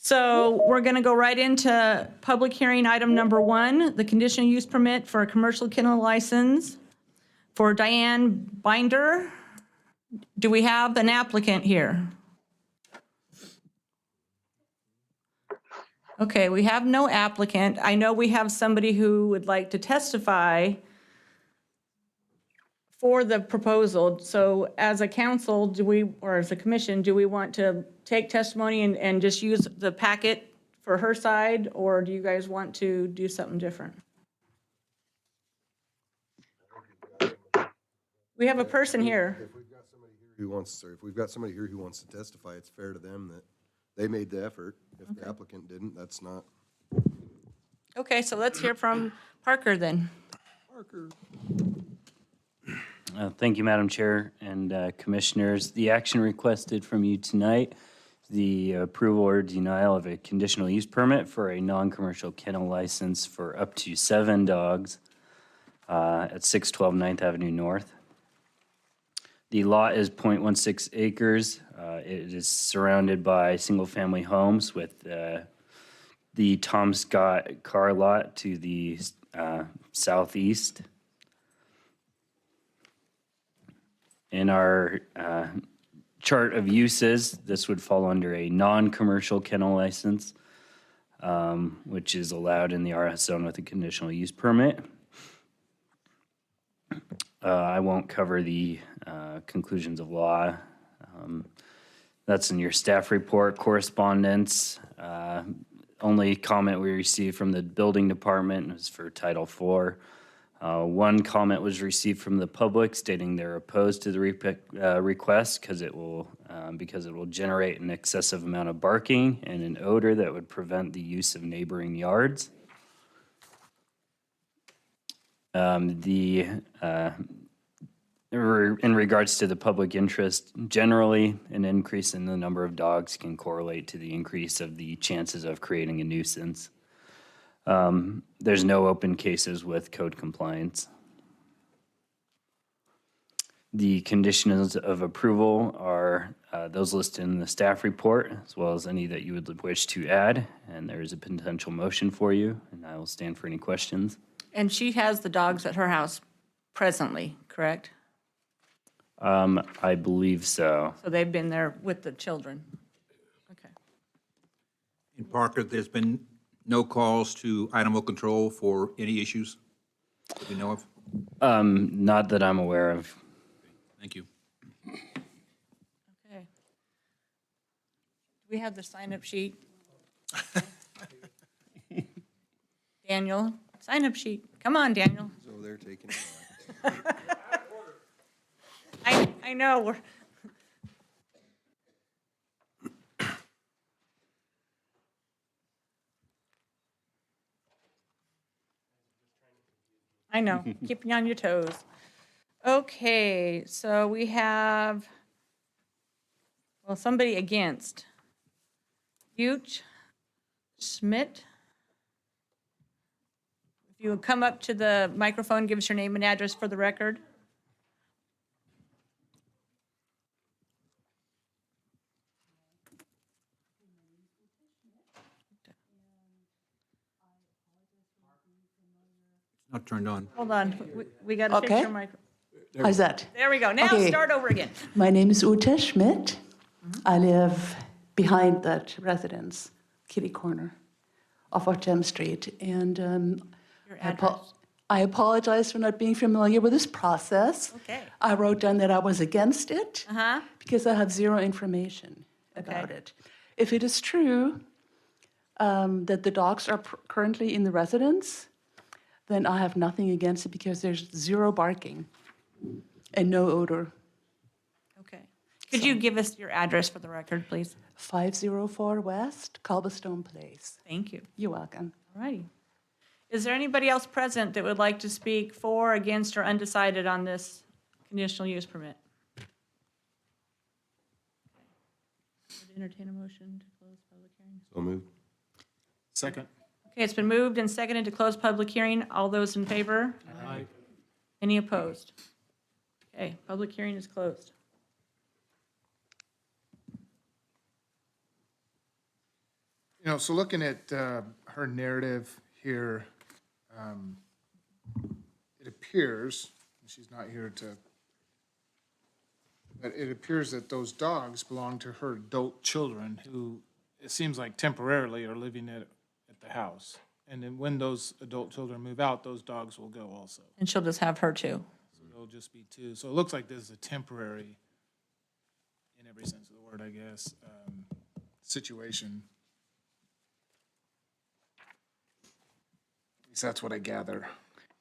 So we're going to go right into public hearing item number 1, the conditional use permit for a commercial kennel license for Diane Binder. Do we have an applicant here? Okay, we have no applicant. I know we have somebody who would like to testify for the proposal. So as a council, or as a commission, do we want to take testimony and just use the packet for her side, or do you guys want to do something different? We have a person here. If we've got somebody here who wants, or if we've got somebody here who wants to testify, it's fair to them that they made the effort. If the applicant didn't, that's not. Okay, so let's hear from Parker then. Parker. Thank you, Madam Chair and Commissioners. The action requested from you tonight is the approval or denial of a conditional use permit for a non-commercial kennel license for up to 7 dogs at 612 9th Avenue North. The lot is 0.16 acres. It is surrounded by single-family homes with the Tom Scott car lot to the southeast. In our chart of uses, this would fall under a non-commercial kennel license, which is allowed in the RS zone with a conditional use permit. I won't cover the conclusions of law. That's in your staff report correspondence. Only comment we received from the building department was for Title IV. One comment was received from the public stating they're opposed to the request because it will generate an excessive amount of barking and an odor that would prevent the use of neighboring yards. In regards to the public interest, generally, an increase in the number of dogs can correlate to the increase of the chances of creating a nuisance. There's no open cases with code compliance. The conditions of approval are those listed in the staff report, as well as any that you would wish to add, and there is a potential motion for you, and I will stand for any questions. And she has the dogs at her house presently, correct? I believe so. So they've been there with the children. Okay. In Parker, there's been no calls to animal control for any issues that we know of? Not that I'm aware of. Thank you. Okay. Do we have the sign-up sheet? Daniel, sign-up sheet. Come on, Daniel. He's over there taking it. I know, we're. I know, keeping you on your toes. Okay, so we have, well, somebody against. Buch, Schmidt. If you would come up to the microphone, give us your name and address for the record. Not turned on. Hold on, we got to fix Okay. your micro. How's that? There we go. Now Okay. start over again. My name is Ute Schmidt. I live behind that residence, kitty corner, off of Gem Street. And Your I address. I apologize for not being familiar with this process. Okay. I wrote down that I was against it Uh-huh. because I have zero information about Okay. it. If it is true that the dogs are currently in the residence, then I have nothing against it because there's zero barking and no odor. Okay. Could you give us your address for the record, please? 504 West, Culberstone Place. Thank you. You're welcome. All righty. Is there anybody else present that would like to speak for, against, or undecided on this conditional use permit? Would entertain a motion to close public hearing. So moved. Second. Okay, it's been moved and seconded to close public hearing. All those in favor? Aye. Any opposed? Okay, public hearing is closed. You know, so looking at her narrative here, it appears, and she's not here to, but it appears that those dogs belong to her adult children who, it seems like temporarily are living at the house. And then when those adult children move out, those dogs will go also. And she'll just have her too. So there'll just be two. So it looks like this is a temporary, in every sense of the word, I guess, situation. At least that's what I gather.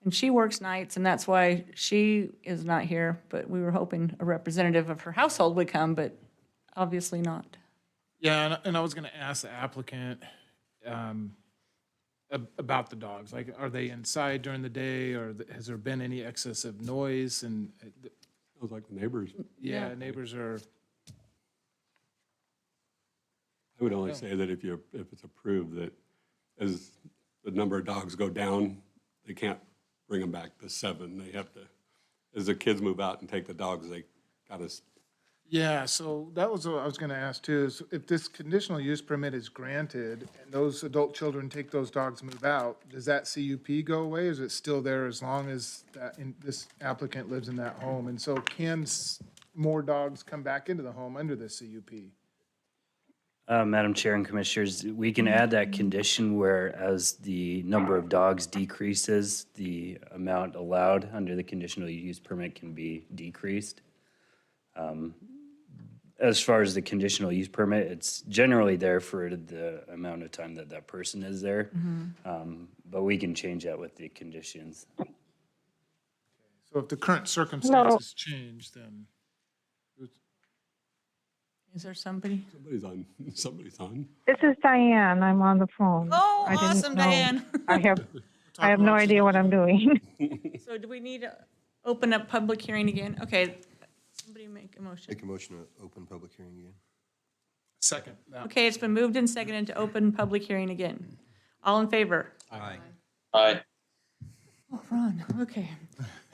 And she works nights, and that's why she is not here, but we were hoping a representative of her household would come, but obviously not. Yeah, and I was gonna ask the applicant about the dogs. Like, are they inside during the day, or has there been any excessive noise? And, Sounds like the neighbors. yeah, neighbors are, I would only say that if it's approved, that as the number of dogs go down, they can't bring them back to 7. They have to, as the kids move out and take the dogs, they gotta, yeah, so that was what I was gonna ask too, is if this conditional use permit is granted and those adult children take those dogs, move out, does that CUP go away? Is it still there as long as this applicant lives in that home? And so can more dogs come back into the home under the CUP? Madam Chair and Commissioners, we can add that condition where as the number of dogs decreases, the amount allowed under the conditional use permit can be decreased. As far as the conditional use permit, it's generally there for the amount of time that that person is there. But we can change that with the conditions. So if the current circumstances change, then, Is there somebody? somebody's on. This is Diane. I'm on the phone. Oh, I didn't awesome, know- Diane. I have no idea what I'm doing. So do we need to open up public hearing again? Okay, somebody make a motion. Make a motion to open public hearing again. second, that. Okay, it's been moved and seconded to open public hearing again. All in favor? Aye. Aye. Oh, Ron, okay.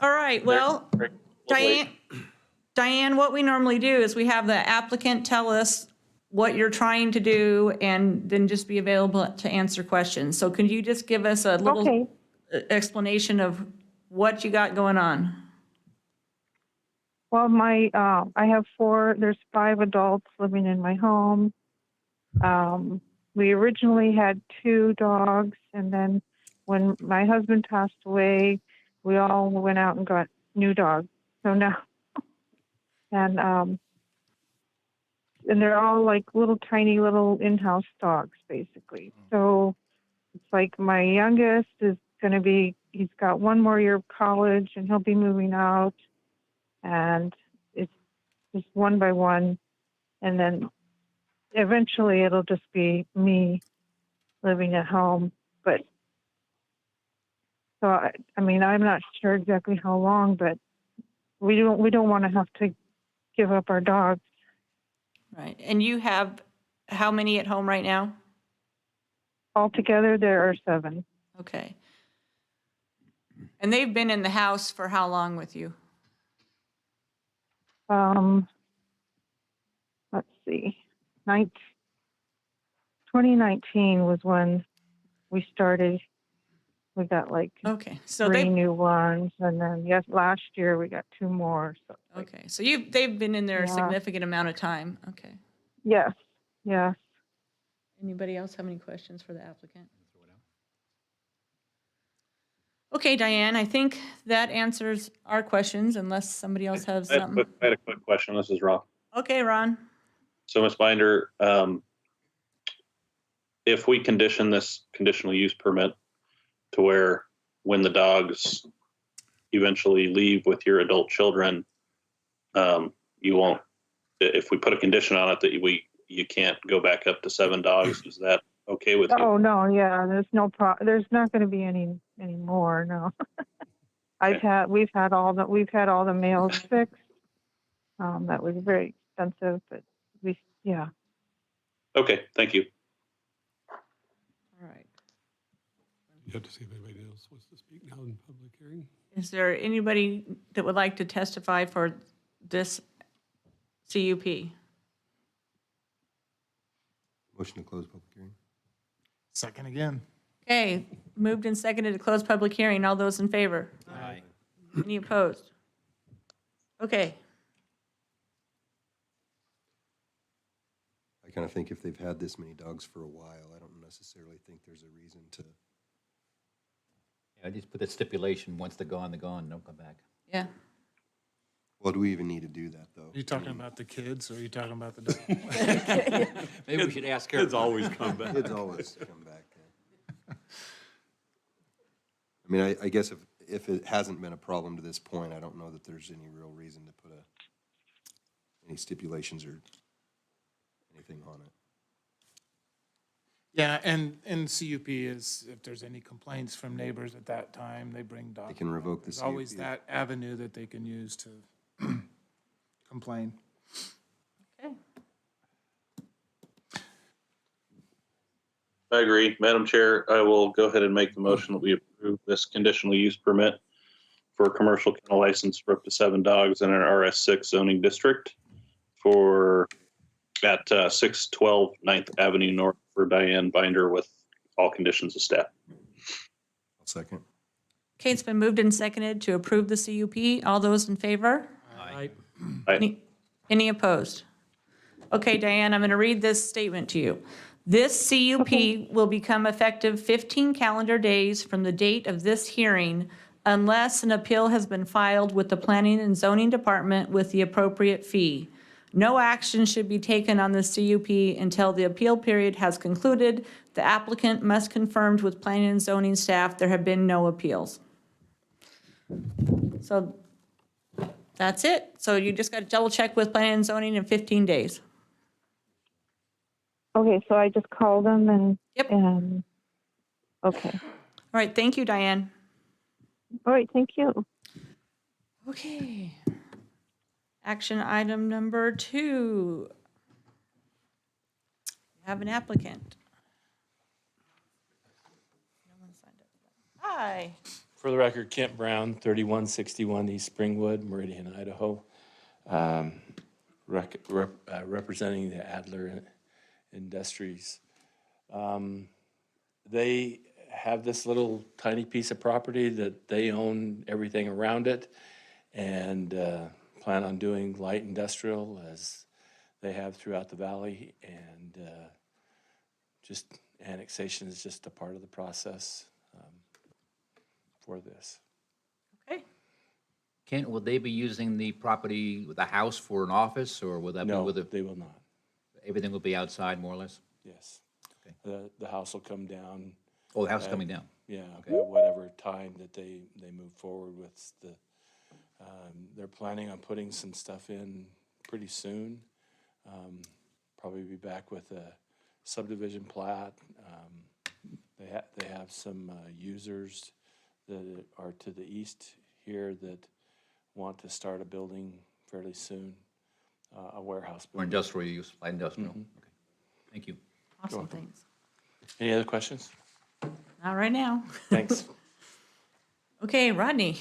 All right, well, Diane, what we normally do is we have the applicant tell us what you're trying to do and then just be available to answer questions. So can you just give us a little Okay. explanation of what you got going on? Well, I have there's 5 adults living in my home. We originally had 2 dogs, and then when my husband passed away, we all went out and got new dogs. So now, and they're all like tiny little in-house dogs, basically. So it's like my youngest is going to he's got 1 more year of college, and he'll be moving out. And it's just one by one. And then eventually it'll just be me living at home. But so, I mean, I'm not sure exactly how long, but we don't want to have to give up our dogs. Right, and you have how many at home right now? Altogether, there are 7. Okay. And they've been in the house for how long with you? Let's see, 2019 was when we started. We got like Okay, so 3 they, new ones, and then last year we got 2 more. So okay, so they've been in there a Yeah. significant amount of time, okay. yes. Anybody else have any questions for the applicant? Okay, Diane, I think that answers our questions unless somebody else has I something. had a quick question. This is Ron. Okay, Ron. So, Ms. Binder, if we condition this conditional use permit to where when the dogs eventually leave with your adult children, you won't, if we put a condition on it that you can't go back up to 7 dogs, is that okay with you? Oh no, yeah. There's there's not going to be any more. No. We've had all the males fixed. That was very expensive, but yeah. Okay, thank you. All right. You have to see if anybody else wants to speak now in public hearing. Is there anybody that would like to testify for this CUP? Motion to close public hearing. Second again. Okay, moved and seconded to close public hearing. All those in favor? Aye. Any opposed? Okay, I kind of think if they've had this many dogs for a while, I don't necessarily think there's a reason to. Yeah, just put that stipulation, once they're gone, don't come back. yeah. Well, do we even need to do that, though? Are you talking about the kids or are you talking about the dog? Maybe we should ask her. Kids always come back. Kids always come back. Yeah. I mean, I guess if it hasn't been a problem to this point, I don't know that there's any real reason to put any stipulations or anything on it. Yeah, and CUP is, if there's any complaints from neighbors at that time, they bring dogs. They can revoke the There's always CUP. that avenue that they can use to complain. Okay. I agree. Madam Chair, I will go ahead and make the motion that we approve this conditional use permit for a commercial kennel license for up to 7 dogs in an RS6 zoning district at 612 9th Avenue North for Diane Binder with all conditions of staff. I'll second. Okay, it's been moved and seconded to approve the CUP. All those in favor? Aye. Any opposed? Okay, Diane, I'm going to read this statement to you. This CUP will become effective 15 calendar days from the date of this hearing unless an appeal has been filed with the Planning and Zoning Department with the appropriate fee. No action should be taken on the CUP until the appeal period has concluded. The applicant must confirm with Planning and Zoning staff there have been no appeals. So that's it. So you just got to double check with Planning and Zoning in 15 days. Okay, so I just call them and. Yep. Okay. All right, thank you, Diane. All right, thank you. Okay. Action item number 2. We have an applicant. No one signed up for that. Hi. For the record, Kent Brown, 3161 East Springwood, Meridian, Idaho. Representing the Adler Industries. They have this little tiny piece of property that they own everything around it and plan on doing light industrial as they have throughout the valley, and just annexation is just a part of the process for this. Okay. Kent, will they be using the property, the house for an office, or will that be No, with they will not. everything will be outside, more or less? Yes. Okay. The house will come down, Oh, the house is coming down. yeah, at whatever time that they move forward with the, they're planning on putting some stuff in pretty soon. Probably be back with a subdivision plat. They have some users that are to the east here that want to start a building fairly soon, a warehouse Or building. industrial use, light industrial? Okay. Thank you. Awesome, thanks. Any other questions? Not right now. Thanks. Okay, Rodney.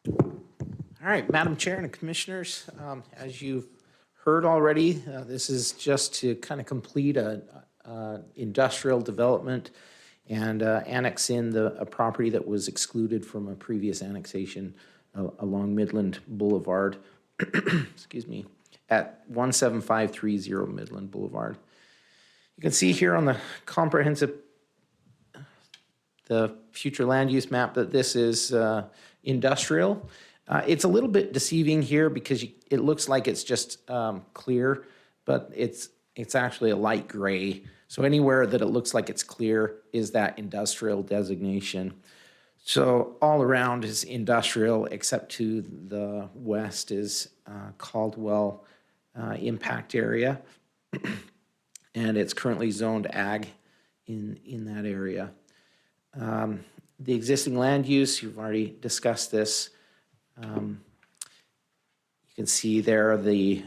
All right, Madam Chair and Commissioners, as you've heard already, this is just to kind of complete a industrial development and annex in a property that was excluded from a previous annexation along Midland Boulevard, excuse me, at 17530 Midland Boulevard. You can see here on the comprehensive, the future land use map, that this is industrial. It's a little bit deceiving here because it looks like it's just clear, but it's actually a light gray. So anywhere that it looks like it's clear is that industrial designation. So all around is industrial, except to the west is Caldwell impact area. And it's currently zoned ag in that area. The existing land use, you've already discussed this. You can see there the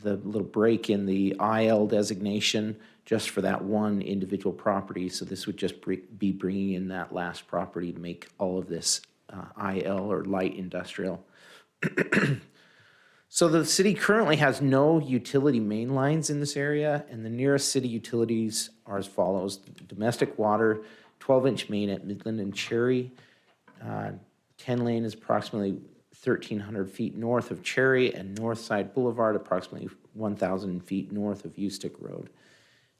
little break in the IL designation just for that one individual property. So this would just be bringing in that last property to make all of this IL or light industrial. So the city currently has no utility main lines in this area, and the nearest city utilities are as follows. Domestic water, 12-inch main at Midland and Cherry. 10 lane is approximately 1,300 feet north of Cherry, and Northside Boulevard approximately 1,000 feet north of Ustick Road.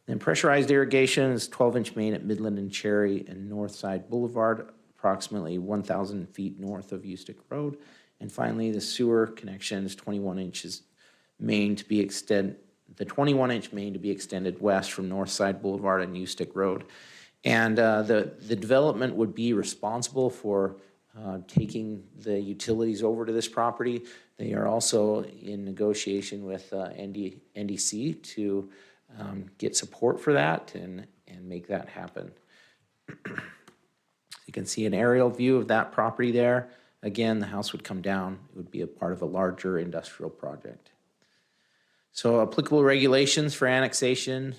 Then pressurized irrigation is 12-inch main at Midland and Cherry and Northside Boulevard, approximately 1,000 feet north of Ustick Road. And finally, the sewer connection is 21 inches main to be the 21-inch main to be extended west from Northside Boulevard and Ustick Road. And the development would be responsible for taking the utilities over to this property. They are also in negotiation with NDC to get support for that and make that happen. You can see an aerial view of that property there. Again, the house would come down. It would be a part of a larger industrial project. So applicable regulations for annexation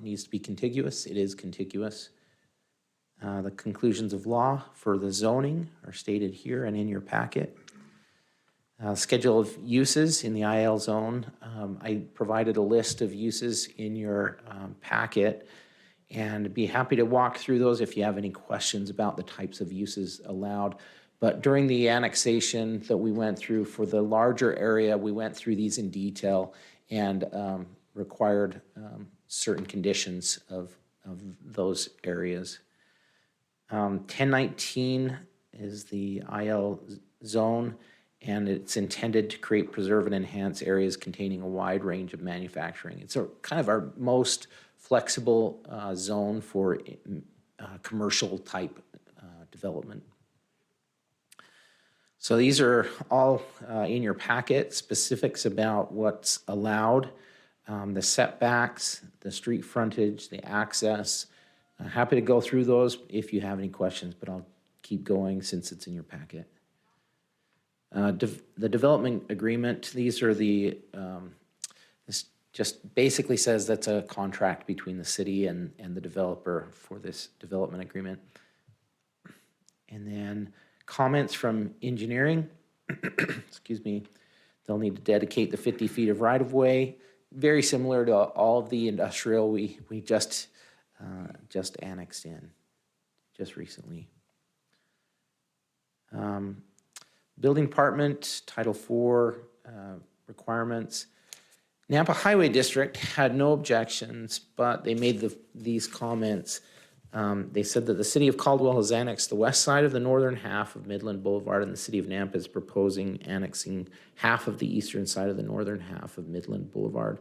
needs to be contiguous. It is contiguous. The conclusions of law for the zoning are stated here and in your packet. Schedule of uses in the IL zone. I provided a list of uses in your packet, and be happy to walk through those if you have any questions about the types of uses allowed. But during the annexation that we went through for the larger area, we went through these in detail and required certain conditions of those areas. 1019 is the IL zone, and it's intended to create, preserve, and enhance areas containing a wide range of manufacturing. It's kind of our most flexible zone for commercial type development. So these are all in your packet, specifics about what's allowed, the setbacks, the street frontage, the access. Happy to go through those if you have any questions, but I'll keep going since it's in your packet. The development agreement, these are this just basically says that's a contract between the city and the developer for this development agreement. And then comments from engineering, excuse me, they'll need to dedicate the 50 feet of right-of-way, very similar to all of the industrial we just annexed in just recently. Building department, Title IV requirements. Nampa Highway District had no objections, but they made these comments. They said that the city of Caldwell has annexed the west side of the northern half of Midland Boulevard, and the city of Nampa is proposing annexing half of the eastern side of the northern half of Midland Boulevard.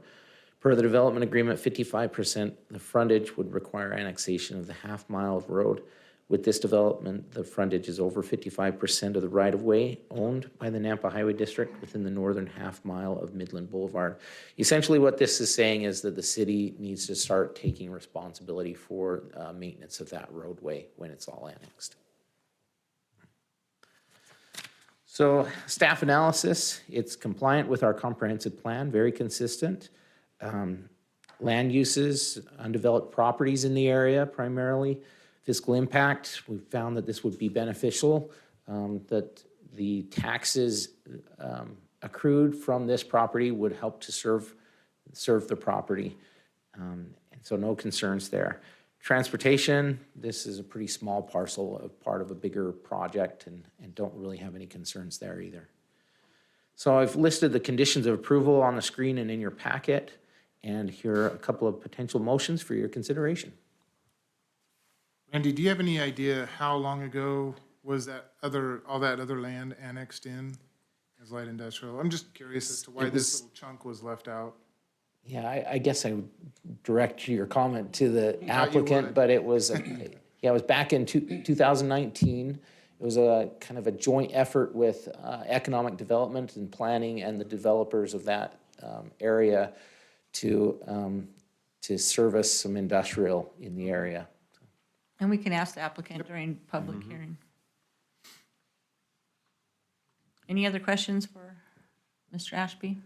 Per the development agreement, 55% of the frontage would require annexation of the half mile of road. With this development, the frontage is over 55% of the right-of-way owned by the Nampa Highway District within the northern half mile of Midland Boulevard. Essentially what this is saying is that the city needs to start taking responsibility for maintenance of that roadway when it's all annexed. So staff analysis, it's compliant with our comprehensive plan, very consistent. Land uses, undeveloped properties in the area primarily. Fiscal impact, we found that this would be beneficial, that the taxes accrued from this property would help to serve the property. And so no concerns there. Transportation, this is a pretty small parcel of part of a bigger project and don't really have any concerns there either. So I've listed the conditions of approval on the screen and in your packet, and here are a couple of potential motions for your consideration. Randy, do you have any idea how long ago was all that other land annexed in as light industrial? I'm just curious as to why this little chunk was left out. Yeah, I guess I would direct your comment to the you applicant, would. but it was, it was back in 2019. It was a kind of a joint effort with economic development and planning and the developers of that area to service some industrial in the area. And we can ask the applicant during public hearing. Any other questions for Mr. Ashby?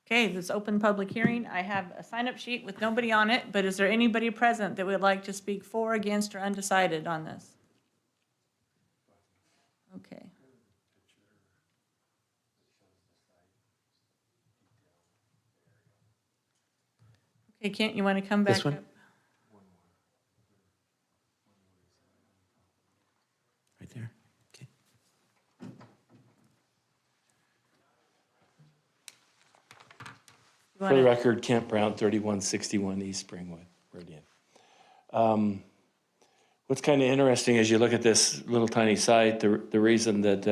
Okay, this open public hearing. I have a sign-up sheet with nobody on it, but is there anybody present that would like to speak for, against, or undecided on this? Okay. Okay, Kent, you want to come back This one? up? Right there. Okay. You For the wanna- record, Kent Brown, 3161 East Springwood, Meridian. What's kind of interesting as you look at this little tiny site, the reason that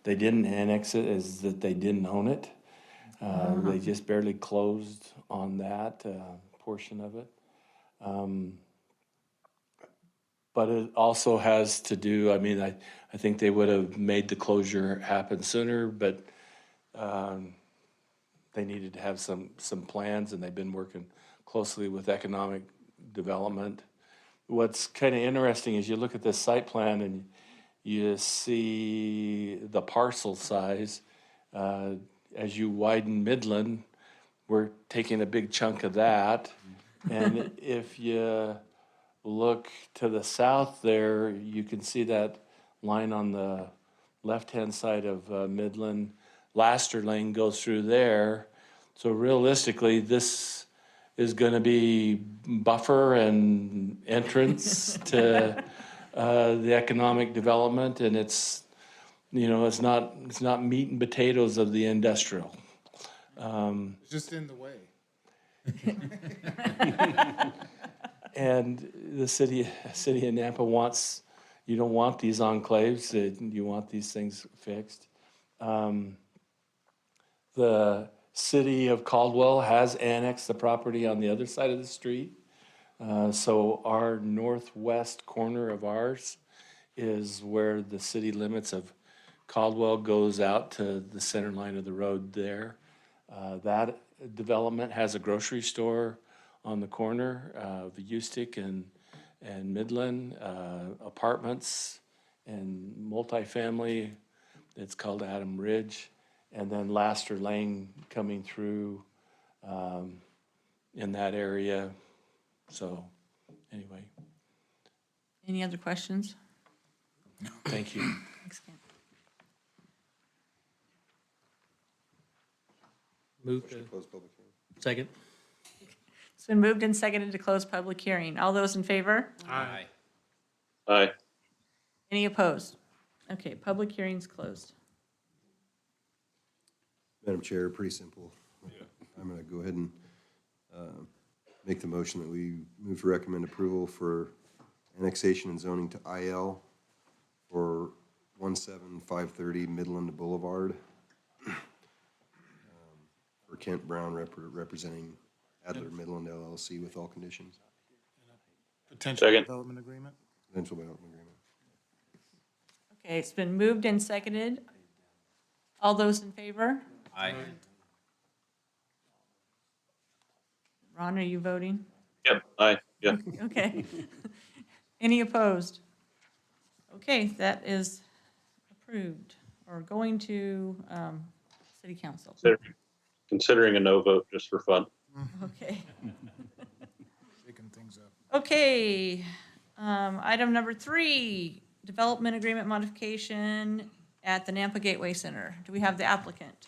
they didn't annex it is that they didn't own it. They just barely closed on that portion of it. But it also has to do, I mean, I think they would have made the closure happen sooner, but they needed to have some plans, and they've been working closely with economic development. What's kind of interesting is you look at this site plan and you see the parcel size. As you widen Midland, we're taking a big chunk of that. And if you look to the south there, you can see that line on the left-hand side of Midland. Laster Lane goes through there. So realistically, this is going to be buffer and entrance to the economic development, and it's, you know, it's not meat and potatoes of the industrial. It's just in the way. And the city of Nampa wants, you don't want these enclaves, you want these things fixed. The city of Caldwell has annexed the property on the other side of the street. So our northwest corner of ours is where the city limits of Caldwell goes out to the center line of the road there. That development has a grocery store on the corner of Eustic and Midland, apartments and multifamily. It's called Adam Ridge. And then Laster Lane coming through in that area. So anyway, Any other questions? thank you. Thanks, Kent. Motion to close public hearing. Second. It's been moved and seconded to close public hearing. All those in favor? Aye. Aye. Any opposed? Okay, public hearing's closed. Madam Chair, pretty simple. I'm going to go ahead and make the motion that we move to recommend approval for annexation and zoning to IL for 17530 Midland Boulevard. For Kent Brown representing Adler Midland LLC with all conditions. Potential Second. development agreement? Potential development agreement. Okay, it's been moved and seconded. All those in favor? Aye. Ron, are you voting? Yep, aye, yeah. Okay. Any opposed? Okay, that is approved or going to city council. Considering a no vote just for fun. Okay. Shaking things up. Okay, item number 3, development agreement modification at the Nampa Gateway Center. Do we have the applicant?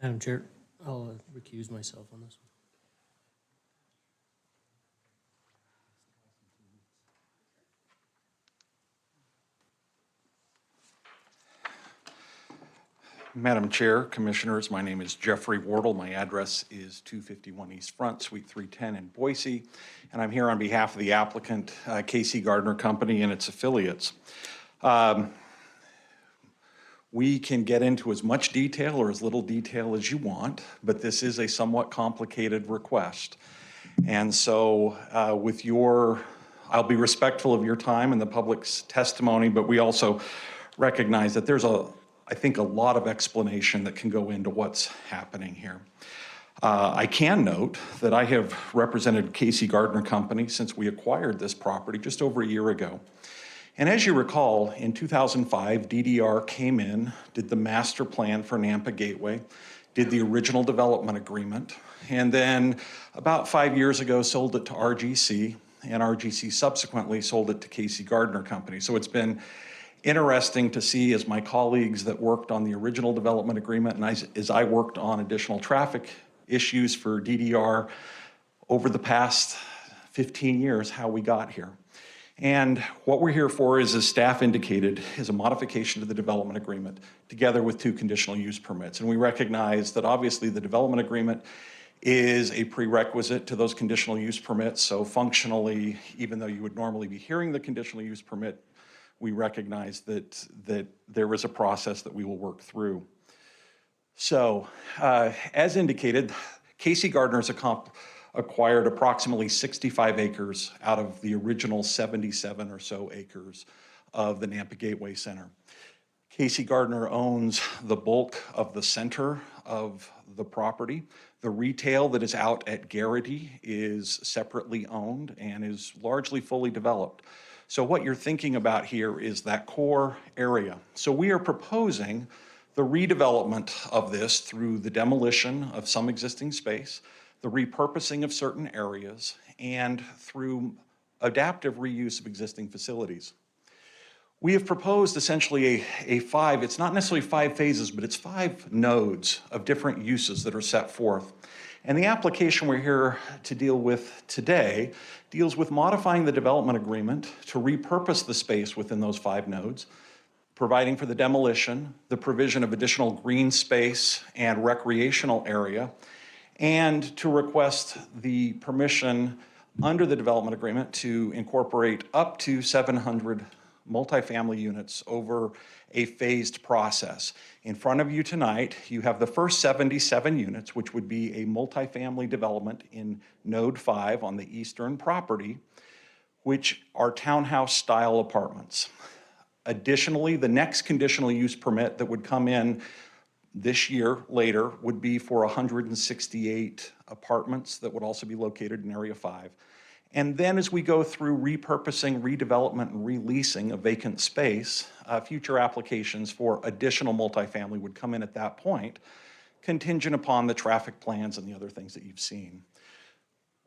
Madam Chair, I'll recuse myself on this one. Madam Chair, Commissioners, my name is Jeffrey Wardle. My address is 251 East Front, Suite 310 in Boise, and I'm here on behalf of the applicant, Casey Gardner Company and its affiliates. We can get into as much detail or as little detail as you want, but this is a somewhat complicated request. And so with your, I'll be respectful of your time and the public's testimony, but we also recognize that there's I think a lot of explanation that can go into what's happening here. I can note that I have represented Casey Gardner Company since we acquired this property just over a year ago. And as you recall, in 2005, DDR came in, did the master plan for Nampa Gateway, did the original development agreement, and then about 5 years ago sold it to RGC, and RGC subsequently sold it to Casey Gardner Company. So it's been interesting to see as my colleagues that worked on the original development agreement and as I worked on additional traffic issues for DDR over the past 15 years, how we got here. And what we're here for is, as staff indicated, is a modification to the development agreement together with 2 conditional use permits. And we recognize that obviously the development agreement is a prerequisite to those conditional use permits. So functionally, even though you would normally be hearing the conditional use permit, we recognize that there is a process that we will work through. So as indicated, Casey Gardner's acquired approximately 65 acres out of the original 77 or so acres of the Nampa Gateway Center. Casey Gardner owns the bulk of the center of the property. The retail that is out at Garrity is separately owned and is largely fully developed. So what you're thinking about here is that core area. So we are proposing the redevelopment of this through the demolition of some existing space, the repurposing of certain areas, and through adaptive reuse of existing facilities. We have proposed essentially it's not necessarily 5 phases, but it's 5 nodes of different uses that are set forth. And the application we're here to deal with today deals with modifying the development agreement to repurpose the space within those 5 nodes, providing for the demolition, the provision of additional green space and recreational area, and to request the permission under the development agreement to incorporate up to 700 multifamily units over a phased process. In front of you tonight, you have the first 77 units, which would be a multifamily development in Node 5 on the eastern property, which are townhouse-style apartments. Additionally, the next conditional use permit that would come in this year later would be for 168 apartments that would also be located in Area 5. And then as we go through repurposing, redevelopment, and releasing of vacant space, future applications for additional multifamily would come in at that point, contingent upon the traffic plans and the other things that you've seen.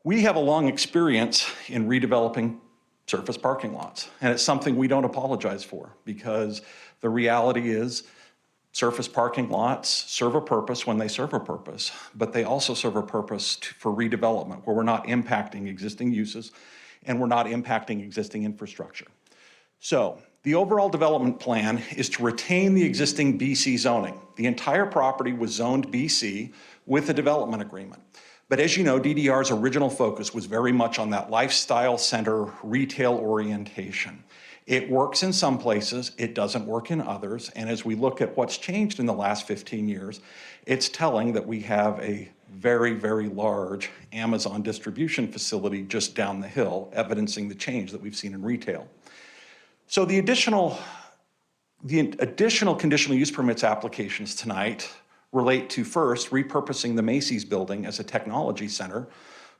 We have a long experience in redeveloping surface parking lots, and it's something we don't apologize for, because the reality is surface parking lots serve a purpose when they serve a purpose, but they also serve a purpose for redevelopment, where we're not impacting existing uses and we're not impacting existing infrastructure. So the overall development plan is to retain the existing BC zoning. The entire property was zoned BC with a development agreement. But as you know, DDR's original focus was very much on that lifestyle center retail orientation. It works in some places, it doesn't work in others, and as we look at what's changed in the last 15 years, it's telling that we have a very, very large Amazon distribution facility just down the hill, evidencing the change that we've seen in retail. So the additional conditional use permits applications tonight relate to, first, repurposing the Macy's building as a technology center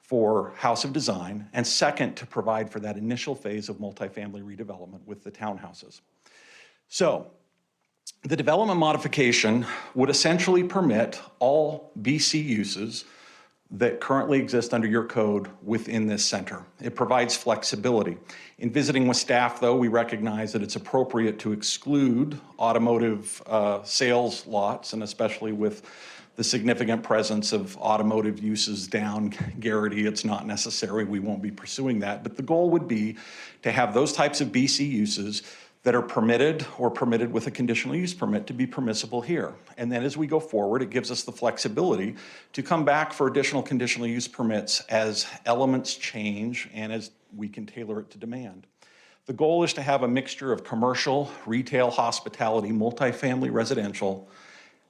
for House of Design, and second, to provide for that initial phase of multifamily redevelopment with the townhouses. So the development modification would essentially permit all BC uses that currently exist under your code within this center. It provides flexibility. In visiting with staff, though, we recognize that it's appropriate to exclude automotive sales lots, and especially with the significant presence of automotive uses down Garrity, it's not necessary. We won't be pursuing that. But the goal would be to have those types of BC uses that are permitted or permitted with a conditional use permit to be permissible here. And then as we go forward, it gives us the flexibility to come back for additional conditional use permits as elements change and as we can tailor it to demand. The goal is to have a mixture of commercial, retail, hospitality, multifamily, residential,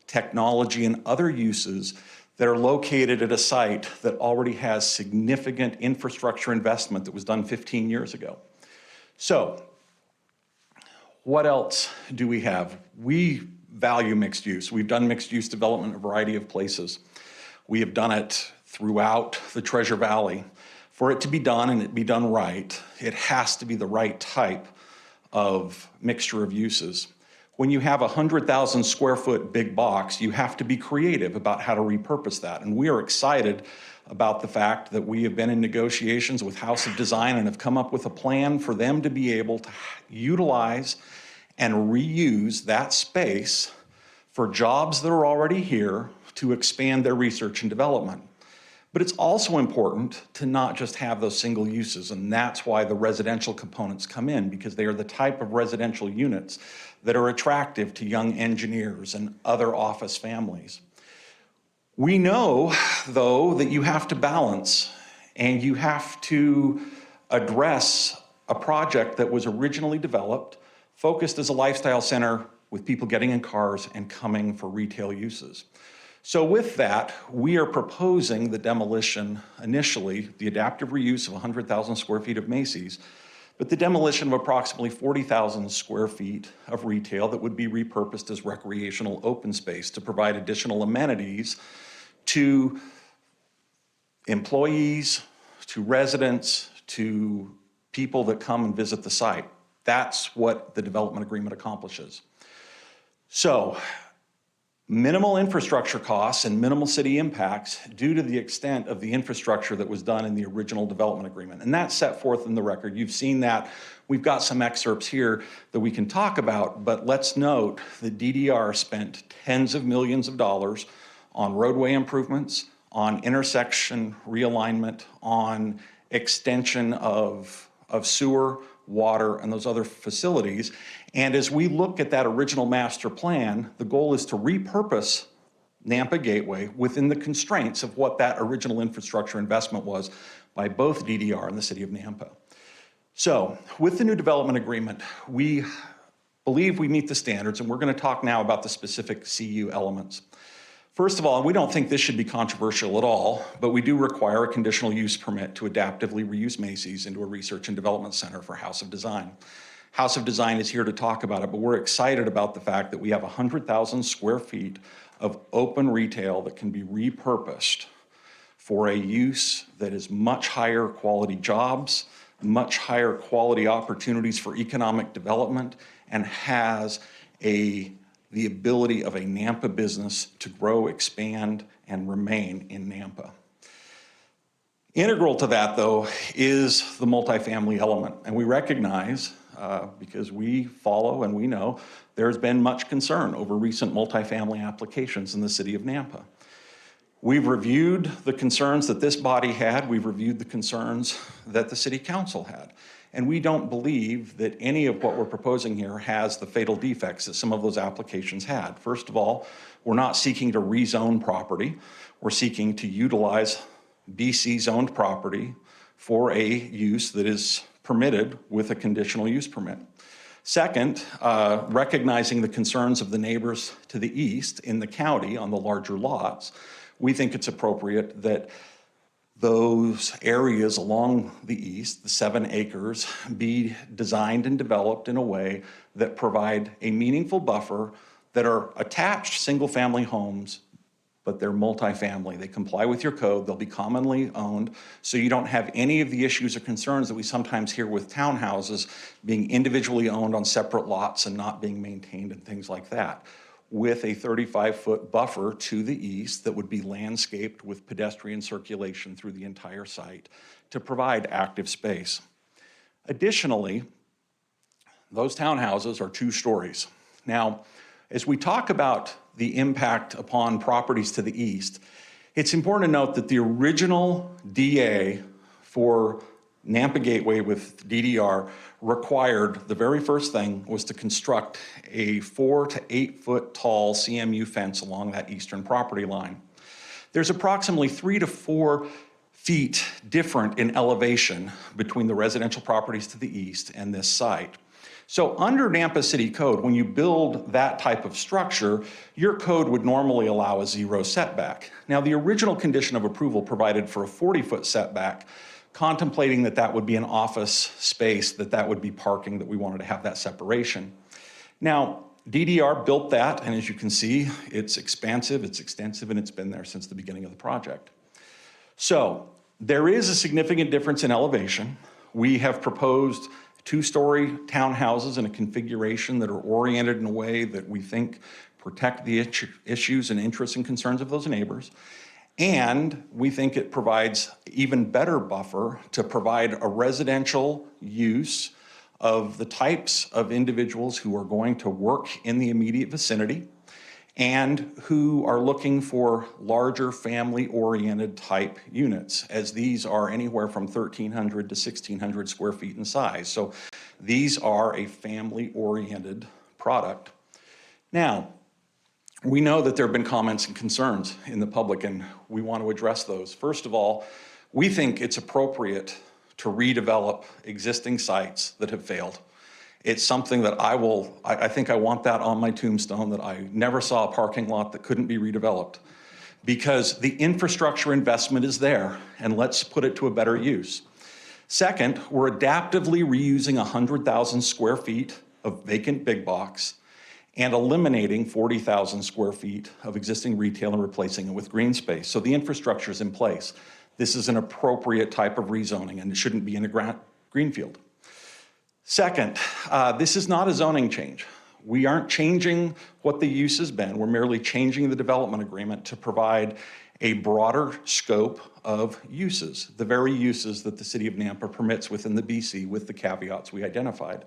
technology, and other uses that are located at a site that already has significant infrastructure investment that was done 15 years ago. So, what else do we have? We value mixed use. We've done mixed use development in a variety of places. We have done it throughout the Treasure Valley. For it to be done and it be done right, it has to be the right type of mixture of uses. When you have a 100,000 square foot big box, you have to be creative about how to repurpose that. And we are excited about the fact that we have been in negotiations with House of Design and have come up with a plan for them to be able to utilize and reuse that space for jobs that are already here to expand their research and development. But it's also important to not just have those single uses, and that's why the residential components come in, because they are the type of residential units that are attractive to young engineers and other office families. We know, though, that you have to balance and you have to address a project that was originally developed, focused as a lifestyle center with people getting in cars and coming for retail uses. So with that, we are proposing the demolition initially, the adaptive reuse of 100,000 square feet of Macy's, but the demolition of approximately 40,000 square feet of retail that would be repurposed as recreational open space to provide additional amenities to employees, to residents, to people that come and visit the site. That's what the development agreement accomplishes. So, minimal infrastructure costs and minimal city impacts due to the extent of the infrastructure that was done in the original development agreement. And that's set forth in the record. You've seen that. We've got some excerpts here that we can talk about, but let's note that DDR spent tens of millions of dollars on roadway improvements, on intersection realignment, on extension of sewer, water, and those other facilities. And as we look at that original master plan, the goal is to repurpose Nampa Gateway within the constraints of what that original infrastructure investment was by both DDR and the city of Nampa. So with the new development agreement, we believe we meet the standards, and we're going to talk now about the specific CU elements. First of all, we don't think this should be controversial at all, but we do require a conditional use permit to adaptively reuse Macy's into a research and development center for House of Design. House of Design is here to talk about it, but we're excited about the fact that we have 100,000 square feet of open retail that can be repurposed for a use that is much higher quality jobs, much higher quality opportunities for economic development, and has the ability of a Nampa business to grow, expand, and remain in Nampa. Integral to that, though, is the multifamily element. And we recognize, because we follow and we know, there's been much concern over recent multifamily applications in the city of Nampa. We've reviewed the concerns that this body had. We've reviewed the concerns that the city council had. And we don't believe that any of what we're proposing here has the fatal defects that some of those applications had. First of all, we're not seeking to rezone property. We're seeking to utilize BC zoned property for a use that is permitted with a conditional use permit. Second, recognizing the concerns of the neighbors to the east in the county on the larger lots, we think it's appropriate that those areas along the east, the 7 acres, be designed and developed in a way that provide a meaningful buffer that are attached single-family homes, but they're multifamily. They comply with your code. They'll be commonly owned, so you don't have any of the issues or concerns that we sometimes hear with townhouses being individually owned on separate lots and not being maintained and things like that, with a 35-foot buffer to the east that would be landscaped with pedestrian circulation through the entire site to provide active space. Additionally, those townhouses are 2 stories. Now, as we talk about the impact upon properties to the east, it's important to note that the original DA for Nampa Gateway with DDR required, the very first thing was to construct a 4 to 8 foot tall CMU fence along that eastern property line. There's approximately 3 to 4 feet different in elevation between the residential properties to the east and this site. So under Nampa City Code, when you build that type of structure, your code would normally allow a 0 setback. Now, the original condition of approval provided for a 40-foot setback, contemplating that that would be an office space, that would be parking, that we wanted to have that separation. Now, DDR built that, and as you can see, it's expansive, it's extensive, and it's been there since the beginning of the project. So there is a significant difference in elevation. We have proposed 2-story townhouses in a configuration that are oriented in a way that we think protect the issues and interests and concerns of those neighbors. And we think it provides even better buffer to provide a residential use of the types of individuals who are going to work in the immediate vicinity and who are looking for larger family-oriented type units, as these are anywhere from 1,300 to 1,600 square feet in size. So these are a family-oriented product. Now, we know that there have been comments and concerns in the public, and we want to address those. First of all, we think it's appropriate to redevelop existing sites that have failed. It's something that I think I want that on my tombstone, that I never saw a parking lot that couldn't be redeveloped, because the infrastructure investment is there, and let's put it to a better use. Second, we're adaptively reusing 100,000 square feet of vacant big box and eliminating 40,000 square feet of existing retail and replacing it with green space. So the infrastructure is in place. This is an appropriate type of rezoning, and it shouldn't be in a greenfield. Second, this is not a zoning change. We aren't changing what the use has been. We're merely changing the development agreement to provide a broader scope of uses, the very uses that the City of Nampa permits within the BC with the caveats we identified.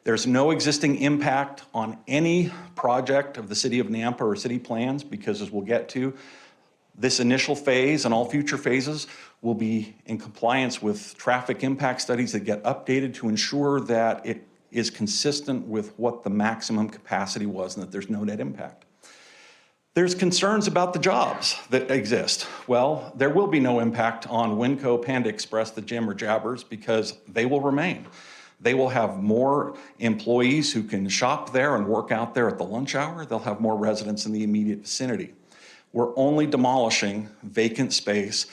There's no existing impact on any project of the City of Nampa or city plans, because as we'll get to, this initial phase and all future phases will be in compliance with traffic impact studies that get updated to ensure that it is consistent with what the maximum capacity was and that there's no net impact. There's concerns about the jobs that exist. Well, there will be no impact on Winco, Panda Express, the Gym, or Jabbers, because they will remain. They will have more employees who can shop there and work out there at the lunch hour. They'll have more residents in the immediate vicinity. We're only demolishing vacant space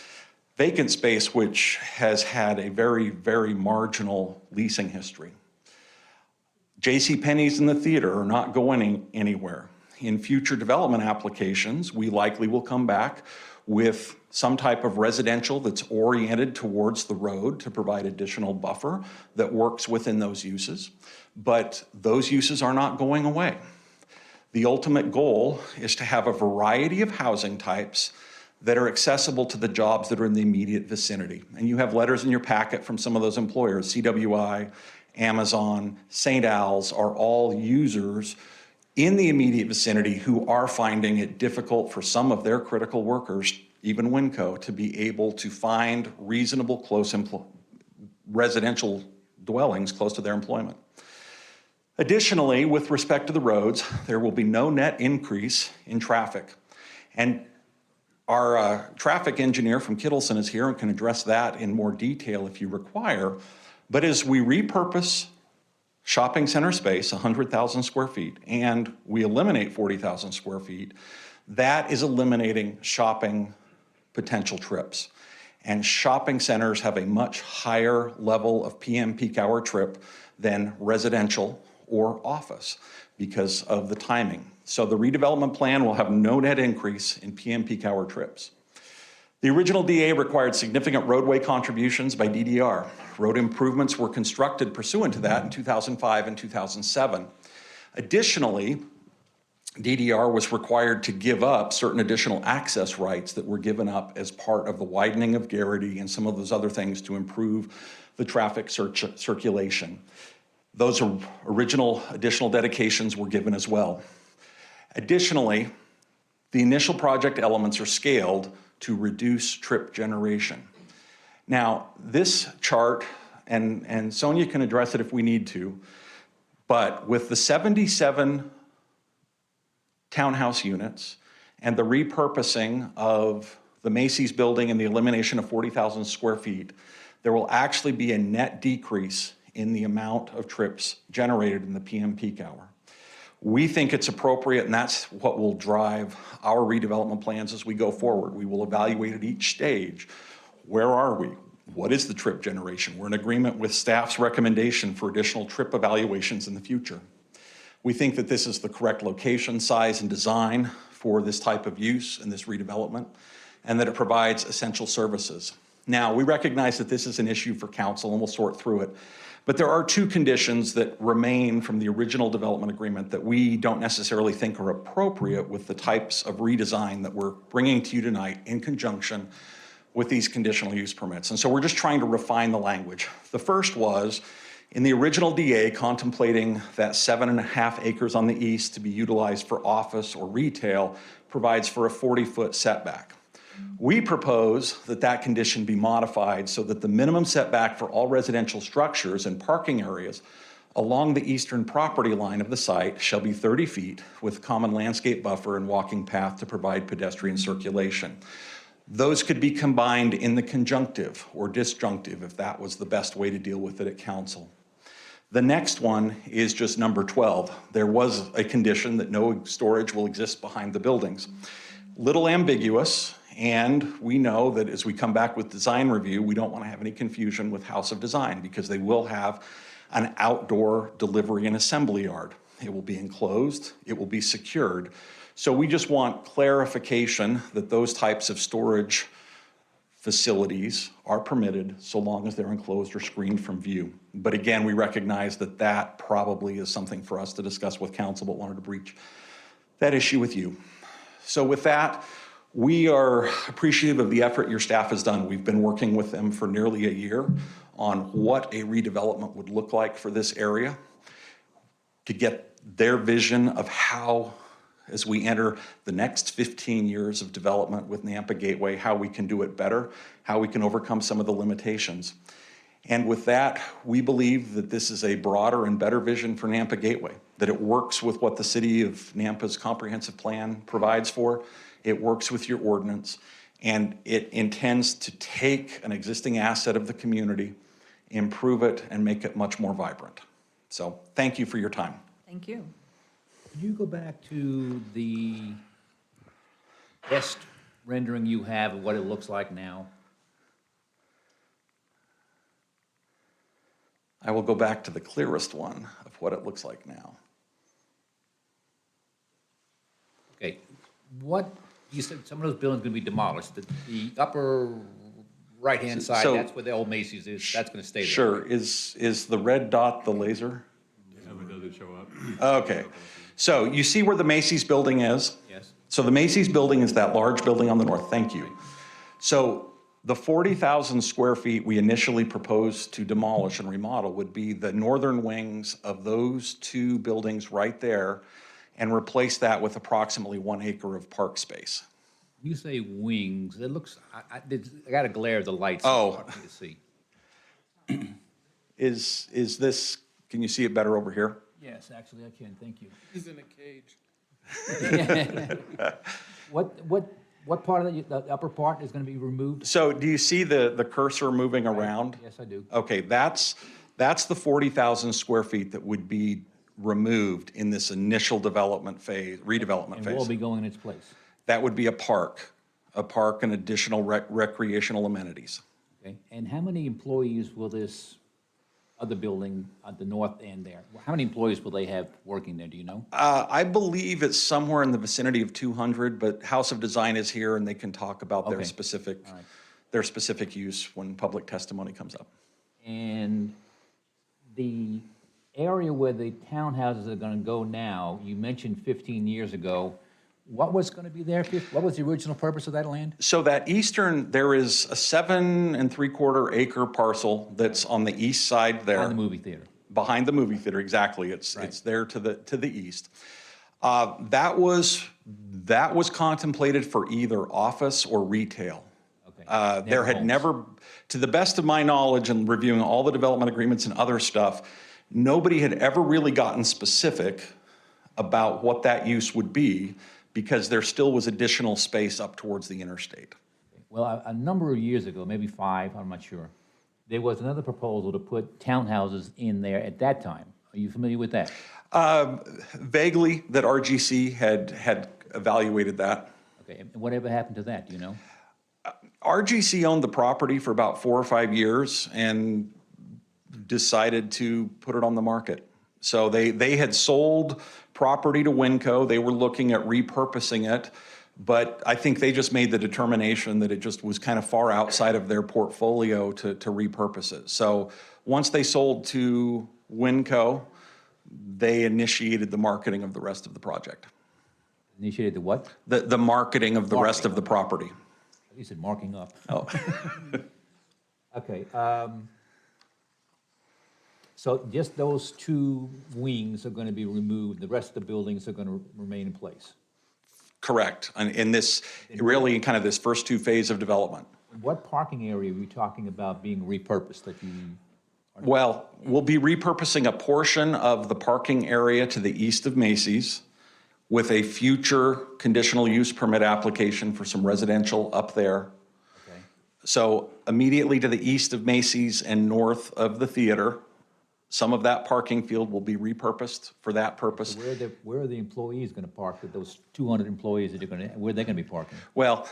which has had a very, very marginal leasing history. JCPenney's and the theater are not going anywhere. In future development applications, we likely will come back with some type of residential that's oriented towards the road to provide additional buffer that works within those uses. But those uses are not going away. The ultimate goal is to have a variety of housing types that are accessible to the jobs that are in the immediate vicinity. And you have letters in your packet from some of those employers. CWI, Amazon, St. Al's are all users in the immediate vicinity who are finding it difficult for some of their critical workers, even Winco, to be able to find reasonable close residential dwellings close to their employment. Additionally, with respect to the roads, there will be no net increase in traffic. And our traffic engineer from Kittleson is here and can address that in more detail if you require. But as we repurpose shopping center space, 100,000 square feet, and we eliminate 40,000 square feet, that is eliminating shopping potential trips. And shopping centers have a much higher level of PM peak hour trip than residential or office because of the timing. So the redevelopment plan will have no net increase in PM peak hour trips. The original DA required significant roadway contributions by DDR. Road improvements were constructed pursuant to that in 2005 and 2007. Additionally, DDR was required to give up certain additional access rights that were given up as part of the widening of Garrity and some of those other things to improve the traffic circulation. Those original additional dedications were given as well. Additionally, the initial project elements are scaled to reduce trip generation. Now, this chart, and Sonia can address it if we need to, but with the 77 townhouse units and the repurposing of the Macy's building and the elimination of 40,000 square feet, there will actually be a net decrease in the amount of trips generated in the PM peak hour. We think it's appropriate, and that's what will drive our redevelopment plans as we go forward. We will evaluate at each stage. Where are we? What is the trip generation? We're in agreement with staff's recommendation for additional trip evaluations in the future. We think that this is the correct location, size, and design for this type of use and this redevelopment, and that it provides essential services. Now, we recognize that this is an issue for council, and we'll sort through it. But there are two conditions that remain from the original development agreement that we don't necessarily think are appropriate with the types of redesign that we're bringing to you tonight in conjunction with these conditional use permits. And so we're just trying to refine the language. The first was, In the original DA contemplating that 7.5 acres on the east to be utilized for office or retail provides for a 40-foot setback. We propose that that condition be modified so that the minimum setback for all residential structures and parking areas along the eastern property line of the site shall be 30 feet with common landscape buffer and walking path to provide pedestrian circulation. Those could be combined in the conjunctive or disjunctive if that was the best way to deal with it at council. The next one is just number 12. There was a condition that no storage will exist behind the buildings. Little ambiguous, and we know that as we come back with design review, we don't want to have any confusion with House of Design because they will have an outdoor delivery and assembly yard. It will be enclosed, it will be secured. So we just want clarification that those types of storage facilities are permitted so long as they're enclosed or screened from view. But again, we recognize that that probably is something for us to discuss with council, but wanted to breach that issue with you. So with that, we are appreciative of the effort your staff has done. We've been working with them for nearly a year on what a redevelopment would look like for this area to get their vision of how, as we enter the next 15 years of development with Nampa Gateway, how we can do it better, how we can overcome some of the limitations. And with that, we believe that this is a broader and better vision for Nampa Gateway, that it works with what the city of Nampa's comprehensive plan provides for, it works with your ordinance, and it intends to take an existing asset of the community, improve it, and make it much more vibrant. So thank you for your time. Thank you. Can you go back to the best rendering you have of what it looks like now? I will go back to the clearest one of what it looks like now. Okay, you said some of those buildings are going to be demolished. The upper right-hand side, So- that's where the old Macy's is, that's going to stay there. Sure, is the red dot the laser? Yeah, but it doesn't show up. Okay, so you see where the Macy's building is? Yes. So the Macy's building is that large building on the north, thank you. So the 40,000 square feet we initially proposed to demolish and remodel would be the northern wings of those two buildings right there and replace that with approximately 1 acre of park space. You say wings, it looks, I got a glare of the lights. Oh. Hard for me to see. Is this, can you see it better over here? Yes, actually, I can, thank you. He's in a cage. What part of the upper part is going to be removed? So do you see the cursor moving around? Yes, I do. Okay, that's the 40,000 square feet that would be removed in this initial development phase, redevelopment And what will phase. be going in its place? That would be a park and additional recreational amenities. Okay, and how many employees will this other building at the north end there, how many employees will they have working there, do you know? I believe it's somewhere in the vicinity of 200, but House of Design is here and they can talk about Okay. their specific use when public testimony comes up. And the area where the townhouses are going to go now, you mentioned 15 years ago. What was going to be there? What was the original purpose of that land? So that there is a 7 3/4 acre parcel that's on the east side there. On the movie theater. Behind the movie theater, exactly. It's there to the east. That was contemplated for either office or retail. Okay. There had homes. never, to the best of my knowledge and reviewing all the development agreements and other stuff, nobody had ever really gotten specific about what that use would be because there still was additional space up towards the interstate. Well, a number of years ago, maybe 5, I'm not sure, there was another proposal to put townhouses in there at that time. Are you familiar with that? Vaguely, that RGC had evaluated that. Okay, and whatever happened to that, do you know? RGC owned the property for about 4 or 5 years and decided to put it on the market. So they had sold property to Winco. They were looking at repurposing it, but I think they just made the determination that it just was kind of far outside of their portfolio to repurpose it. So once they sold to Winco, they initiated the marketing of the rest of the project. Initiated the what? The marketing of the rest of the property. You said marking up. Oh. Okay. So just those two wings are going to be removed, the rest of the buildings are going to remain in place? Correct. And in this, really, in kind of this first two phase of development. What parking area are we talking about being repurposed that you? Well, we'll be repurposing a portion of the parking area to the east of Macy's with a future conditional use permit application for some residential up there. Okay. So immediately to the east of Macy's and north of the theater, some of that parking field will be repurposed for that purpose. Where are the employees going to park, those 200 employees that you're going to, where are they going to be parking? Well,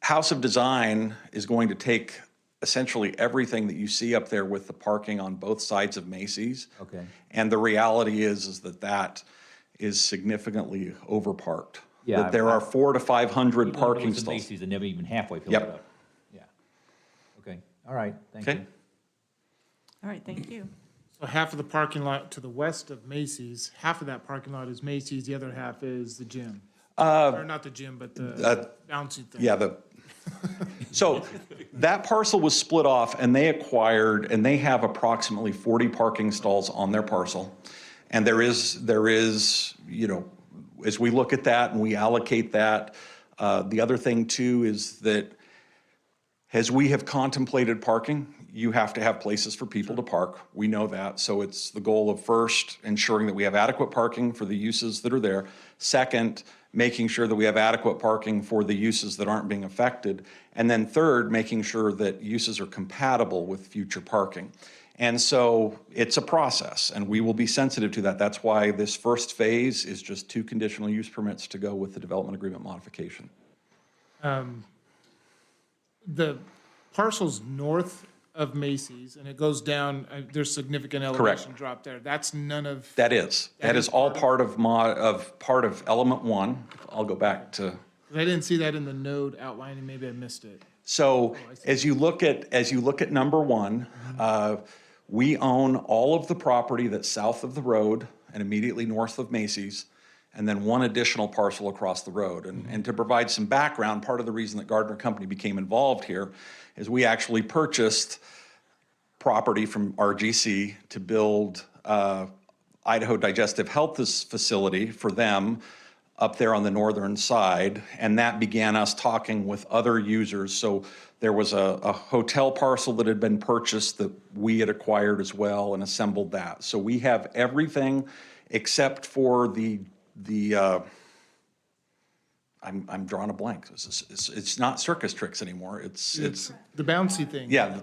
House of Design is going to take essentially everything that you see up there with the parking on both sides of Macy's. Okay. And the reality is that that is significantly overparked. Yeah, That there are 400 to 500 Even parking those in stalls. Macy's are never even halfway filled Yep. up. Yeah. Okay, all right, thank Okay. you. All right, thank you. So half of the parking lot to the west of Macy's, half of that parking lot is Macy's, the other half is the gym. Or not the gym, but the bouncy thing. Yeah, so that parcel was split off and they acquired, and they have approximately 40 parking stalls on their parcel. And there is, you know, as we look at that and we allocate that, the other thing too is that as we have contemplated parking, you have to have places for people to park. We know that. So it's the goal of first ensuring that we have adequate parking for the uses that are there. Second, making sure that we have adequate parking for the uses that aren't being affected. And then third, making sure that uses are compatible with future parking. And so it's a process, and we will be sensitive to that. That's why this first phase is just 2 conditional use permits to go with the development agreement modification. The parcel's north of Macy's, and it goes down, there's significant elevation drop there. That's none of, That is all part of element 1. I'll go back to. I didn't see that in the node outline, and maybe I missed it. So as you look at number 1, we own all of the property that's south of the road and immediately north of Macy's, and then 1 additional parcel across the road. And to provide some background, part of the reason that Gardner Company became involved here is we actually purchased property from RGC to build Idaho Digestive Health Facility for them up there on the northern side, and that began us talking with other users. So there was a hotel parcel that had been purchased that we had acquired as well and assembled that. So we have everything except for I'm drawing a blank. It's not Circus Tricks anymore. It's The bouncy thing. yeah,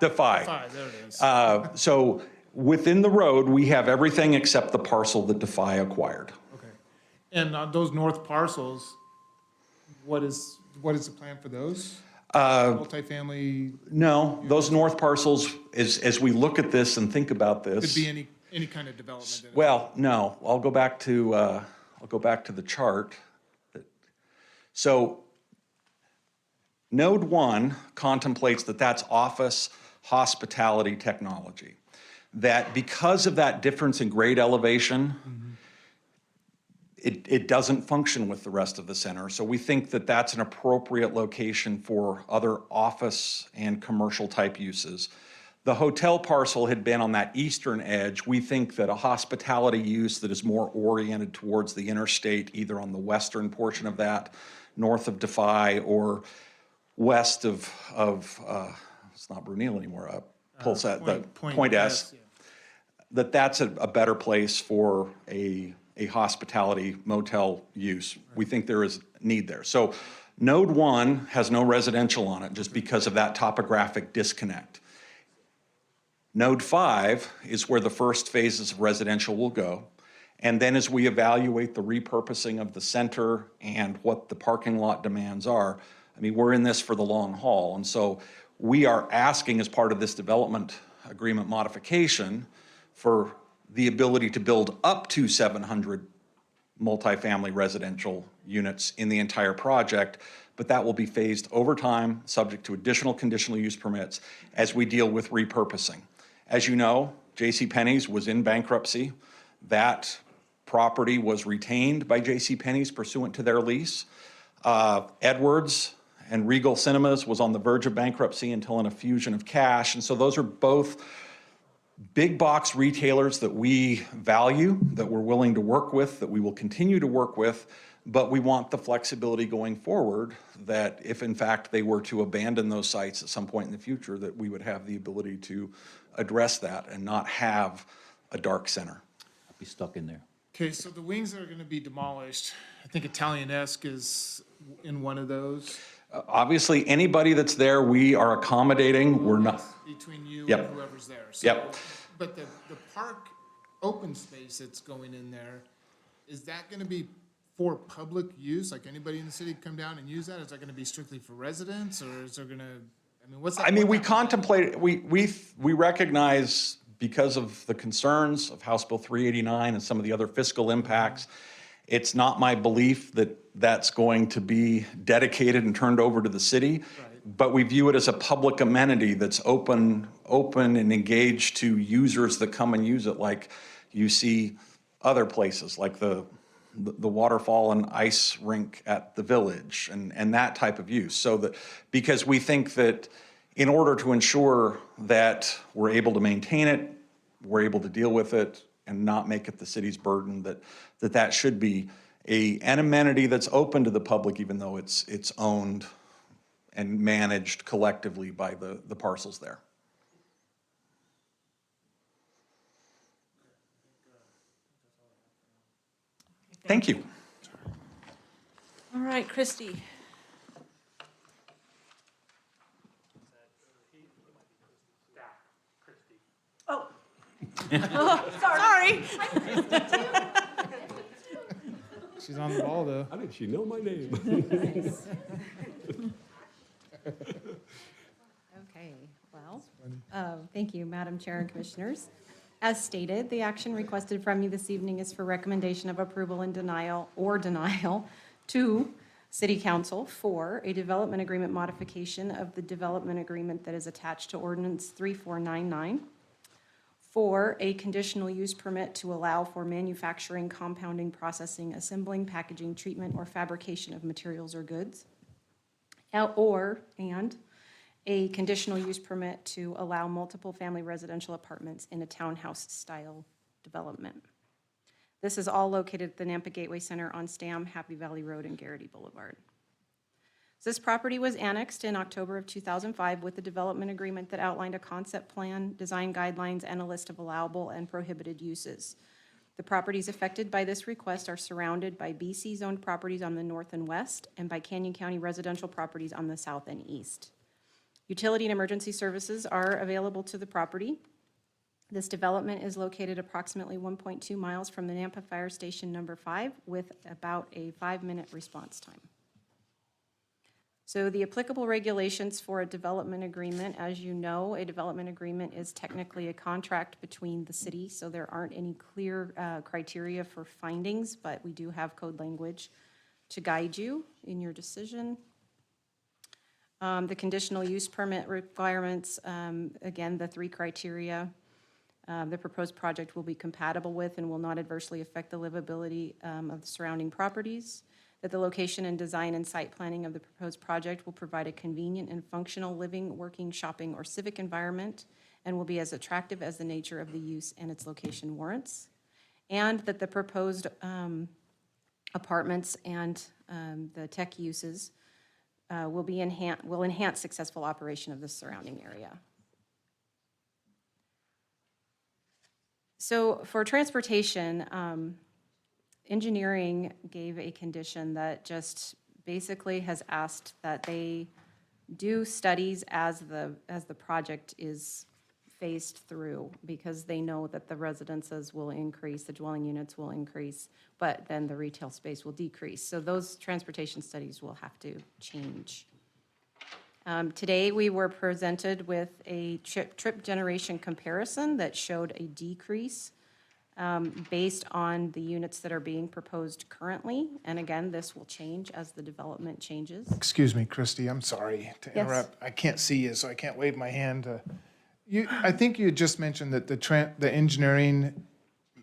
Defy. There it is. So within the road, we have everything except the parcel that Defy acquired. Okay. And on those north parcels, what is the plan for those? Multifamily, No, those north parcels, as we look at this and think about this. could be any kind of development in it. Well, no, I'll go back to the chart. So node 1 contemplates that that's office hospitality technology. That because of that difference in grade elevation, it doesn't function with the rest of the center. So we think that that's an appropriate location for other office and commercial type uses. The hotel parcel had been on that eastern edge. We think that a hospitality use that is more oriented towards the interstate, either on the western portion of that, north of Defy, or west of it's not Brunel anymore, Point S, yeah. that's a better place for a hospitality motel use. We think there is need there. So node 1 has no residential on it just because of that topographic disconnect. Node 5 is where the first phases of residential will go. And then as we evaluate the repurposing of the center and what the parking lot demands are, I mean, we're in this for the long haul. And so we are asking as part of this development agreement modification for the ability to build up to 700 multifamily residential units in the entire project, but that will be phased over time, subject to additional conditional use permits as we deal with repurposing. As you know, JCPenney's was in bankruptcy. That property was retained by JCPenney's pursuant to their lease. Edwards and Regal Cinemas was on the verge of bankruptcy until an infusion of cash. And so those are both big box retailers that we value, that we're willing to work with, that we will continue to work with, but we want the flexibility going forward that if in fact they were to abandon those sites at some point in the future, that we would have the ability to address that and not have a dark center. Be stuck in there. Okay, so the wings that are gonna be demolished, I think Italianesque is in one of those. Obviously, anybody that's there, we are accommodating. We're not, Between you Yep. and whoever's there. So- Yep. But the park open space that's going in there, is that gonna be for public use? Like anybody in the city can come down and use that? Is that gonna be strictly for residents, or is there gonna, I mean, what's that? I mean, we what that- contemplate, we recognize because of the concerns of House Bill 389 and some of the other fiscal impacts, it's not my belief that that's going to be dedicated and turned over to the city. But we view it as a public amenity that's open and engaged to users that come and use it, like you see other places, like the waterfall and ice rink at the Village and that type of use. So that, because we think that in order to ensure that we're able to maintain it, we're able to deal with it and not make it the city's burden, that should be an amenity that's open to the public, even though it's owned and managed collectively by the parcels there. Thank you. All right, Christie. Oh. Sorry. She's on the ball, though. How did she know my name? Okay, well, thank you, Madam Chair and Commissioners. As stated, the action requested from you this evening is for recommendation of approval and denial to City Council for a development agreement modification of the development agreement that is attached to Ordinance 3499, for a conditional use permit to allow for manufacturing, compounding, processing, assembling, packaging, treatment, or fabrication of materials or goods, and a conditional use permit to allow multiple family residential apartments in a townhouse-style development. This is all located at the Nampa Gateway Center on Stam, Happy Valley Road, and Garrity Boulevard. This property was annexed in October of 2005 with a development agreement that outlined a concept plan, design guidelines, and a list of allowable and prohibited uses. The properties affected by this request are surrounded by BC-zoned properties on the north and west, and by Canyon County residential properties on the south and east. Utility and emergency services are available to the property. This development is located approximately 1.2 miles from the Nampa Fire Station number 5 with about a 5-minute response time. So the applicable regulations for a development agreement, as you know, a development agreement is technically a contract between the city, so there aren't any clear criteria for findings, but we do have code language to guide you in your decision. The conditional use permit requirements, again, the 3 criteria. The proposed project will be compatible with and will not adversely affect the livability of the surrounding properties. That the location and design and site planning of the proposed project will provide a convenient and functional living, working, shopping, or civic environment and will be as attractive as the nature of the use and its location warrants. And that the proposed apartments and the tech uses will enhance successful operation of the surrounding area. So for transportation, engineering gave a condition that just basically has asked that they do studies as the project is phased through, because they know that the residences will increase, the dwelling units will increase, but then the retail space will decrease. So those transportation studies will have to change. Today, we were presented with a trip generation comparison that showed a decrease based on the units that are being proposed currently. And again, this will change as the development changes. Excuse me, Christie, I'm sorry to Yes. interrupt. I can't see you, so I can't wave my hand. I think you just mentioned that the engineering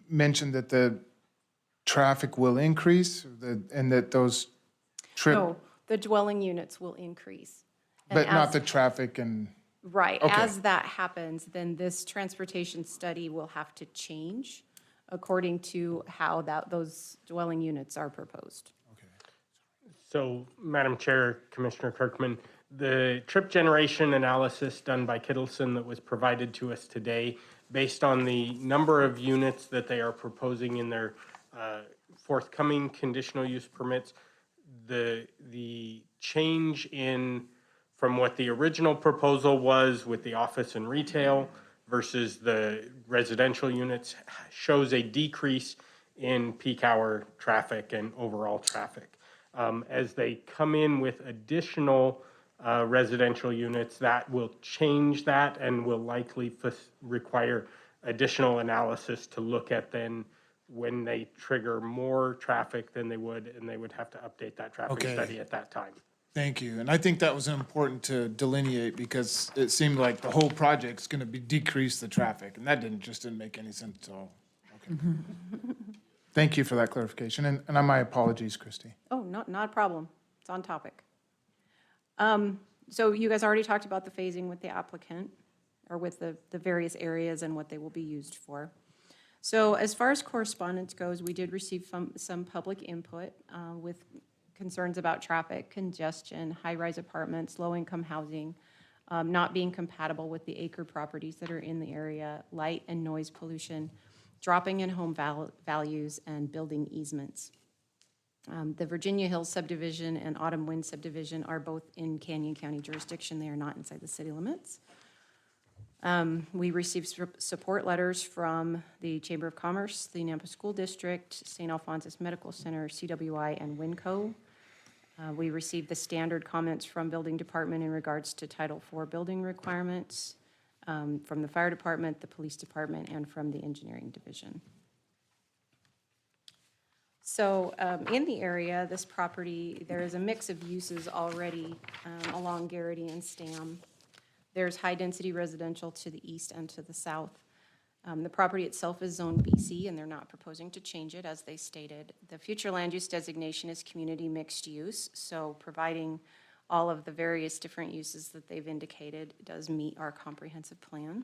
mentioned that the traffic will increase, and that those trip. No, The dwelling units will increase. And But not as- the traffic and, Right, Okay. as that happens, then this transportation study will have to change according to how those dwelling units are proposed. So, Madam Chair, Commissioner Kirkman, the trip generation analysis done by Kittleson that was provided to us today, based on the number of units that they are proposing in their forthcoming conditional use permits, the change in, from what the original proposal was with the office and retail versus the residential units shows a decrease in peak hour traffic and overall traffic. As they come in with additional residential units, that will change that and will likely require additional analysis to look at then when they trigger more traffic than they would, and they would have to update that traffic Okay. study at that time. thank you. And I think that was important to delineate because it seemed like the whole project's gonna be decrease the traffic, and that didn't make any sense at all. Okay. Thank you for that clarification, and my apologies, Christie. Oh, not a problem. It's on topic. So you guys already talked about the phasing with the applicant, or with the various areas and what they will be used for. So as far as correspondence goes, we did receive some public input with concerns about traffic, congestion, high-rise apartments, low-income housing, not being compatible with the acre properties that are in the area, light and noise pollution, dropping in home values, and building easements. The Virginia Hills subdivision and Autumn Wind subdivision are both in Canyon County jurisdiction. They are not inside the city limits. We received support letters from the Chamber of Commerce, the Nampa School District, St. Alphonsus Medical Center, CWI, and WinCo. We received the standard comments from Building Department in regards to Title IV building requirements, from the Fire Department, the Police Department, and from the Engineering Division. So in the area, this property, there is a mix of uses already along Garrity and Stam. There's high-density residential to the east and to the south. The property itself is Zone BC, and they're not proposing to change it, as they stated. The future land use designation is community mixed use, so providing all of the various different uses that they've indicated does meet our comprehensive plan.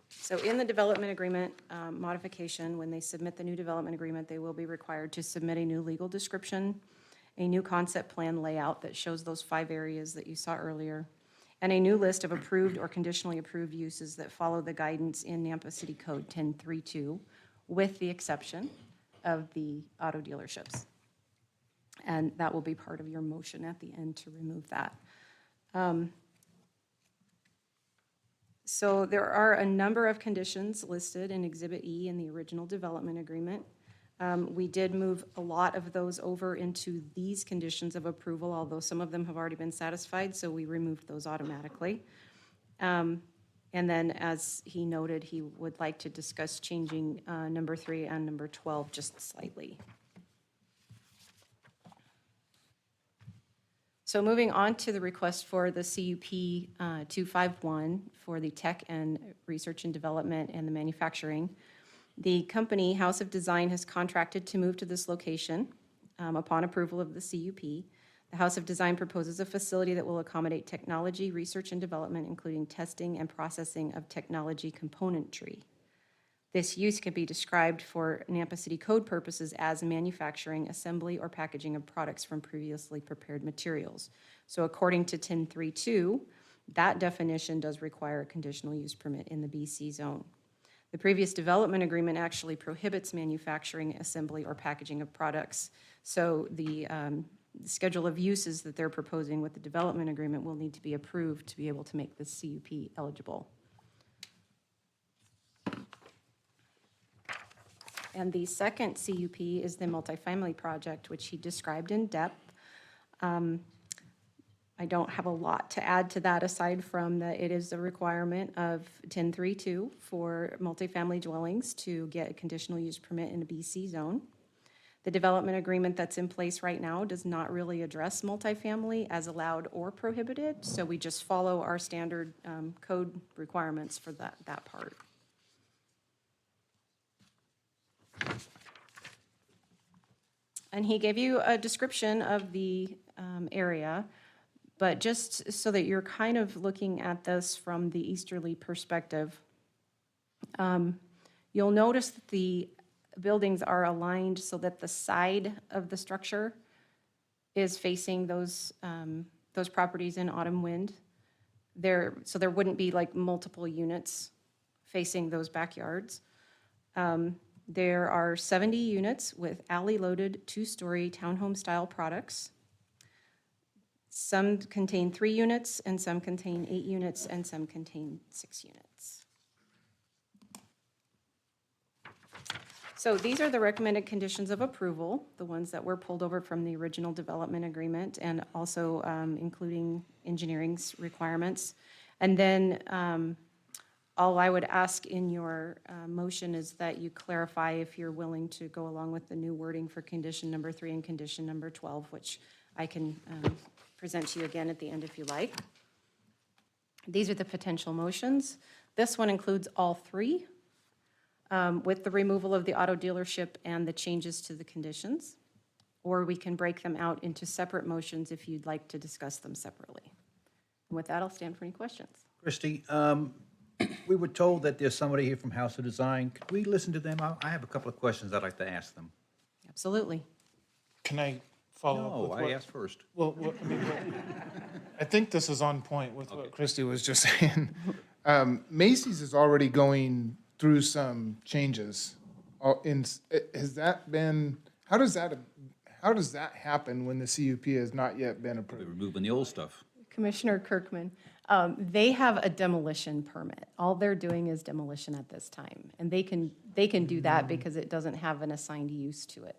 So in the development agreement modification, when they submit the new development agreement, they will be required to submit a new legal description, a new concept plan layout that shows those 5 areas that you saw earlier, and a new list of approved or conditionally approved uses that follow the guidance in Nampa City Code 1032, with the exception of the auto dealerships. And that will be part of your motion at the end to remove that. So there are a number of conditions listed in Exhibit E in the original development agreement. We did move a lot of those over into these conditions of approval, although some of them have already been satisfied, so we removed those automatically. And then, as he noted, he would like to discuss changing number 3 and number 12 just slightly. So moving on to the request for the CUP 251 for the tech and research and development and the manufacturing. The company, House of Design, has contracted to move to this location upon approval of the CUP. The House of Design proposes a facility that will accommodate technology, research and development, including testing and processing of technology componentry. This use can be described for Nampa City Code purposes as manufacturing, assembly, or packaging of products from previously prepared materials. So according to 1032, that definition does require a conditional use permit in the BC zone. The previous development agreement actually prohibits manufacturing, assembly, or packaging of products. So the schedule of uses that they're proposing with the development agreement will need to be approved to be able to make this CUP eligible. And the second CUP is the multifamily project, which he described in depth. I don't have a lot to add to that aside from that it is a requirement of 1032 for multifamily dwellings to get a conditional use permit in a BC zone. The development agreement that's in place right now does not really address multifamily as allowed or prohibited, so we just follow our standard code requirements for that part. and he gave you a description of the area, but just so that you're kind of looking at this from the easterly perspective, you'll notice that the buildings are aligned so that the side of the structure is facing those properties in Autumn Wind. So there wouldn't be like multiple units facing those backyards. There are 70 units with alley-loaded, two-story townhome-style products. Some contain 3 units, and some contain 8 units, and some contain 6 units. So these are the recommended conditions of approval, the ones that were pulled over from the original development agreement, and also including engineering's requirements. And then all I would ask in your motion is that you clarify if you're willing to go along with the new wording for condition number 3 and condition number 12, which I can present to you again at the end if you like. These are the potential motions. This one includes all 3. With the removal of the auto dealership and the changes to the conditions, or we can break them out into separate motions if you'd like to discuss them separately. And with that, I'll stand for any questions. Christie, we were told that there's somebody here from House of Design. Could we listen to them? I have a couple of questions I'd like to ask them. Absolutely. Can I follow up No, with I what? asked first. Well, I think this is on point with what Christie was just saying. Macy's is already going through some changes. Has that been, how does that happen when the CUP has not yet been We're approved? removing the old stuff. Commissioner Kirkman, they have a demolition permit. All they're doing is demolition at this time. And they can do that because it doesn't have an assigned use to it.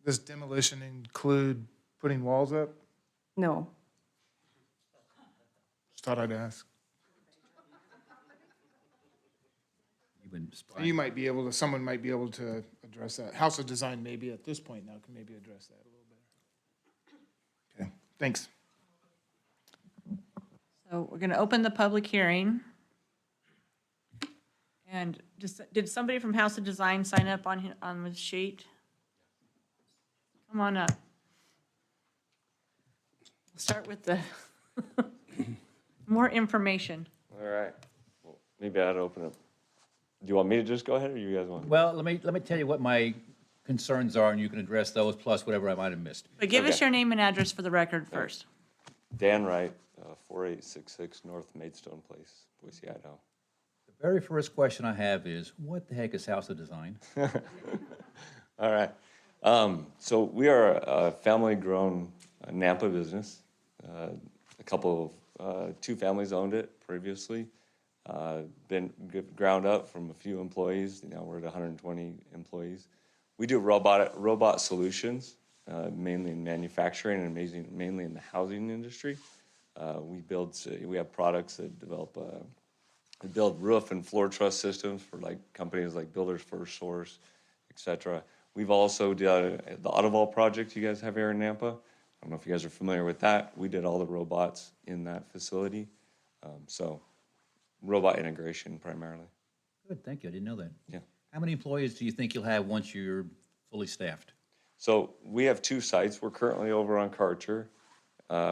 Does demolition include putting walls up? No. Just thought I'd ask. You've been spying. You might be able to, someone might be able to address that. House of Design maybe at this point now can maybe address that a little better. Okay, thanks. So we're going to open the public hearing. And did somebody from House of Design sign up on the sheet? Come on up. We'll start with the more information. All right. Well, maybe I'd open up. Do you want me to just go ahead, or you guys want? Well, let me tell you what my concerns are, and you can address those, plus whatever I might have missed. But give us Okay. your name and address for the record first. Dan Wright, 4866 North Maidstone Place, Boise, Idaho. The very first question I have is, what the heck is House of Design? All right. So we are a family-grown Nampa business. Two families owned it previously. Been ground up from a few employees. Now we're at 120 employees. We do robot solutions, mainly in manufacturing and mainly in the housing industry. We have products that build roof and floor truss systems for like companies like Builders First Source, et cetera. We've also done the Autovol project you guys have here in Nampa. I don't know if you guys are familiar with that. We did all the robots in that facility. So robot integration primarily. Good, thank you, I didn't know that. Yeah. How many employees do you think you'll have once you're fully staffed? So we have 2 sites. We're currently over on Karcher.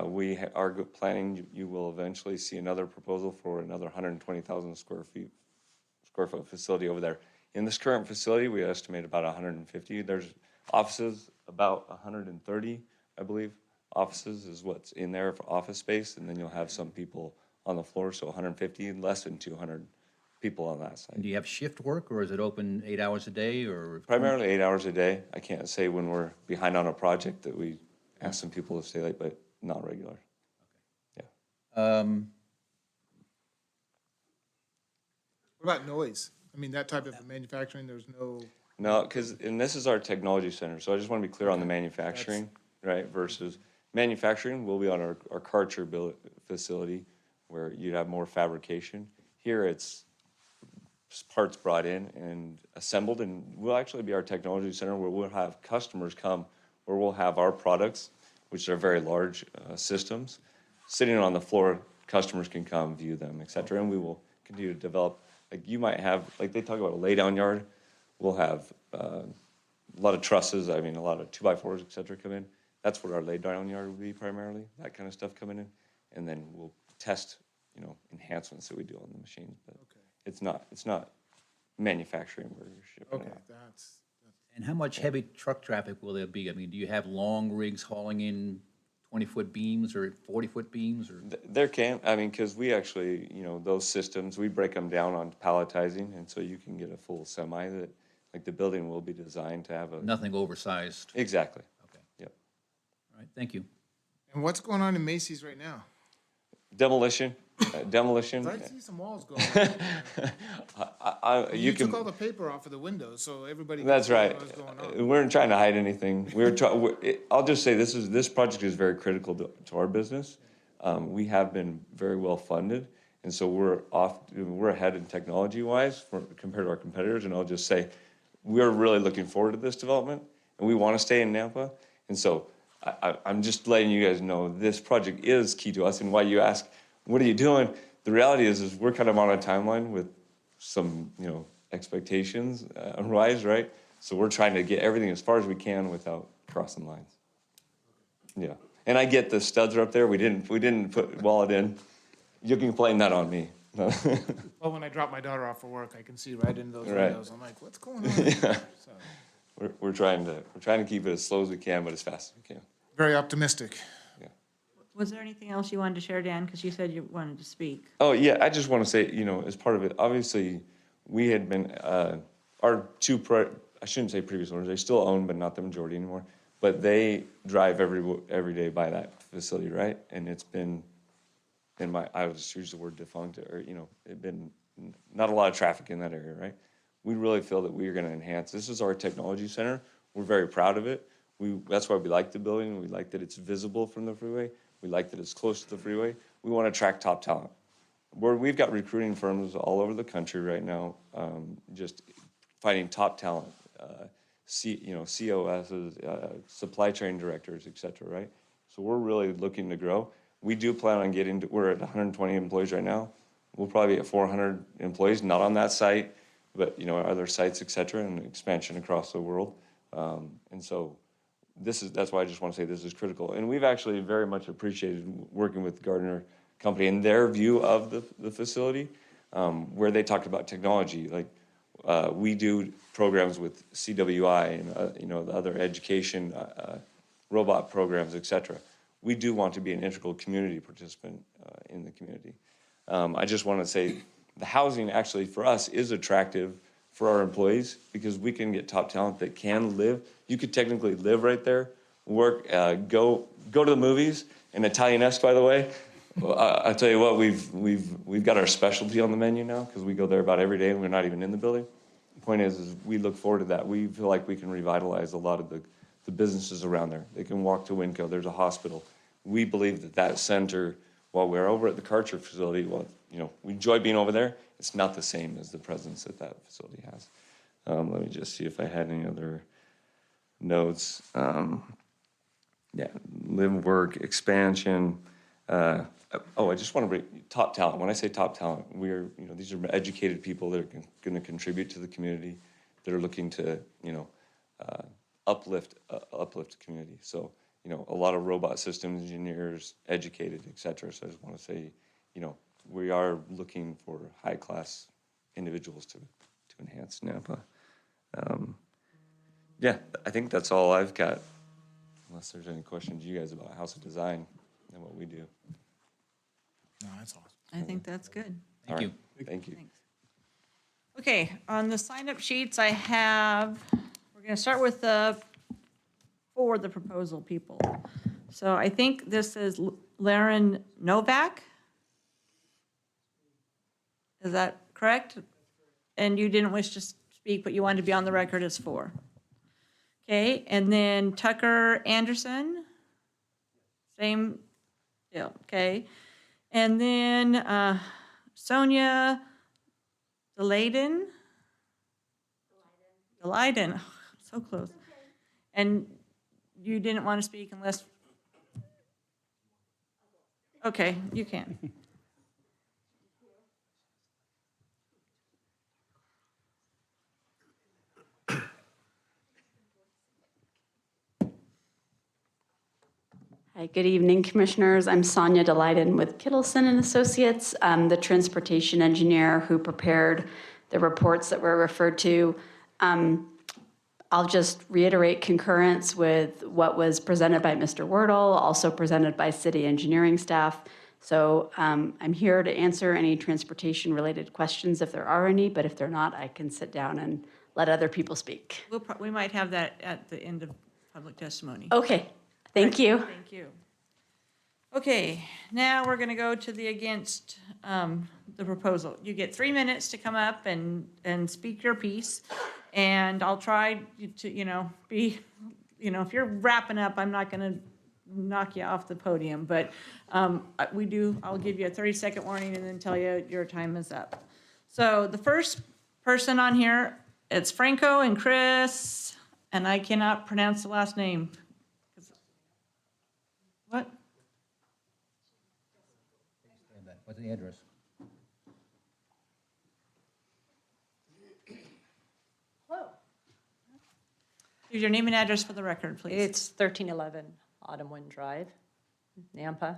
We are planning, you will eventually see another proposal for another 120,000 square foot facility over there. In this current facility, we estimate about 150. There's offices, about 130, I believe. Offices is what's in there for office space, and then you'll have some people on the floor, so 150, less than 200 people on that side. And do you have shift work, or is it open 8 hours a day, or? Primarily 8 hours a day. I can't say when we're behind on a project that we ask some people to stay late, but not regular. What about noise? I mean, that type of manufacturing, there's no, No, because, and this is our technology center, so I just want to be clear on the manufacturing, right, versus manufacturing will be on our Karcher facility where you'd have more fabrication. Here, it's parts brought in and assembled, and we'll actually be our technology center where we'll have customers come, where we'll have our products, which are very large systems, sitting on the floor. Customers can come view them, et cetera, and we will continue to develop. Like you might have, like they talk about a laydown yard, we'll have a lot of trusses, I mean, a lot of 2x4s, et cetera, come in. That's what our lay down yard would be primarily, that kind of stuff coming in. And then we'll test, you know, enhancements that we do on the machines, but it's not manufacturing we're shipping Okay, out. that's, And how much heavy truck traffic will there be? I mean, do you have long rigs hauling in 20-foot beams or 40-foot beams or? There can, I mean, because we actually, you know, those systems, we break them down on palletizing, and so you can get a full semi that, like, the building will be designed to have a. Nothing oversized? Exactly. Okay. Yep. All right, thank you. and what's going on in Macy's right now? Demolition, demolition. I see some walls going on. You You took can, all the paper off of the windows, so everybody. could that's see right. what was going on. We weren't trying to hide anything. We were trying, I'll just say this project is very critical to our business. We have been very well funded, and so we're ahead in technology wise compared to our competitors. And I'll just say, we're really looking forward to this development, and we want to stay in Nampa. And so I'm just letting you guys know this project is key to us. And why you ask, what are you doing? The reality is we're kind of on a timeline with some, you know, expectations rise, right? So we're trying to get everything as far as we can without crossing lines. Yeah, and I get the studs are up there. We didn't put wallet in. You can blame that on me. Well, when I drop my daughter off for work, I can see right into those Right. windows. I'm like, what's going on? Yeah. So, We're trying to keep it as slow as we can, but as fast as we can. very optimistic. Was there anything else you wanted to share, Dan? Because you said you wanted to speak. Oh, yeah, I just want to say, you know, as part of it, obviously, we had been, our I shouldn't say previous owners, they still own, but not the majority anymore, but they drive every day by that facility, right? And it's been, I would just use the word defunct, or, you know, it been not a lot of traffic in that area, right? We really feel that we are going to enhance. This is our technology center. We're very proud of it. That's why we like the building. We like that it's visible from the freeway. We like that it's close to the freeway. We want to attract top talent. We've got recruiting firms all over the country right now, just finding top talent, COSs, supply chain directors, et cetera, right? So we're really looking to grow. We do plan on we're at 120 employees right now. We'll probably be at 400 employees, not on that site, but, you know, other sites, et cetera, and expansion across the world. And so that's why I just want to say this is critical. And we've actually very much appreciated working with Gardner Company and their view of the facility, where they talked about technology. Like, we do programs with CWI and, you know, the other education, robot programs, et cetera. We do want to be an integral community participant in the community. I just want to say the housing actually for us is attractive for our employees because we can get top talent that can live. You could technically live right there, work, go to the movies, and Italianesque, by the way. I'll tell you what, we've got our specialty on the menu now because we go there about every day and we're not even in the building. The point is we look forward to that. We feel like we can revitalize a lot of the businesses around there. They can walk to Winco. There's a hospital. We believe that center, while we're over at the Karcher facility, well, you know, we enjoy being over there. It's not the same as the presence that facility has. Let me just see if I had any other notes. Yeah, live, work, expansion. I just want to bring top talent. When I say top talent, these are educated people that are going to contribute to the community, that are looking to, you know, uplift the community. So, you know, a lot of robot systems engineers, educated, et cetera. So I just want to say, you know, we are looking for high-class individuals to enhance Nampa. Yeah, I think that's all I've got, unless there's any questions you guys about House of Design and what we do. No, that's awesome. I think that's good. Thank you. Thank you. Thanks. Okay, on the sign-up sheets, we're going to start with for the proposal people. So I think this is Laren Novak. Is that correct? And you didn't wish to speak, but you wanted to be on the record as for. Okay, and then Tucker Anderson. Same deal, okay. And then Sonia Deladen. Deladen, so close. And you didn't want to speak unless, okay, you can. Hi, good evening, Commissioners. I'm Sonia Delighted with Kittleson and Associates. I'm the transportation engineer who prepared the reports that were referred to. I'll just reiterate concurrence with what was presented by Mr. Wordle, also presented by city engineering staff. So I'm here to answer any transportation-related questions if there are any, but if they're not, I can sit down and let other people speak. We might have that at the end of public testimony. Okay, thank you. Thank you. Okay, now we're going to go to the against the proposal. You get 3 minutes to come up and speak your piece, and I'll try to, be, if you're wrapping up, I'm not going to knock you off the podium, but I'll give you a 30-second warning and then tell you your time is up. So the first person on here, it's Franco and Chris, and I cannot pronounce the last name. What? What's the address? Give your name and address for the record, please. It's 1311 Autumn Wind Drive, Nampa,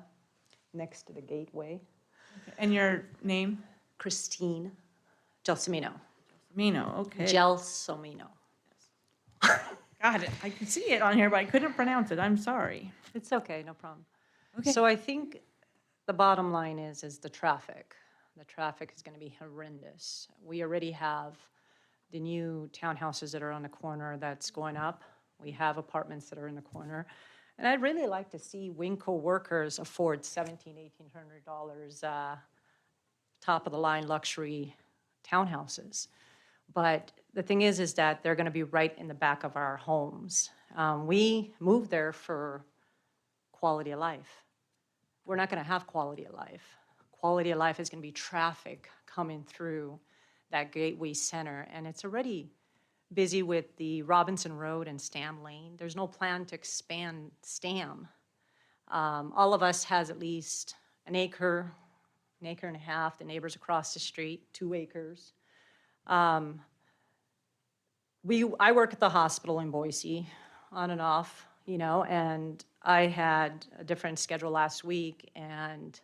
next to the Gateway. And your name? Christine Gelsomino. Gelsomino, okay. Gelsomino. Got it. I can see it on here, but I couldn't pronounce it. I'm sorry. It's okay, no problem. Okay. So I think the bottom line is the traffic. The traffic is going to be horrendous. We already have the new townhouses that are on the corner that's going up. We have apartments that are in the corner. And I'd really like to see Winco workers afford $1,700, $1,800 top of the line luxury townhouses. But the thing is that they're going to be right in the back of our homes. We moved there for quality of life. We're not going to have quality of life. Quality of life is going to be traffic coming through that Gateway Center, and it's already busy with the Robinson Road and Stam Lane. There's no plan to expand Stam. All of us has at least an acre and a half. The neighbors across the street, 2 acres. I work at the hospital in Boise, on and off, and I had a different schedule last week and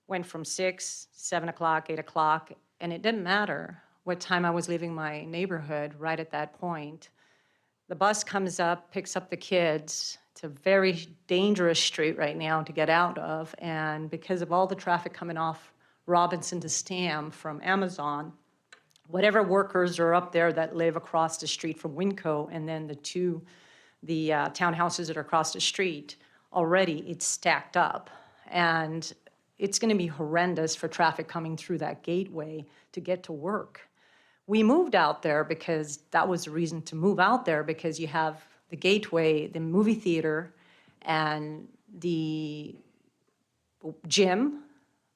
went from 6, 7 o'clock, 8 o'clock, and it didn't matter what time I was leaving my neighborhood right at that point. The bus comes up, picks up the kids. It's a very dangerous street right now to get out of, and because of all the traffic coming off Robinson to Stam from Amazon, whatever workers are up there that live across the street from Winco, and then the townhouses that are across the street, already it's stacked up. And it's going to be horrendous for traffic coming through that gateway to get to work. We moved out there because that was the reason to move out there, because you have the gateway, the movie theater, and the gym,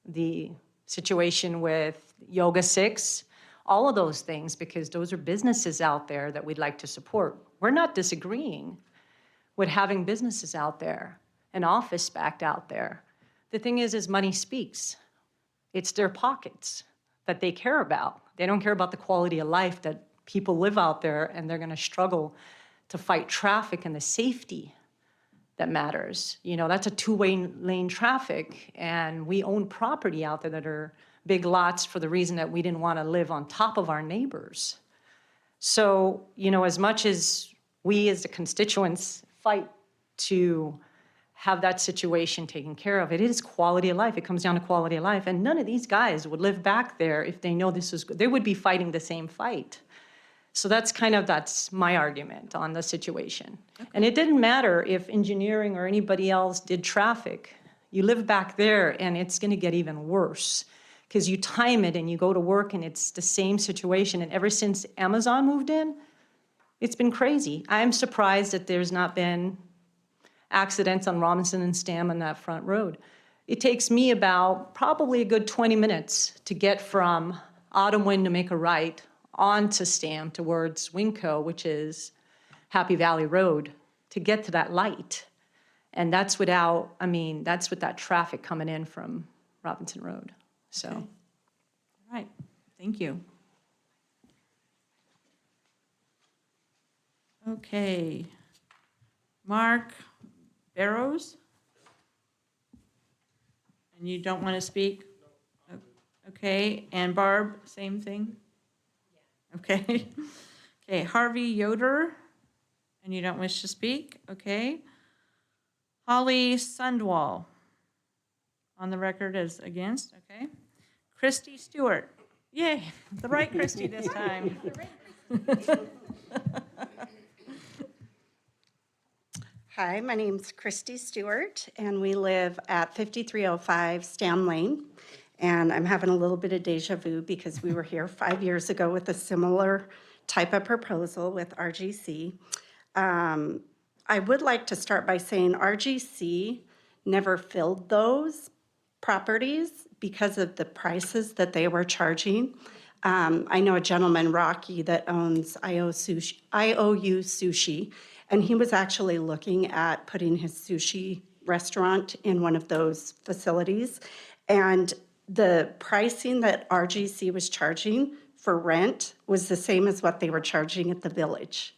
the situation with Yoga 6, all of those things, because those are businesses out there that we'd like to support. We're not disagreeing with having businesses out there, an office backed out there. The thing is money speaks. It's their pockets that they care about. They don't care about the quality of life that people live out there, and they're gonna struggle to fight traffic and the safety that matters. That's a 2-way lane traffic, and we own property out there that are big lots for the reason that we didn't want to live on top of our neighbors. So, as much as we as the constituents fight to have that situation taken care of, it is quality of life. It comes down to quality of life. And none of these guys would live back there if they know this is good. They would be fighting the same fight. So that's my argument on the situation. Okay. And it didn't matter if engineering or anybody else did traffic. You live back there and it's going to get even worse, because you time it and you go to work and it's the same situation. And ever since Amazon moved in, it's been crazy. I'm surprised that there's not been accidents on Robinson and Stam on that front road. It takes me about probably a good 20 minutes to get from Autumn Wind to make a right onto Stam towards Winco, which is Happy Valley Road, to get to that light. And that's with that traffic coming in from Robinson Road. So. Okay. All right, thank you. Okay. Mark Barrows? And you don't want to speak? Okay, and Barb, same thing? Okay. Okay, Harvey Yoder, and you don't wish to speak? Okay. Holly Sundwall, on the record as against, okay. Christy Stewart, yay, the right Christy this time. Hi, my name's Christy Stewart, and we live at 5305 Stam Lane. And I'm having a little bit of deja vu because we were here 5 years ago with a similar type of proposal with RGC. I would like to start by saying RGC never filled those properties because of the prices that they were charging. I know a gentleman, Rocky, that owns IOU Sushi, and he was actually looking at putting his sushi restaurant in one of those facilities. And the pricing that RGC was charging for rent was the same as what they were charging at the Village.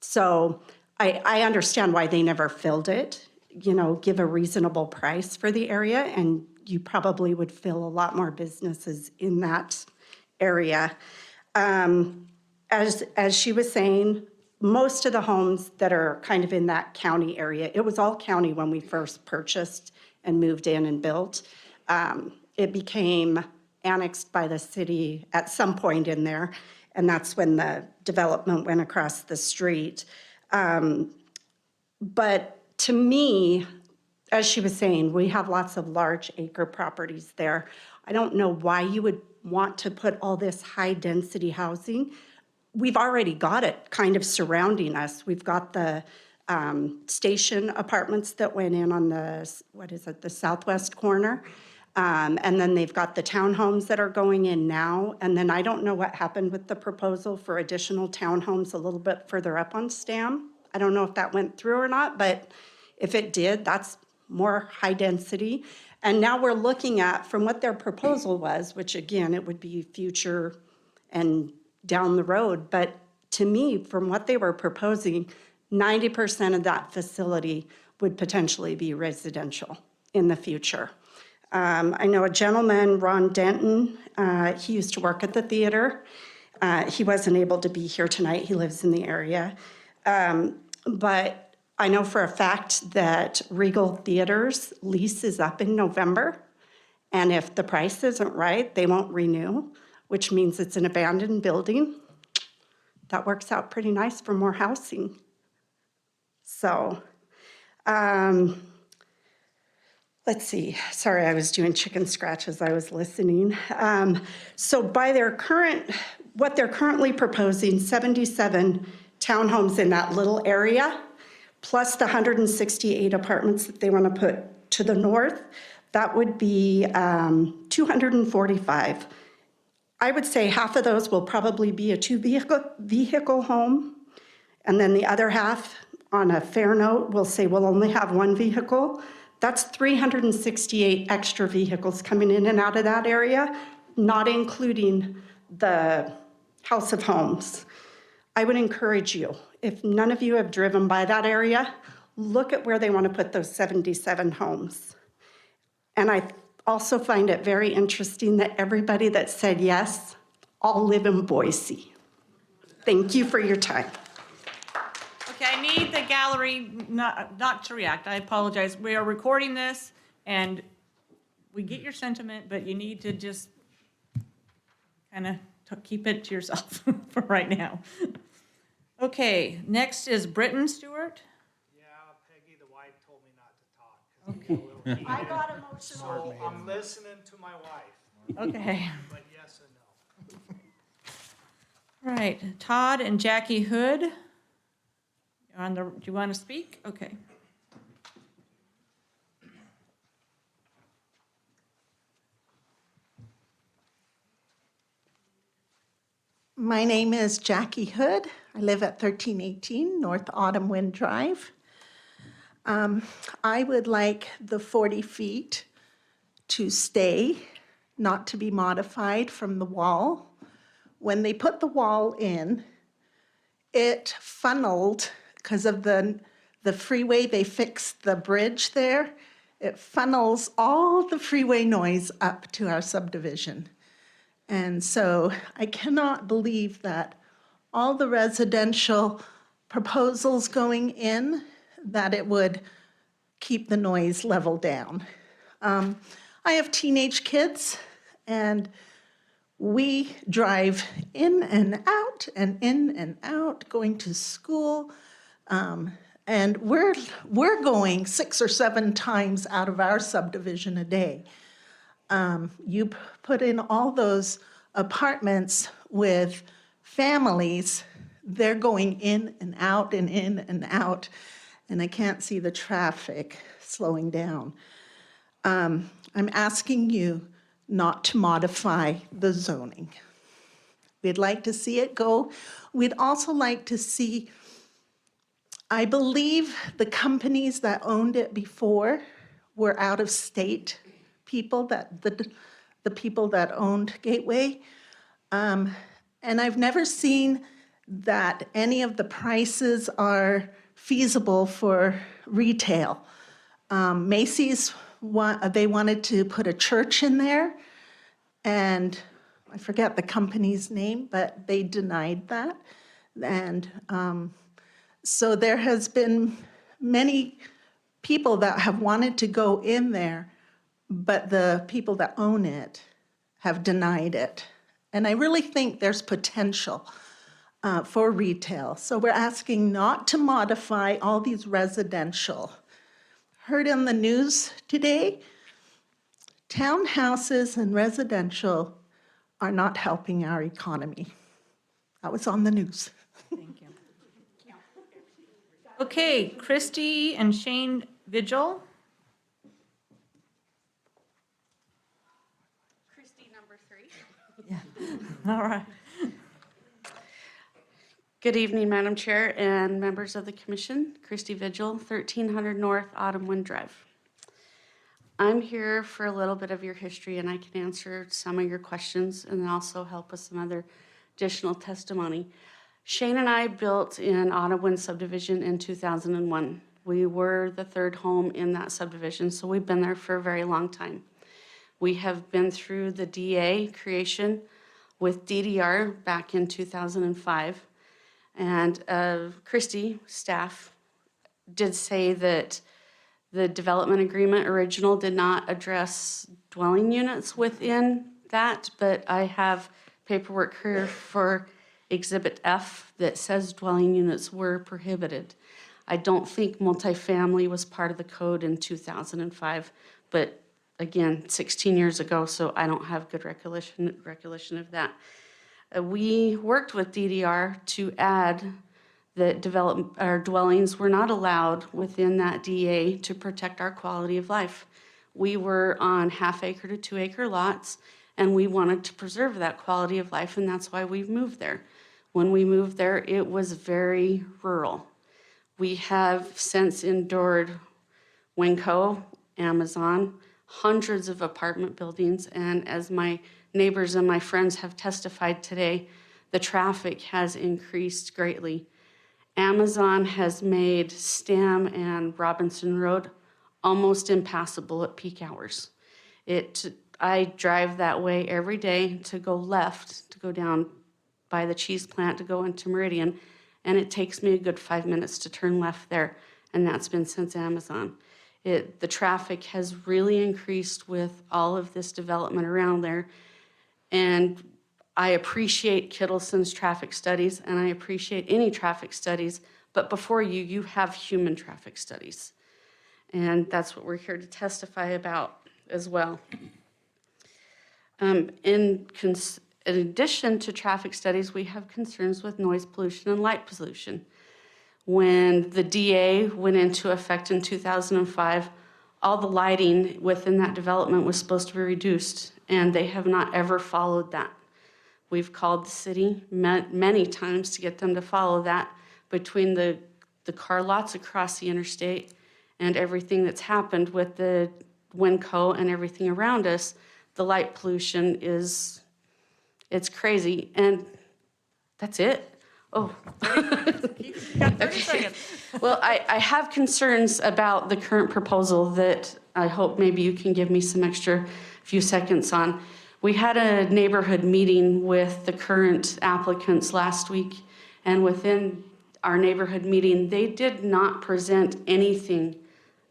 So I understand why they never filled it, you know, give a reasonable price for the area, and you probably would fill a lot more businesses in that area. As she was saying, most of the homes that are kind of in that county area, it was all county when we first purchased and moved in and built. It became annexed by the city at some point in there, and that's when the development went across the street. But to me, as she was saying, we have lots of large acre properties there. I don't know why you would want to put all this high-density housing. We've already got it kind of surrounding us. We've got the station apartments that went in on the, what is it, the southwest corner. And then they've got the townhomes that are going in now. And then I don't know what happened with the proposal for additional townhomes a little bit further up on Stam. I don't know if that went through or not, but if it did, that's more high density. And now we're looking at, from what their proposal was, which again, it would be future and down the road. But to me, from what they were proposing, 90% of that facility would potentially be residential in the future. I know a gentleman, Ron Denton, he used to work at the theater. He wasn't able to be here tonight. He lives in the area. But I know for a fact that Regal Theater's lease is up in November. And if the price isn't right, they won't renew, which means it's an abandoned building. That works out pretty nice for more housing. So, let's see. Sorry, I was doing chicken scratch as I was listening. So by their current, what they're currently proposing, 77 townhomes in that little area, plus the 168 apartments that they want to put to the north, that would be 245. I would say half of those will probably be a two-vehicle home, and then the other half, on a fair note, we'll say we'll only have one vehicle. That's 368 extra vehicles coming in and out of that area, not including the House of Homes. I would encourage you, if none of you have driven by that area, look at where they want to put those 77 homes. And I also find it very interesting that everybody that said yes all live in Boise. Thank you for your time. Okay, I need the gallery not to react. I apologize. We are recording this, and we get your sentiment, but you need to just kind of keep it to yourself for right now. Okay, next is Britton Stewart. Peggy, the wife, told me not to talk. Okay. I got emotional. So I'm listening to my wife. Okay. But yes and no. Right, Todd and Jackie Hood. Do you want to speak? Okay. My name is Jackie Hood. I live at 1318 North Autumn Wind Drive. I would like the 40 feet to stay, not to be modified from the wall. When they put the wall in, it funneled, because of the freeway, they fixed the bridge there, it funnels all the freeway noise up to our subdivision. And so I cannot believe that all the residential proposals going in, that it would keep the noise level down. I have teenage kids, and we drive in and out, going to school. And we're going 6 or 7 times out of our subdivision a day. You put in all those apartments with families, they're going in and out and in and out, and I can't see the traffic slowing down. I'm asking you not to modify the zoning. We'd like to see it go. We'd also like to see, I believe the companies that owned it before were out-of-state people, that the people that owned Gateway. And I've never seen that any of the prices are feasible for retail. Macy's, they wanted to put a church in there, and I forget the company's name, but they denied that. And so there has been many people that have wanted to go in there, but the people that own it have denied it. And I really think there's potential for retail. So we're asking not to modify all these residential. Heard in the news today, townhouses and residential are not helping our economy. That was on the news. Thank you. Okay, Christy and Shane Vigil. Christy, number 3. All right. Good evening, Madam Chair and members of the commission. Christy Vigil, 1300 North Autumn Wind Drive. I'm here for a little bit of your history, and I can answer some of your questions and also help with some other additional testimony. Shane and I built in Autumn Wind subdivision in 2001. We were the 3rd home in that subdivision, so we've been there for a very long time. We have been through the DA creation with DDR back in 2005. And Christy, staff, did say that the development agreement original did not address dwelling units within that, but I have paperwork here for Exhibit F that says dwelling units were prohibited. I don't think multifamily was part of the code in 2005, but again, 16 years ago, so I don't have good recollection of that. We worked with DDR to add that our dwellings were not allowed within that DA to protect our quality of life. We were on 1/2 acre to 2 acre lots, and we wanted to preserve that quality of life, and that's why we've moved there. When we moved there, it was very rural. We have since endured Winco, Amazon, hundreds of apartment buildings, and as my neighbors and my friends have testified today, the traffic has increased greatly. Amazon has made Stam and Robinson Road almost impassable at peak hours. I drive that way every day to go left, to go down by the cheese plant to go into Meridian, and it takes me a good 5 minutes to turn left there, and that's been since Amazon. The traffic has really increased with all of this development around there. And I appreciate Kittleson's traffic studies, and I appreciate any traffic studies, but before you have human traffic studies. And that's what we're here to testify about as well. In addition to traffic studies, we have concerns with noise pollution and light pollution. When the DA went into effect in 2005, all the lighting within that development was supposed to be reduced, and they have not ever followed that. We've called the city many times to get them to follow that. Between the car lots across the interstate and everything that's happened with the Winco and everything around us, the light pollution it's crazy. And that's it. Oh. You got 30 seconds. Well, I have concerns about the current proposal that I hope maybe you can give me some extra few seconds on. We had a neighborhood meeting with the current applicants last week, and within our neighborhood meeting, they did not present anything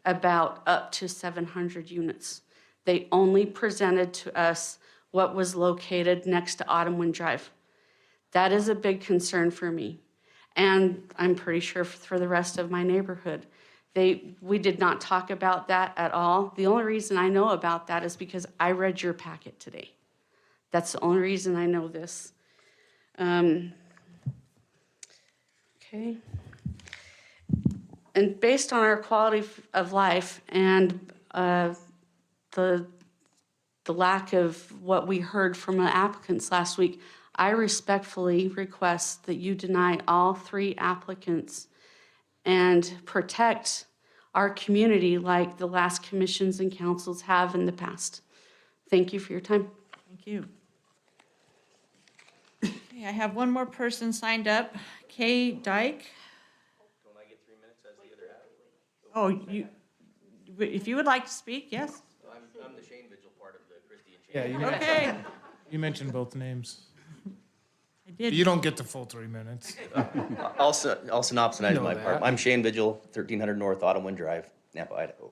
about up to 700 units. They only presented to us what was located next to Autumn Wind Drive. That is a big concern for me, and I'm pretty sure for the rest of my neighborhood. We did not talk about that at all. The only reason I know about that is because I read your packet today. That's the only reason I know this. Okay. And based on our quality of life and the lack of what we heard from the applicants last week, I respectfully request that you deny all 3 applicants and protect our community like the last commissions and councils have in the past. Thank you for your time. Thank you. Okay, I have one more person signed up, Kay Dyke. Don't I get 3 minutes as the other applicant? Oh, if you would like to speak, yes? I'm the Shane Vigil part of the Christie and Yeah, Shane. you Okay. You mentioned both names. I did. You don't get the full 3 minutes. I'll synopsize know my that. part. I'm Shane Vigil, 1300 North Autumn Wind Drive, Nampa, Idaho.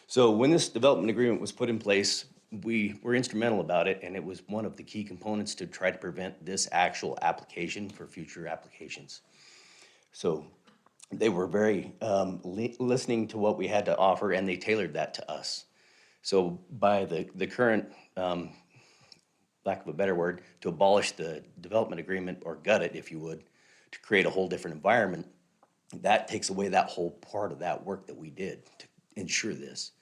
So when this development agreement was put in place, we were instrumental about it, and it was one of the key components to try to prevent this actual application for future applications. So they were very listening to what we had to offer, and they tailored that to us. So by the current, lack of a better word, to abolish the development agreement, or gut it, if you would, to create a whole different environment, that takes away that whole part of that work that we did to ensure this.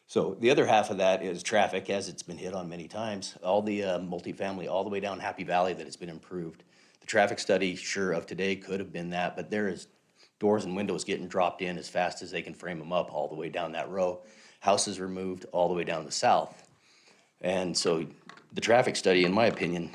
So the other half of that is traffic, as it's been hit on many times. All the multifamily all the way down Happy Valley that has been improved. The traffic study, sure, of today could have been that, but there is doors and windows getting dropped in as fast as they can frame them up all the way down that row. Houses removed all the way down the south. And so the traffic study, in my opinion,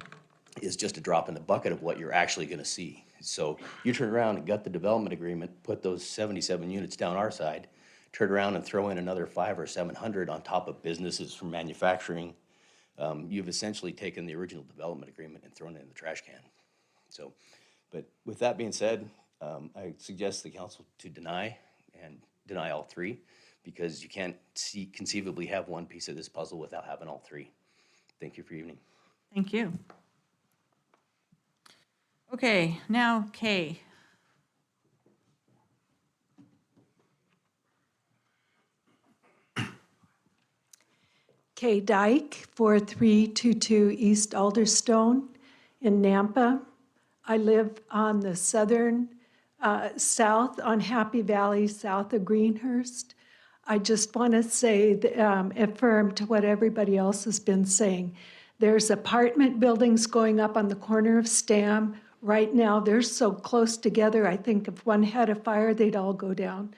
is just a drop in the bucket of what you're actually gonna see. So you turn around and gut the development agreement, put those 77 units down our side, turn around and throw in another 500 or 700 on top of businesses from manufacturing. You've essentially taken the original development agreement and thrown it in the trash can. So, but with that being said, I suggest the council to deny all 3, because you can't conceivably have one piece of this puzzle without having all 3. Thank you for your evening. Thank you. Okay, now Kay. Kay Dyke, 4322 East Alderstone in Nampa. I live on the southern, south on Happy Valley, south of Greenhurst. I just want to say, affirm to what everybody else has been saying. There's apartment buildings going up on the corner of Stam. Right now, they're so close together, I think if one had a fire, they'd all go down.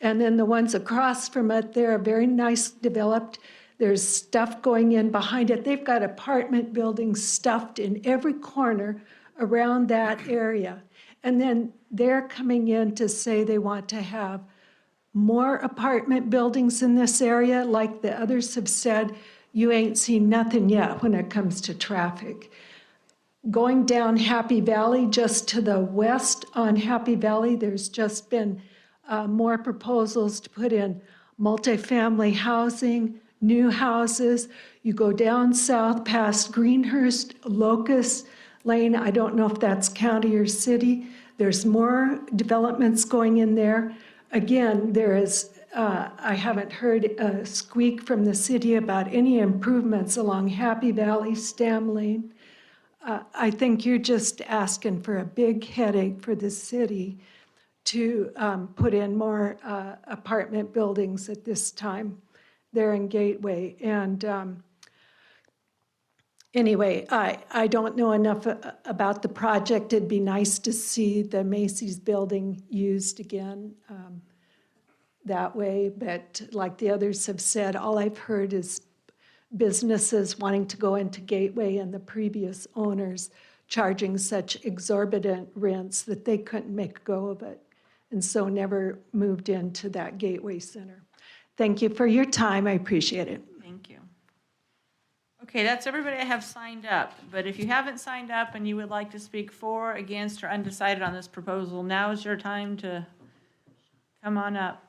And then the ones across from it, they're very nice developed. There's stuff going in behind it. They've got apartment buildings stuffed in every corner around that area. And then they're coming in to say they want to have more apartment buildings in this area. Like the others have said, you ain't seen nothing yet when it comes to traffic. Going down Happy Valley, just to the west on Happy Valley, there's just been more proposals to put in multifamily housing, new houses. You go down south past Greenhurst, Locust Lane. I don't know if that's county or city. There's more developments going in there. Again, there is, I haven't heard a squeak from the city about any improvements along Happy Valley, Stam Lane. I think you're just asking for a big headache for the city to put in more apartment buildings at this time. They're in Gateway. And anyway, I don't know enough about the project. It'd be nice to see the Macy's building used again that way. But like the others have said, all I've heard is businesses wanting to go into Gateway and the previous owners charging such exorbitant rents that they couldn't make a go of it, and so never moved into that Gateway Center. Thank you for your time. I appreciate it. Thank you. Okay, that's everybody I have signed up, but if you haven't signed up and you would like to speak for, against, or undecided on this proposal, now is your time to come on up.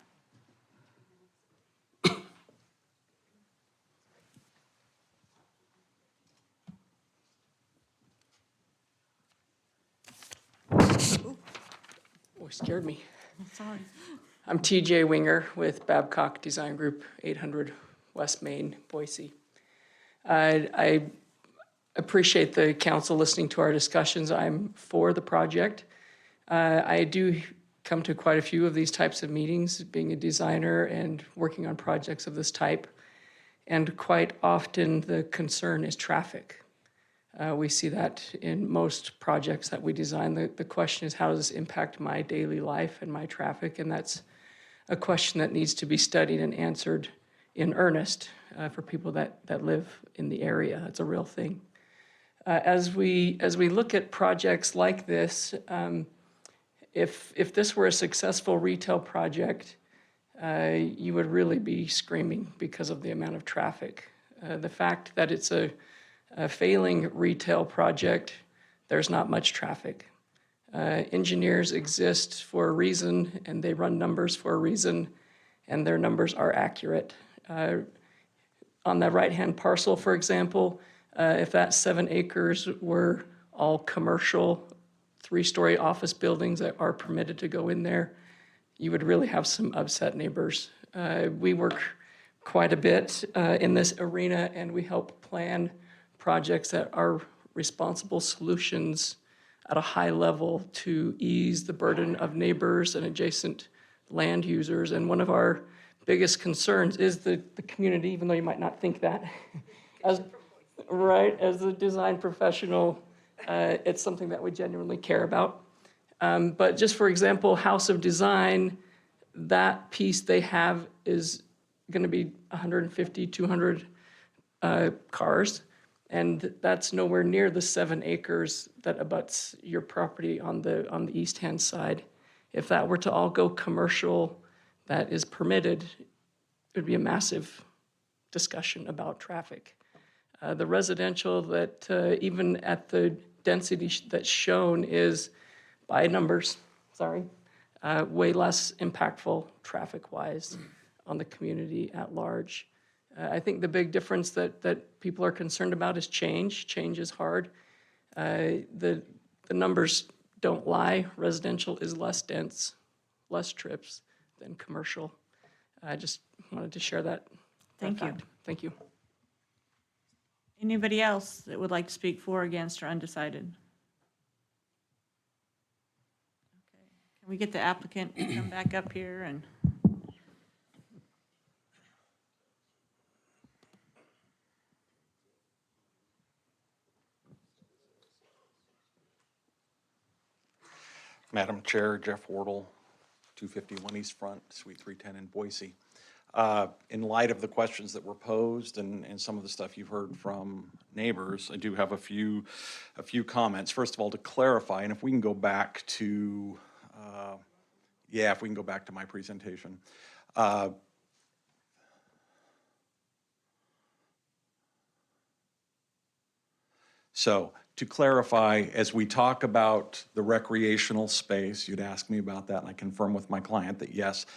Oh, scared me. Sorry. I'm TJ Winger with Babcock Design Group, 800 West Main, Boise. I appreciate the council listening to our discussions. I'm for the project. I do come to quite a few of these types of meetings, being a designer and working on projects of this type. And quite often the concern is traffic. We see that in most projects that we design. The question is, how does this impact my daily life and my traffic? And that's a question that needs to be studied and answered in earnest for people that live in the area. It's a real thing. As we look at projects like this, if this were a successful retail project, you would really be screaming because of the amount of traffic. The fact that it's a failing retail project, there's not much traffic. Engineers exist for a reason, and they run numbers for a reason, and their numbers are accurate. On the right-hand parcel, for example, if that 7 acres were all commercial, 3-story office buildings that are permitted to go in there, you would really have some upset neighbors. We work quite a bit in this arena, and we help plan projects that are responsible solutions at a high level to ease the burden of neighbors and adjacent land users. And one of our biggest concerns is the community, even though you might not think that. As a design professional, it's something that we genuinely care about. But just for example, House of Design, that piece they have is gonna be 150, 200 cars. And that's nowhere near the 7 acres that abuts your property on the east-hand side. If that were to all go commercial, that is permitted, it would be a massive discussion about traffic. The residential that even at the density that's shown is, by numbers, way less impactful traffic-wise on the community at large. I think the big difference that people are concerned about is change. Change is hard. The numbers don't lie. Residential is less dense, less trips than commercial. I just wanted to share that. Thank you. Thank you. Anybody else that would like to speak for, against, or undecided? Okay. Can we get the applicant to come back up here and? Madam Chair, Jeff Wardle, 251 East Front, Suite 310 in Boise. In light of the questions that were posed and some of the stuff you've heard from neighbors, I do have a few comments. First of all, to clarify, and if we can go back to, if we can go back to my presentation. So to clarify, as we talk about the recreational space, you'd ask me about that, and I confirm with my client that yes,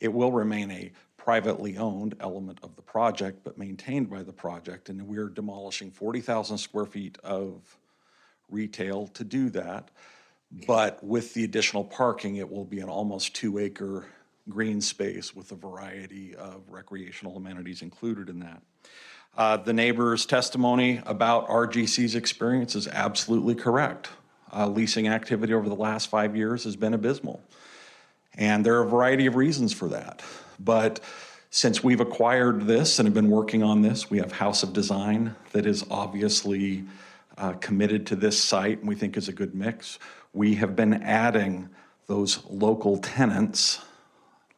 it will remain a privately owned element of the project, but maintained by the project, and we're demolishing 40,000 square feet of retail to do that. But with the additional parking, it will be an almost 2-acre green space with a variety of recreational amenities included in that. The neighbor's testimony about RGC's experience is absolutely correct. Leasing activity over the last 5 years has been abysmal. And there are a variety of reasons for that. But since we've acquired this and have been working on this, we have House of Design that is obviously committed to this site and we think is a good mix. We have been adding those local tenants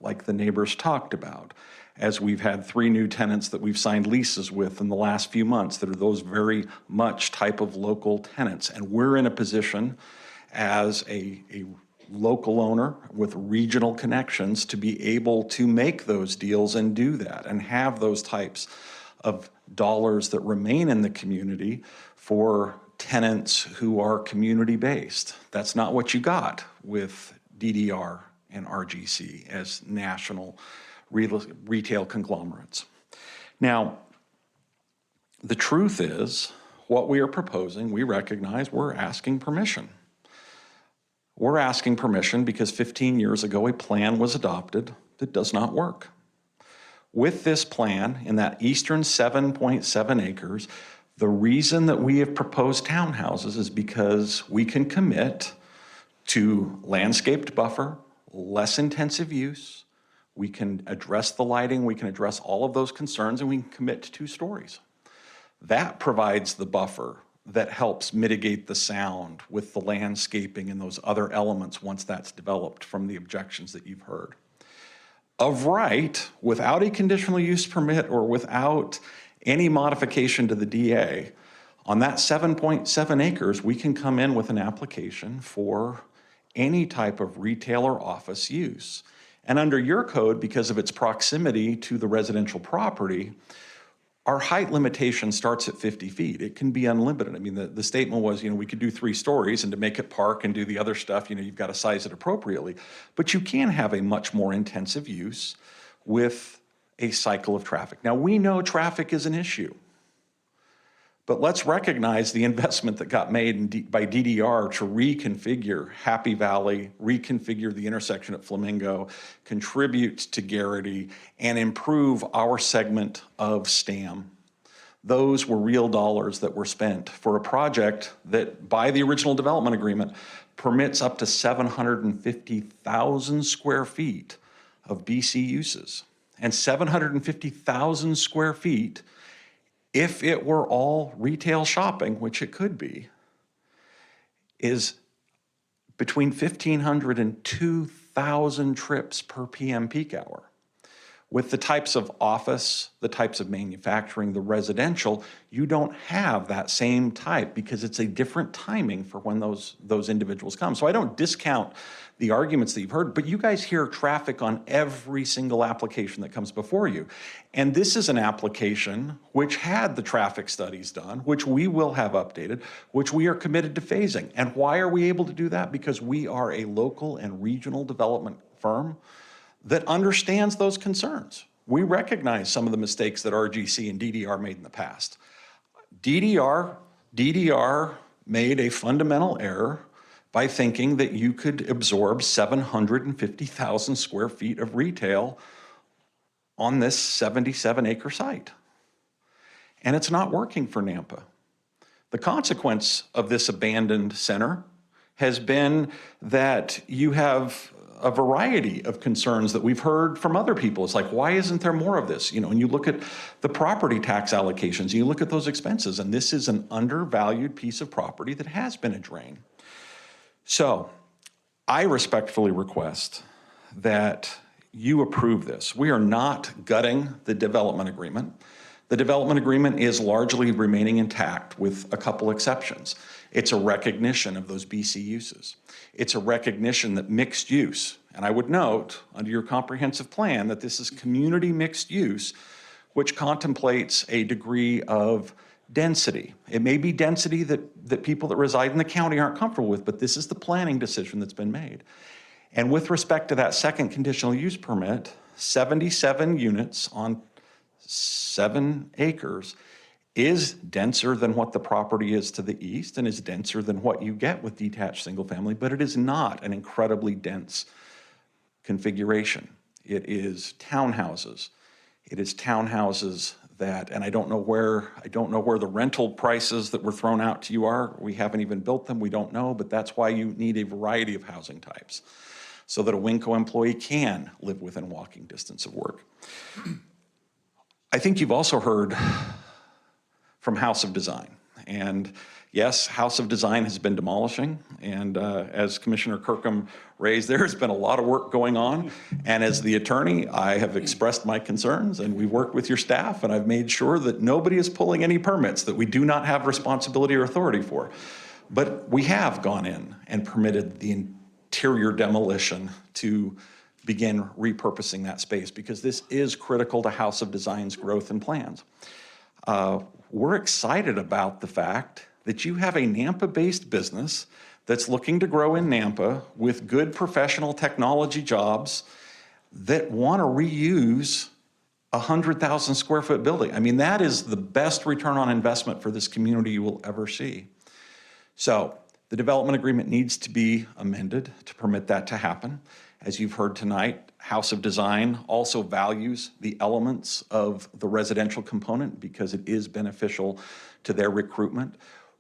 like the neighbors talked about, as we've had 3 new tenants that we've signed leases with in the last few months that are those very much type of local tenants. And we're in a position as a local owner with regional connections to be able to make those deals and do that and have those types of dollars that remain in the community for tenants who are community-based. That's not what you got with DDR and RGC as national retail conglomerates. Now, the truth is, what we are proposing, we recognize we're asking permission. We're asking permission because 15 years ago a plan was adopted that does not work. With this plan, in that eastern 7.7 acres, the reason that we have proposed townhouses is because we can commit to landscaped buffer, less intensive use, we can address the lighting, we can address all of those concerns, and we can commit to 2 stories. That provides the buffer that helps mitigate the sound with the landscaping and those other elements once that's developed from the objections that you've heard. Of right, without a conditional use permit or without any modification to the DA, on that 7.7 acres, we can come in with an application for any type of retail or office use. And under your code, because of its proximity to the residential property, our height limitation starts at 50 feet. It can be unlimited. I mean, the statement was, we could do 3 stories, and to make it park and do the other stuff, you've got to size it appropriately. But you can have a much more intensive use with a cycle of traffic. Now, we know traffic is an issue, but let's recognize the investment that got made by DDR to reconfigure Happy Valley, reconfigure the intersection at Flamingo, contribute to Garrity, and improve our segment of STAM. Those were real dollars that were spent for a project that, by the original development agreement, permits up to 750,000 square feet of BC uses. And 750,000 square feet, if it were all retail shopping, which it could be, is between 1,500 and 2,000 trips per PM peak hour. With the types of office, the types of manufacturing, the residential, you don't have that same type because it's a different timing for when those individuals come. So I don't discount the arguments that you've heard, but you guys hear traffic on every single application that comes before you. And this is an application which had the traffic studies done, which we will have updated, which we are committed to phasing. And why are we able to do that? Because we are a local and regional development firm that understands those concerns. We recognize some of the mistakes that RGC and DDR made in the past. DDR made a fundamental error by thinking that you could absorb 750,000 square feet of retail on this 77-acre site. And it's not working for Nampa. The consequence of this abandoned center has been that you have a variety of concerns that we've heard from other people. It's like, why isn't there more of this? And you look at the property tax allocations, and you look at those expenses, and this is an undervalued piece of property that has been a drain. So I respectfully request that you approve this. We are not gutting the development agreement. The development agreement is largely remaining intact with a couple exceptions. It's a recognition of those BC uses. It's a recognition that mixed use, and I would note under your comprehensive plan that this is community mixed use, which contemplates a degree of density. It may be density that people that reside in the county aren't comfortable with, but this is the planning decision that's been made. And with respect to that second conditional use permit, 77 units on 7 acres is denser than what the property is to the east and is denser than what you get with detached single family, but it is not an incredibly dense configuration. It is townhouses. It is townhouses that, and I don't know where the rental prices that were thrown out to you are. We haven't even built them, we don't know, but that's why you need a variety of housing types so that a WinCo employee can live within walking distance of work. I think you've also heard from House of Design. And yes, House of Design has been demolishing. And as Commissioner Kirkham raised, there has been a lot of work going on. And as the attorney, I have expressed my concerns, and we've worked with your staff, and I've made sure that nobody is pulling any permits that we do not have responsibility or authority for. But we have gone in and permitted the exterior demolition to begin repurposing that space, because this is critical to House of Design's growth and plans. We're excited about the fact that you have a Nampa-based business that's looking to grow in Nampa with good professional technology jobs that want to reuse a 100,000 square foot building. I mean, that is the best return on investment for this community you will ever see. So the development agreement needs to be amended to permit that to happen. As you've heard tonight, House of Design also values the elements of the residential component because it is beneficial to their recruitment.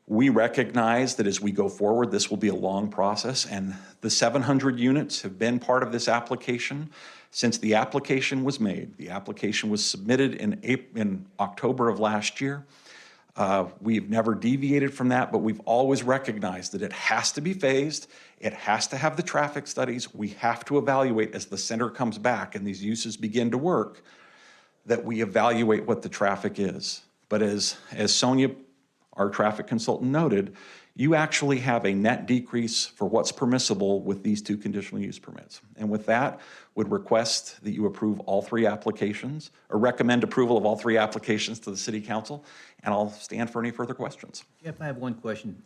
We recognize that as we go forward, this will be a long process, and the 700 units have been part of this application since the application was made. The application was submitted in October of last year. We've never deviated from that, but we've always recognized that it has to be phased. It has to have the traffic studies. We have to evaluate as the center comes back and these uses begin to work, that we evaluate what the traffic is. But as Sonia, our traffic consultant, noted, you actually have a net decrease for what's permissible with these two conditional use permits. And with that, would request that you approve all three applications, or recommend approval of all three applications to the City Council, and I'll stand for any further questions. Jeff, I have one question.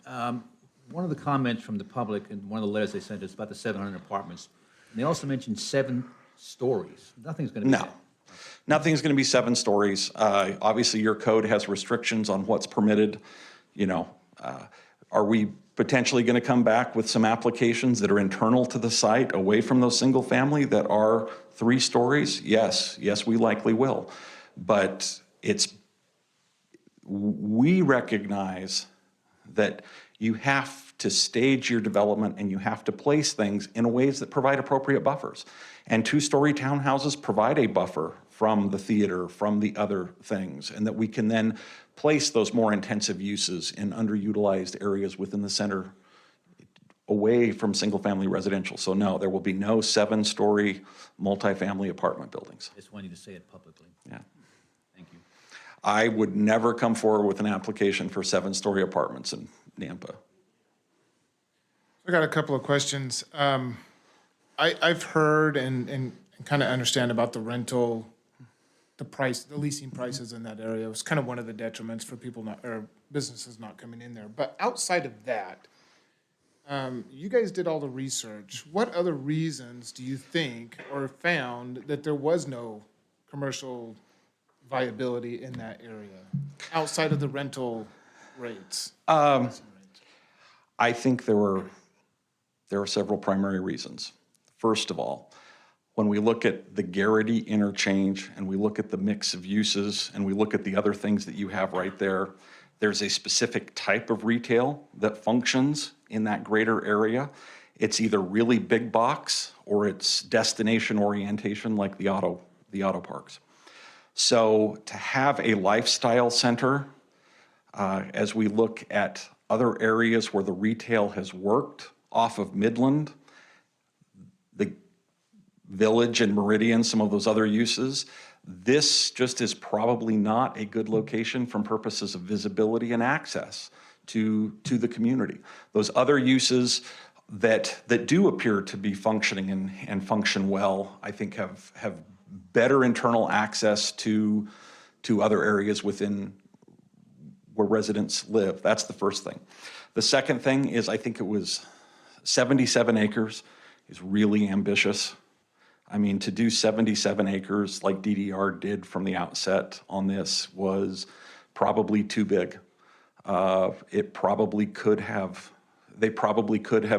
One of the comments from the public and one of the letters they sent us about the 700 apartments, and they also mentioned 7 stories. Nothing's going to be No. Nothing's going to be 7 stories. Obviously, your code has restrictions on what's permitted. You know, are we potentially going to come back with some applications that are internal to the site, away from those single family, that are 3 stories? Yes, we likely will. But we recognize that you have to stage your development and you have to place things in ways that provide appropriate buffers. And 2-story townhouses provide a buffer from the theater, from the other things, and that we can then place those more intensive uses in underutilized areas within the center away from single-family residential. So no, there will be no 7-story multifamily apartment buildings. Just wanted you to say it publicly. Yeah. Thank you. I would never come forward with an application for 7-story apartments in Nampa. I got a couple of questions. I've heard and kind of understand about the rental, the leasing prices in that area. It was kind of one of the detriments for people or businesses not coming in there. But outside of that, you guys did all the research. What other reasons do you think or found that there was no commercial viability in that area outside of the rental rates? I think there are several primary reasons. First of all, when we look at the Garrity interchange and we look at the mix of uses and we look at the other things that you have right there, there's a specific type of retail that functions in that greater area. It's either really big box or it's destination orientation like the auto parks. So to have a lifestyle center, as we look at other areas where the retail has worked off of Midland, the Village and Meridian, some of those other uses, this just is probably not a good location from purposes of visibility and access to the community. Those other uses that do appear to be functioning and function well, I think have better internal access to other areas within where residents live. That's the first thing. The second thing is, I think it was 77 acres is really ambitious. I mean, to do 77 acres like DDR did from the outset on this was probably too big. They probably could have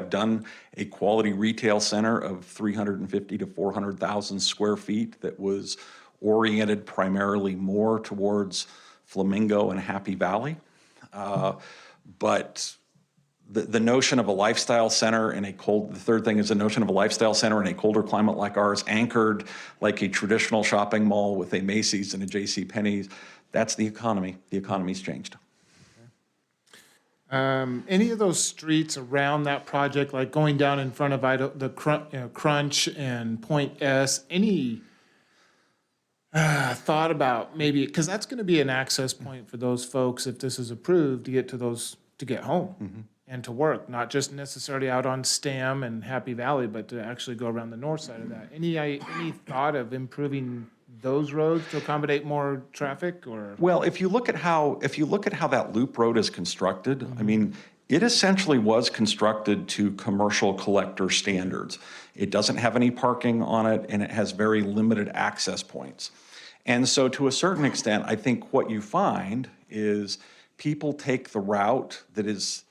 done a quality retail center of 350 to 400,000 square feet that was oriented primarily more towards Flamingo and Happy Valley. But the notion of a lifestyle center in the third thing is the notion of a lifestyle center in a colder climate like ours, anchored like a traditional shopping mall with a Macy's and a JCPenney's, that's the economy. The economy's changed. Any of those streets around that project, like going down in front of the Crunch and Point S, any thought about maybe, because that's going to be an access point for those folks if this is approved to get home. and to work, not just necessarily out on Stam and Happy Valley, but to actually go around the north side of that. Any thought of improving those roads to accommodate more traffic, or? Well, if you look at how that loop road is constructed, I mean, it essentially was constructed to commercial collector standards. It doesn't have any parking on it, and it has very limited access points. And so to a certain extent, I think what you find is people take the route that is,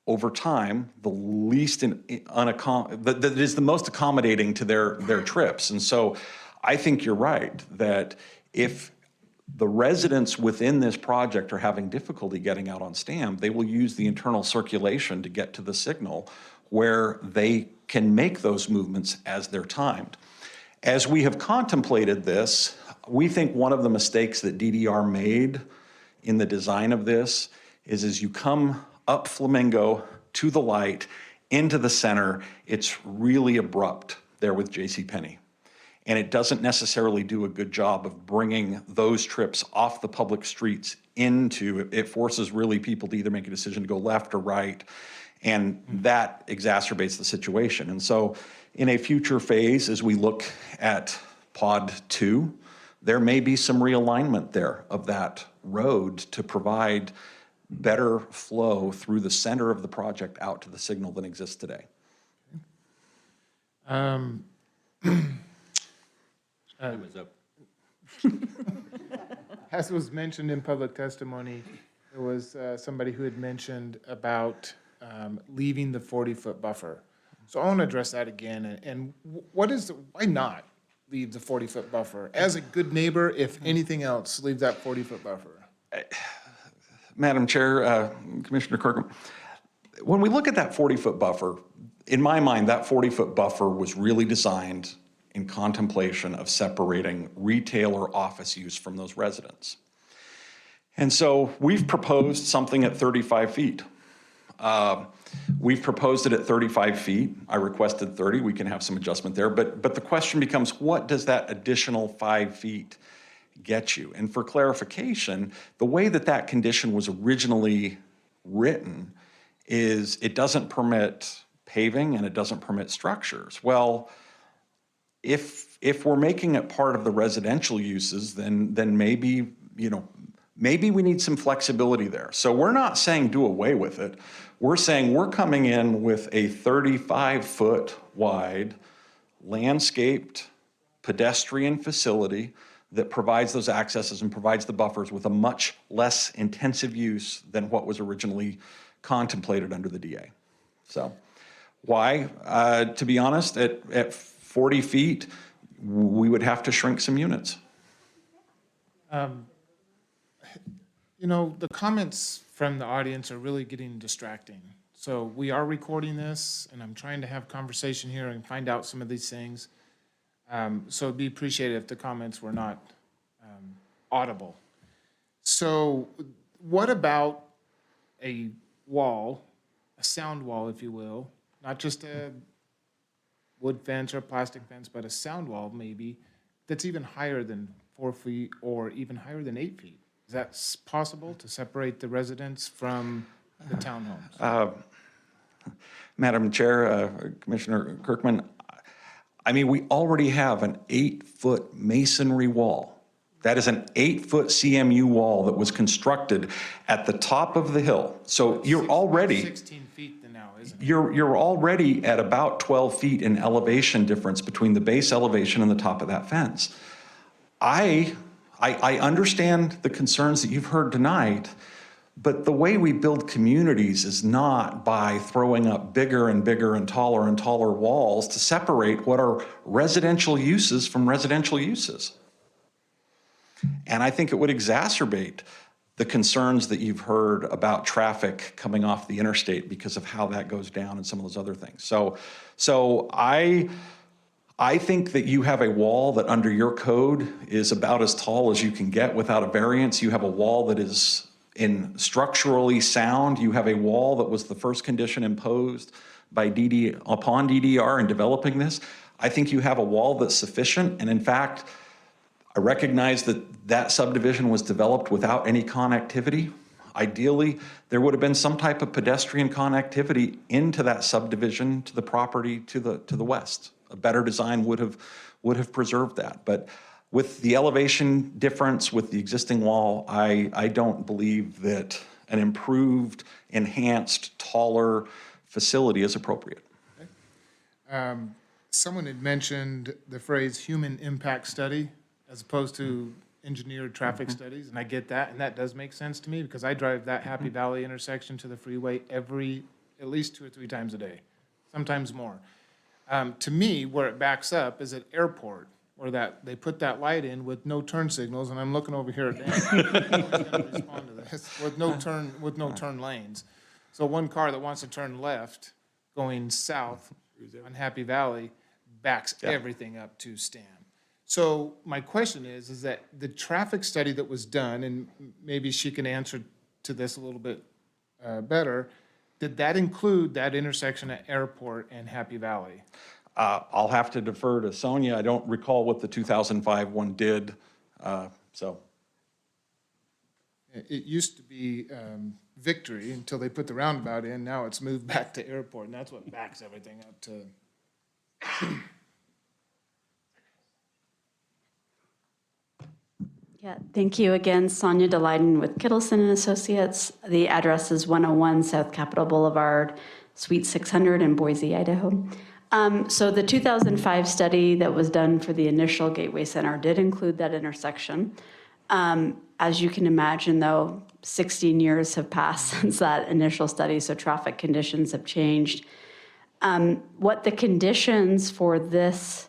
over time, the least that is the most accommodating to their trips. And so I think you're right, that if the residents within this project are having difficulty getting out on Stam, they will use the internal circulation to get to the signal where they can make those movements as they're timed. As we have contemplated this, we think one of the mistakes that DDR made in the design of this is as you come up Flamingo to the light, into the center, it's really abrupt there with JCPenney. And it doesn't necessarily do a good job of bringing those trips off the public streets into, it forces really people to either make a decision to go left or right, and that exacerbates the situation. And so in a future phase, as we look at Pod 2, there may be some realignment there of that road to provide better flow through the center of the project out to the signal than exists today. Time is up. As was mentioned in public testimony, there was somebody who had mentioned about leaving the 40-foot buffer. So I want to address that again. And why not leave the 40-foot buffer? As a good neighbor, if anything else, leave that 40-foot buffer. Madam Chair, Commissioner Kirkham, when we look at that 40-foot buffer, in my mind, that 40-foot buffer was really designed in contemplation of separating retail or office use from those residents. And so we've proposed something at 35 feet. We've proposed it at 35 feet. I requested 30. We can have some adjustment there. But the question becomes, what does that additional 5 feet get you? And for clarification, the way that that condition was originally written is it doesn't permit paving and it doesn't permit structures. Well, if we're making it part of the residential uses, then maybe, maybe we need some flexibility there. So we're not saying do away with it. We're saying we're coming in with a 35-foot wide landscaped pedestrian facility that provides those accesses and provides the buffers with a much less intensive use than what was originally contemplated under the DA. So why? To be honest, at 40 feet, we would have to shrink some units. The comments from the audience are really getting distracting. So we are recording this, and I'm trying to have conversation here and find out some of these things. So it'd be appreciated if the comments were not audible. So what about a wall, a sound wall, if you will, not just a wood fence or a plastic fence, but a sound wall maybe, that's even higher than 4 feet or even higher than 8 feet? Is that possible to separate the residents from the townhomes? Madam Chair, Commissioner Kirkman, I mean, we already have an 8-foot masonry wall. That is an 8-foot CMU wall that was constructed at the top of the hill. So you're already 16 feet now, isn't it? you're already at about 12 feet in elevation difference between the base elevation and the top of that fence. I understand the concerns that you've heard tonight, but the way we build communities is not by throwing up bigger and bigger and taller walls to separate what are residential uses from residential uses. And I think it would exacerbate the concerns that you've heard about traffic coming off the interstate because of how that goes down and some of those other things. So I think that you have a wall that under your code is about as tall as you can get without a variance. You have a wall that is structurally sound. You have a wall that was the first condition imposed by upon DDR in developing this. I think you have a wall that's sufficient. And in fact, I recognize that that subdivision was developed without any connectivity. Ideally, there would have been some type of pedestrian connectivity into that subdivision to the property to the west. A better design would have preserved that. But with the elevation difference with the existing wall, I don't believe that an improved, enhanced, taller facility is appropriate. Someone had mentioned the phrase human impact study as opposed to engineered traffic studies, and I get that, and that does make sense to me because I drive that Happy Valley intersection to the freeway at least 2 or 3 times a day, sometimes more. To me, where it backs up is at Airport, where they put that light in with no turn signals, and I'm looking over here at Dan. Who's gonna respond to this? With no turn lanes. So one car that wants to turn left going south on Happy Valley backs everything up to Stam. So my question is that the traffic study that was done, and maybe she can answer to this a little bit better, did that include that intersection at Airport and Happy Valley? I'll have to defer to Sonia. I don't recall what the 2005 one did, so. It used to be Victory until they put the roundabout in. Now it's moved back to Airport, and that's what backs everything up to. Yeah, thank you again. Sonia Delyden with Kittleson and Associates. The address is 101 South Capitol Boulevard, Suite 600 in Boise, Idaho. So the 2005 study that was done for the initial Gateway Center did include that intersection. As you can imagine, though, 16 years have passed since that initial study, so traffic conditions have changed. What the conditions for this,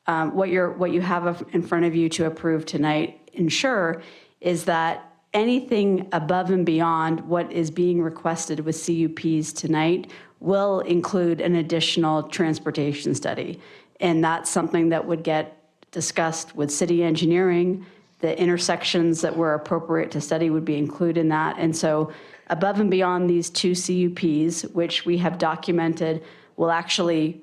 what you have in front of you to approve tonight ensure is that anything above and beyond what is being requested with CUPs tonight will include an additional transportation study. And that's something that would get discussed with city engineering. The intersections that were appropriate to study would be included in that. And so above and beyond these 2 CUPs, which we have documented will actually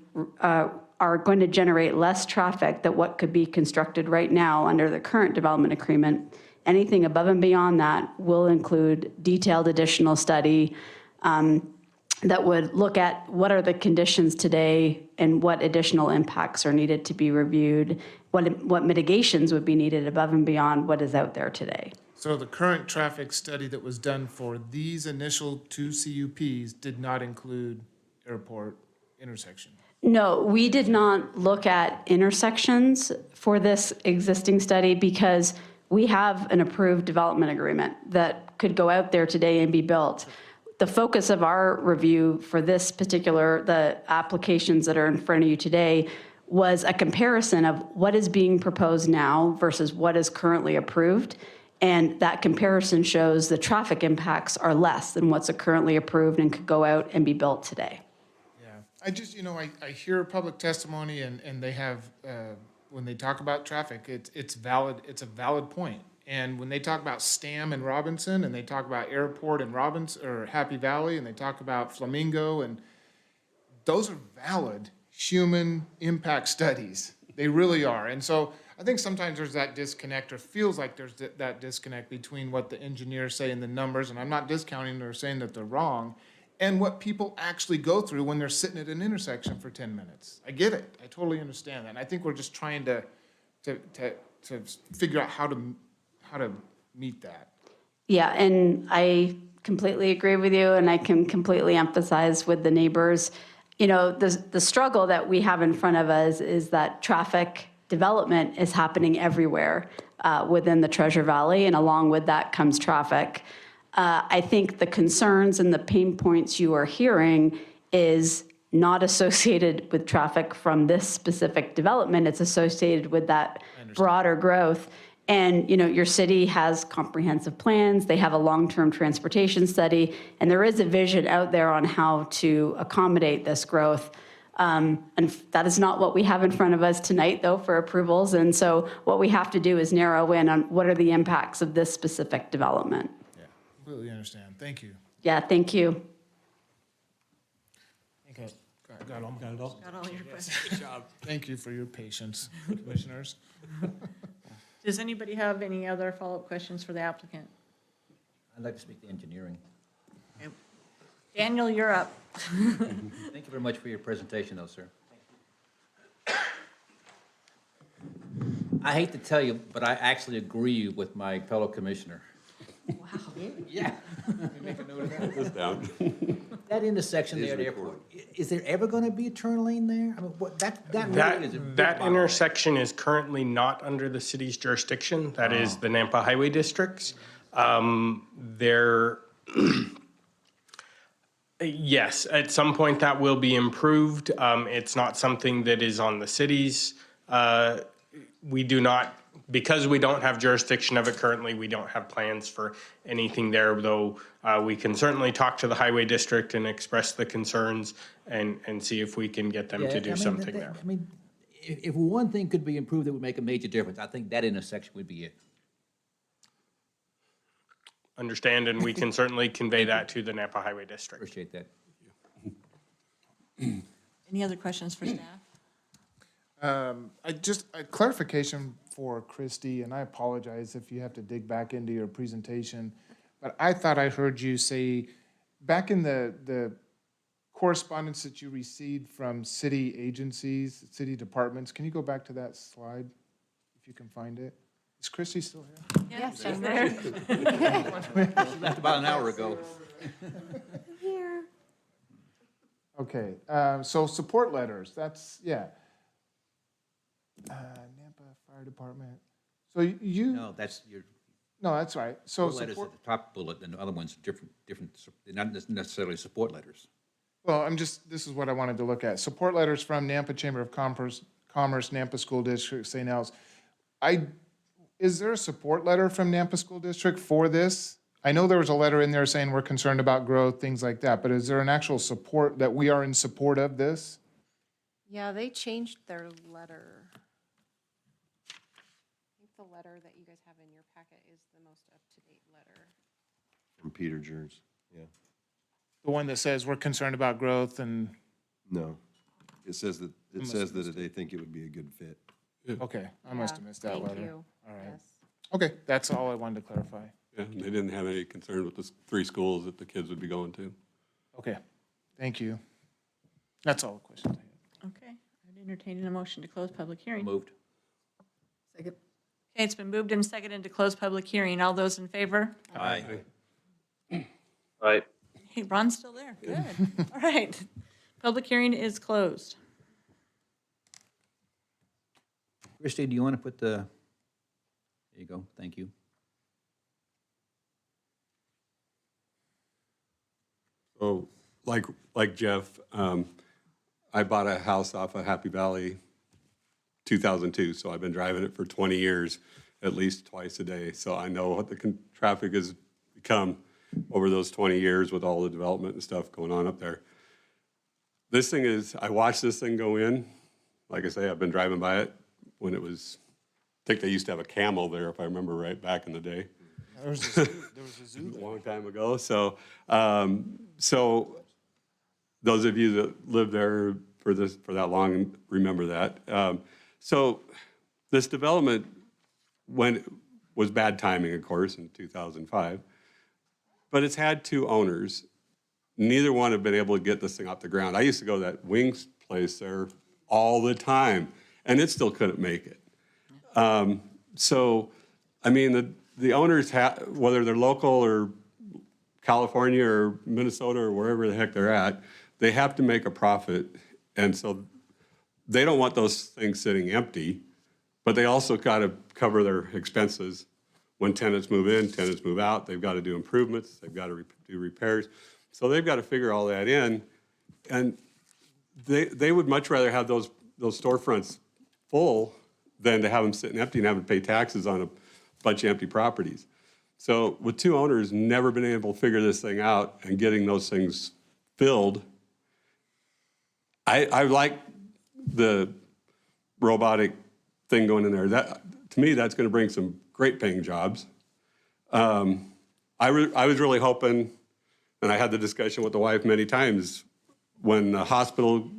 are going to generate less traffic than what could be constructed right now under the current development agreement. Anything above and beyond that will include detailed additional study that would look at what are the conditions today and what additional impacts are needed to be reviewed, what mitigations would be needed above and beyond what is out there today. So the current traffic study that was done for these initial 2 CUPs did not include Airport intersection? No, we did not look at intersections for this existing study because we have an approved development agreement that could go out there today and be built. The focus of our review for this particular, the applications that are in front of you today, was a comparison of what is being proposed now versus what is currently approved. And that comparison shows the traffic impacts are less than what's currently approved and could go out and be built today. I just, I hear public testimony and they have, when they talk about traffic, it's a valid point. And when they talk about Stam and Robinson, and they talk about Airport and Robinson, or Happy Valley, and they talk about Flamingo, and those are valid human impact studies. They really are. And so I think sometimes there's that disconnect, or feels like there's that disconnect between what the engineers say and the numbers, and I'm not discounting or saying that they're wrong, and what people actually go through when they're sitting at an intersection for 10 minutes. I get it. I totally understand that. And I think we're just trying to figure out how to meet that. Yeah, and I completely agree with you, and I can completely emphasize with the neighbors. The struggle that we have in front of us is that traffic development is happening everywhere within the Treasure Valley, and along with that comes traffic. I think the concerns and the pain points you are hearing is not associated with traffic from this specific development. It's associated with that broader growth. And, your city has comprehensive plans. They have a long-term transportation study, and there is a vision out there on how to accommodate this growth. And that is not what we have in front of us tonight, though, for approvals. And so what we have to do is narrow in on what are the impacts of this specific development. Completely understand. Thank you. Yeah, thank you. Okay. Got all your questions. Good job. Thank you for your patience, commissioners. Does anybody have any other follow-up questions for the applicant? I'd like to speak to engineering. Daniel, you're up. Thank you very much for your presentation, though, sir. I hate to tell you, but I actually agree with my fellow commissioner. Wow. Yeah. Put this down. That intersection there at the airport, is there ever going to be a turn lane there? I mean, what, that really is a big That bottleneck. intersection is currently not under the city's jurisdiction. That is the Nampa Highway District's. Yes, at some point that will be improved. It's not something that is on the city's. We do not, because we don't have jurisdiction of it currently, we don't have plans for anything there, though we can certainly talk to the highway district and express the concerns and see if we can get them Yeah, to do something there. I mean, if one thing could be improved that would make a major difference, I think that intersection would be it. Understand, and we can certainly convey that to the Nampa Highway District. Appreciate that. Any other questions for staff? A clarification for Christie, and I apologize if you have to dig back into your presentation, but I thought I heard you say, back in the correspondence that you received from city agencies, city departments, can you go back to that slide, if you can find it? Is Christie still here? Yes, I'm there. She left about an hour ago. Here. Okay, so support letters, that's, yeah. Nampa Fire Department. So you, No, that's your, no, that's right. So support letters support, at the top bullet, and the other ones are different, they're not necessarily support letters. well, this is what I wanted to look at. Support letters from Nampa Chamber of Commerce, Nampa School District, St. Al's. Is there a support letter from Nampa School District for this? I know there was a letter in there saying we're concerned about growth, things like that, but is there an actual support that we are in support of this? Yeah, they changed their letter. I think the letter that you guys have in your packet is the most up-to-date letter. From Peter Jers, yeah. The one that says we're concerned about growth and, No, it says that, they think it would be a good fit. okay, I must have missed that Thank letter. you. All right. Yes. Okay, that's all I wanted to clarify. Yeah, and they didn't have any concern with the 3 schools that the kids would be going to. Okay, thank you. That's all the questions I had. Okay, I'd entertain a motion to close public hearing. Moved. Okay, it's been moved and seconded to close public hearing. All those in favor? Aye. Right. Hey, Ron's still there. Good. All right. Public hearing is closed. Christie, do you want to put the, there you go, thank you. So, like Jeff, I bought a house off of Happy Valley 2002, so I've been driving it for 20 years, at least twice a day. So I know what the traffic has become over those 20 years with all the development and stuff going on up there. This thing is, I watched this thing go in. Like I say, I've been driving by it when it was, I think they used to have a camel there, if I remember right, back in the day. There was a zoo A long time ago. So, so those of you that lived there for that long remember that. So this development was bad timing, of course, in 2005. But it's had 2 owners. Neither one have been able to get this thing off the ground. I used to go to that Wings place there all the time, and it still couldn't make it. So, I mean, the owners, whether they're local or California or Minnesota or wherever the heck they're at, they have to make a profit. And so they don't want those things sitting empty, but they also got to cover their expenses. When tenants move in, tenants move out, they've got to do improvements, they've got to do repairs. So they've got to figure all that in. And they would much rather have those storefronts full than to have them sitting empty and having to pay taxes on a bunch of empty properties. So with 2 owners never been able to figure this thing out and getting those things filled, I like the robotic thing going in there. That, to me, that's going to bring some great paying jobs. I was really hoping, and I had the discussion with the wife many times, when the hospital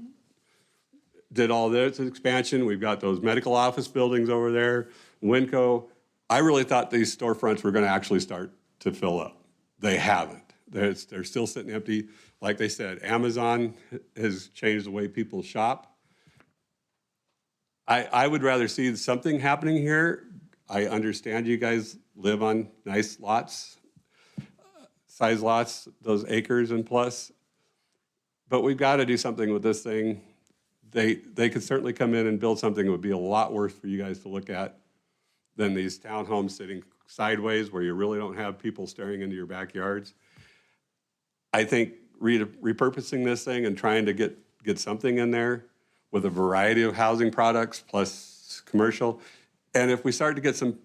did all this expansion, we've got those medical office buildings over there, Winco. I really thought these storefronts were going to actually start to fill up. they haven't. They're still sitting empty. Like they said, Amazon has changed the way people shop. I would rather see something happening here. I understand you guys live on nice lots, size lots, those acres and plus, but we've got to do something with this thing. They could certainly come in and build something that would be a lot worse for you guys to look at than these townhomes sitting sideways where you really don't have people staring into your backyards. I think repurposing this thing and trying to get something in there with a variety of housing products plus commercial. And if we start to get some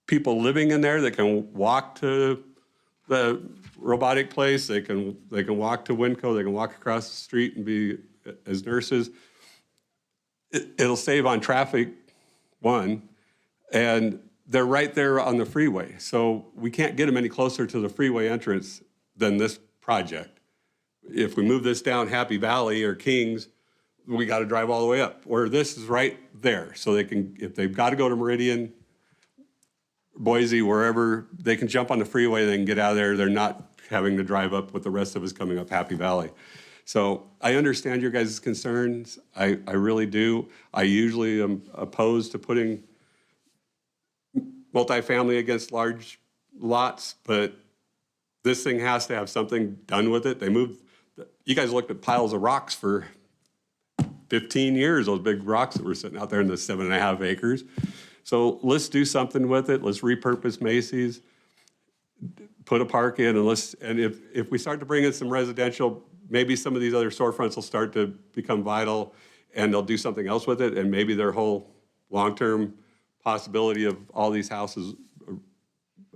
people living in there that can walk to the robotic place, they can walk to Winco, they can walk across the street and be as nurses, it'll save on traffic, one, and they're right there on the freeway. So we can't get them any closer to the freeway entrance than this project. If we move this down Happy Valley or Kings, we got to drive all the way up, where this is right there. So they can, if they've got to go to Meridian, Boise, wherever, they can jump on the freeway, they can get out of there. They're not having to drive up with the rest of us coming up Happy Valley. So I understand your guys' concerns. I really do. I usually am opposed to putting multifamily against large lots, but this thing has to have something done with it. They moved, you guys looked at piles of rocks for 15 years, those big rocks that were sitting out there in the 7.5 acres. So let's do something with it. Let's repurpose Macy's, put a park in, and if we start to bring in some residential, maybe some of these other storefronts will start to become vital and they'll do something else with it, and maybe their whole long-term possibility of all these houses,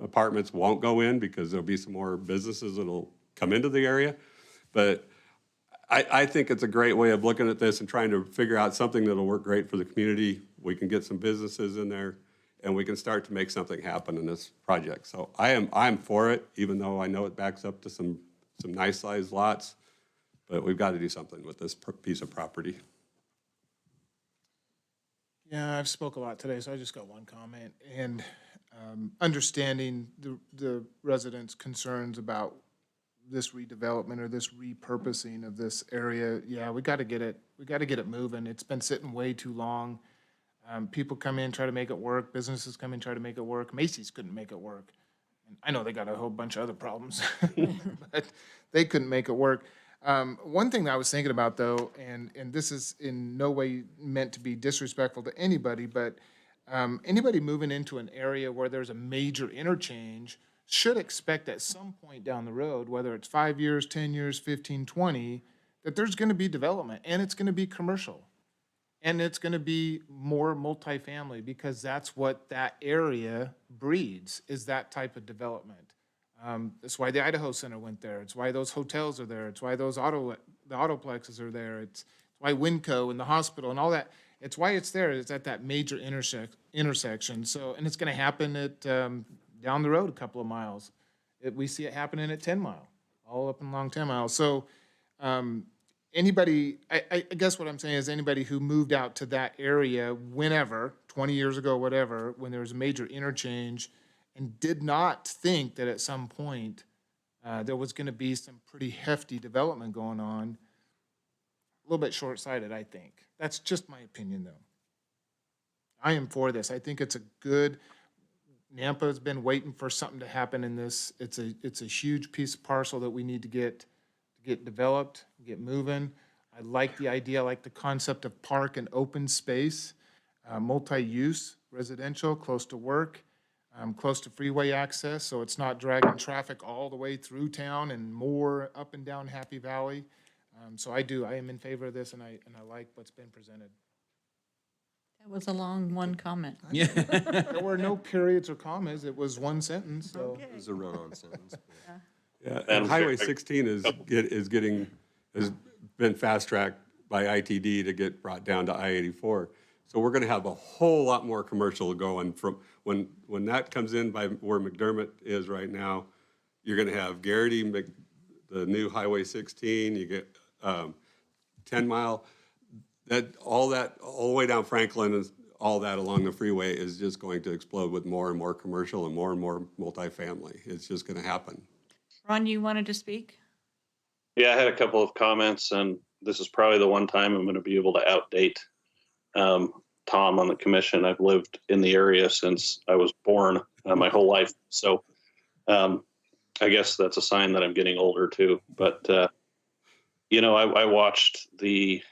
apartments won't go in because there'll be some more businesses that'll come into the area. But I think it's a great way of looking at this and trying to figure out something that'll work great for the community. We can get some businesses in there and we can start to make something happen in this project. So I'm for it, even though I know it backs up to some nice sized lots, but we've got to do something with this piece of property. Yeah, I've spoke a lot today, so I just got one comment. And understanding the residents' concerns about this redevelopment or this repurposing of this area, yeah, we got to get it moving. It's been sitting way too long. People come in, try to make it work. Businesses come in, try to make it work. Macy's couldn't make it work. And I know they got a whole bunch of other problems, but they couldn't make it work. One thing that I was thinking about, though, and this is in no way meant to be disrespectful to anybody, but anybody moving into an area where there's a major interchange should expect at some point down the road, whether it's 5 years, 10 years, 15, 20, that there's going to be development, and it's going to be commercial, and it's going to be more multifamily, because that's what that area breeds, is that type of development. That's why the Idaho Center went there. It's why those hotels are there. It's why the autoplexes are there. It's why Winco and the hospital and all that. It's why it's there. It's at that major intersection. So, and it's going to happen at down the road a couple of miles. We see it happening at 10 Mile, all up and along 10 Mile. So anybody, I guess what I'm saying is anybody who moved out to that area whenever, 20 years ago, whatever, when there was a major interchange, and did not think that at some point there was going to be some pretty hefty development going on, a little bit short-sighted, I think. That's just my opinion, though. I am for this. I think it's a good, Nampa's been waiting for something to happen in this. It's a huge piece of parcel that we need to get developed, get moving. I like the idea, I like the concept of park and open space, multi-use, residential, close to work, close to freeway access, so it's not dragging traffic all the way through town and more up and down Happy Valley. So I am in favor of this, and I like what's been presented. That was a long one comment. There were no periods or commas, it was one sentence, so. It was a run-on sentence. Yeah, and Highway 16 has been fast-tracked by ITD to get brought down to I-84. So we're going to have a whole lot more commercial going from when that comes in by where McDermott is right now. You're going to have Garrity, the new Highway 16. You get 10 Mile. All the way down Franklin, and all that along the freeway is just going to explode with more and more commercial and more multifamily. It's just going to happen. Ron, you wanted to speak? Yeah, I had a couple of comments, and this is probably the one time I'm going to be able to outdate Tom on the commission. I've lived in the area since I was born, my whole life. So I guess that's a sign that I'm getting older too. But, I watched the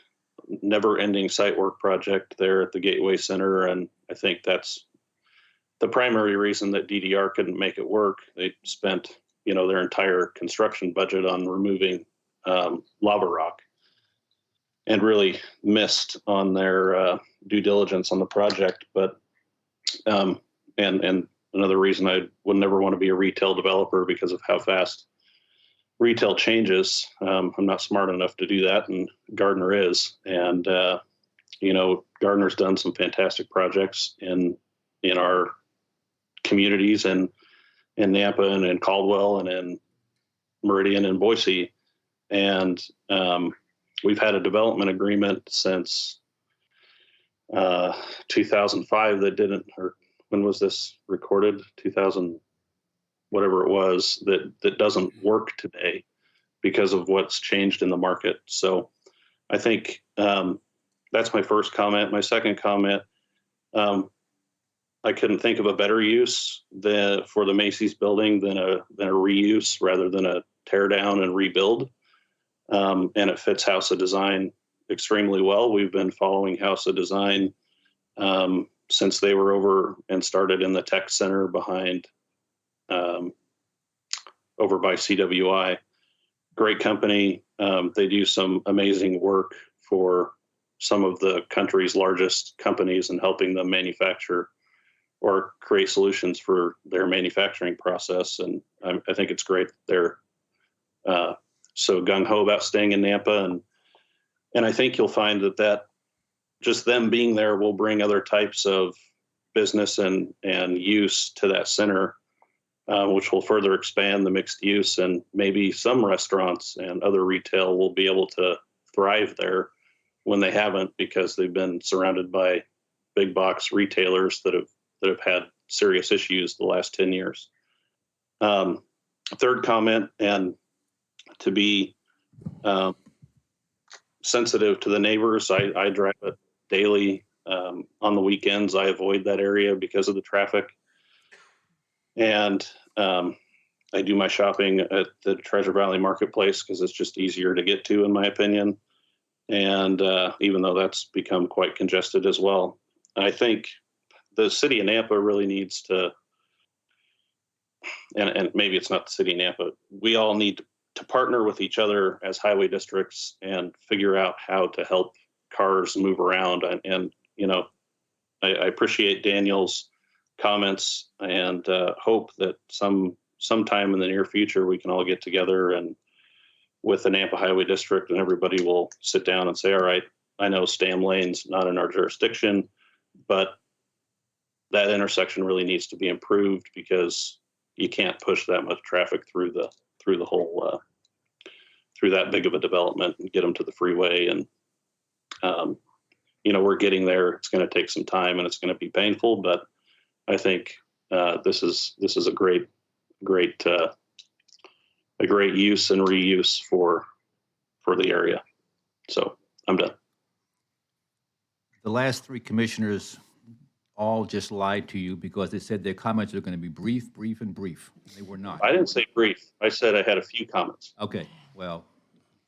never-ending site work project there at the Gateway Center, and I think that's the primary reason that DDR couldn't make it work. They spent, their entire construction budget on removing lava rock and really missed on their due diligence on the project. But and another reason I would never want to be a retail developer because of how fast retail changes. I'm not smart enough to do that, and Gardner is. And Gardner's done some fantastic projects in our communities and in Nampa and in Caldwell and in Meridian and Boise. And we've had a development agreement since 2005 that didn't, or when was this recorded? 2000, whatever it was, that doesn't work today because of what's changed in the market. So I think that's my first comment. My second comment, I couldn't think of a better use for the Macy's building than a reuse rather than a tear down and rebuild. And it fits House of Design extremely well. We've been following House of Design since they were over and started in the tech center behind over by CWI. Great company. They do some amazing work for some of the country's largest companies and helping them manufacture or create solutions for their manufacturing process. And I think it's great they're so gung-ho about staying in Nampa. And I think you'll find that just them being there will bring other types of business and use to that center, which will further expand the mixed use, and maybe some restaurants and other retail will be able to thrive there when they haven't, because they've been surrounded by big box retailers that have had serious issues the last 10 years. Third comment, and to be sensitive to the neighbors, I drive it daily. On the weekends, I avoid that area because of the traffic. And I do my shopping at the Treasure Valley Marketplace because it's just easier to get to, in my opinion. And even though that's become quite congested as well, I think the city of Nampa really needs to, and maybe it's not the city of Nampa, we all need to partner with each other as highway districts and figure out how to help cars move around. And I appreciate Daniel's comments and hope that sometime in the near future we can all get together and with the Nampa Highway District, and everybody will sit down and say, all right, I know Stam Lane's not in our jurisdiction, but that intersection really needs to be improved because you can't push that much traffic through the whole through that big of a development and get them to the freeway. And we're getting there. It's going to take some time and it's going to be painful, but I think this is a great use and reuse for the area. So I'm done. The last three commissioners all just lied to you because they said their comments are going to be brief, brief, and brief. They were not. I didn't say brief. I said I had a few comments. Okay, well,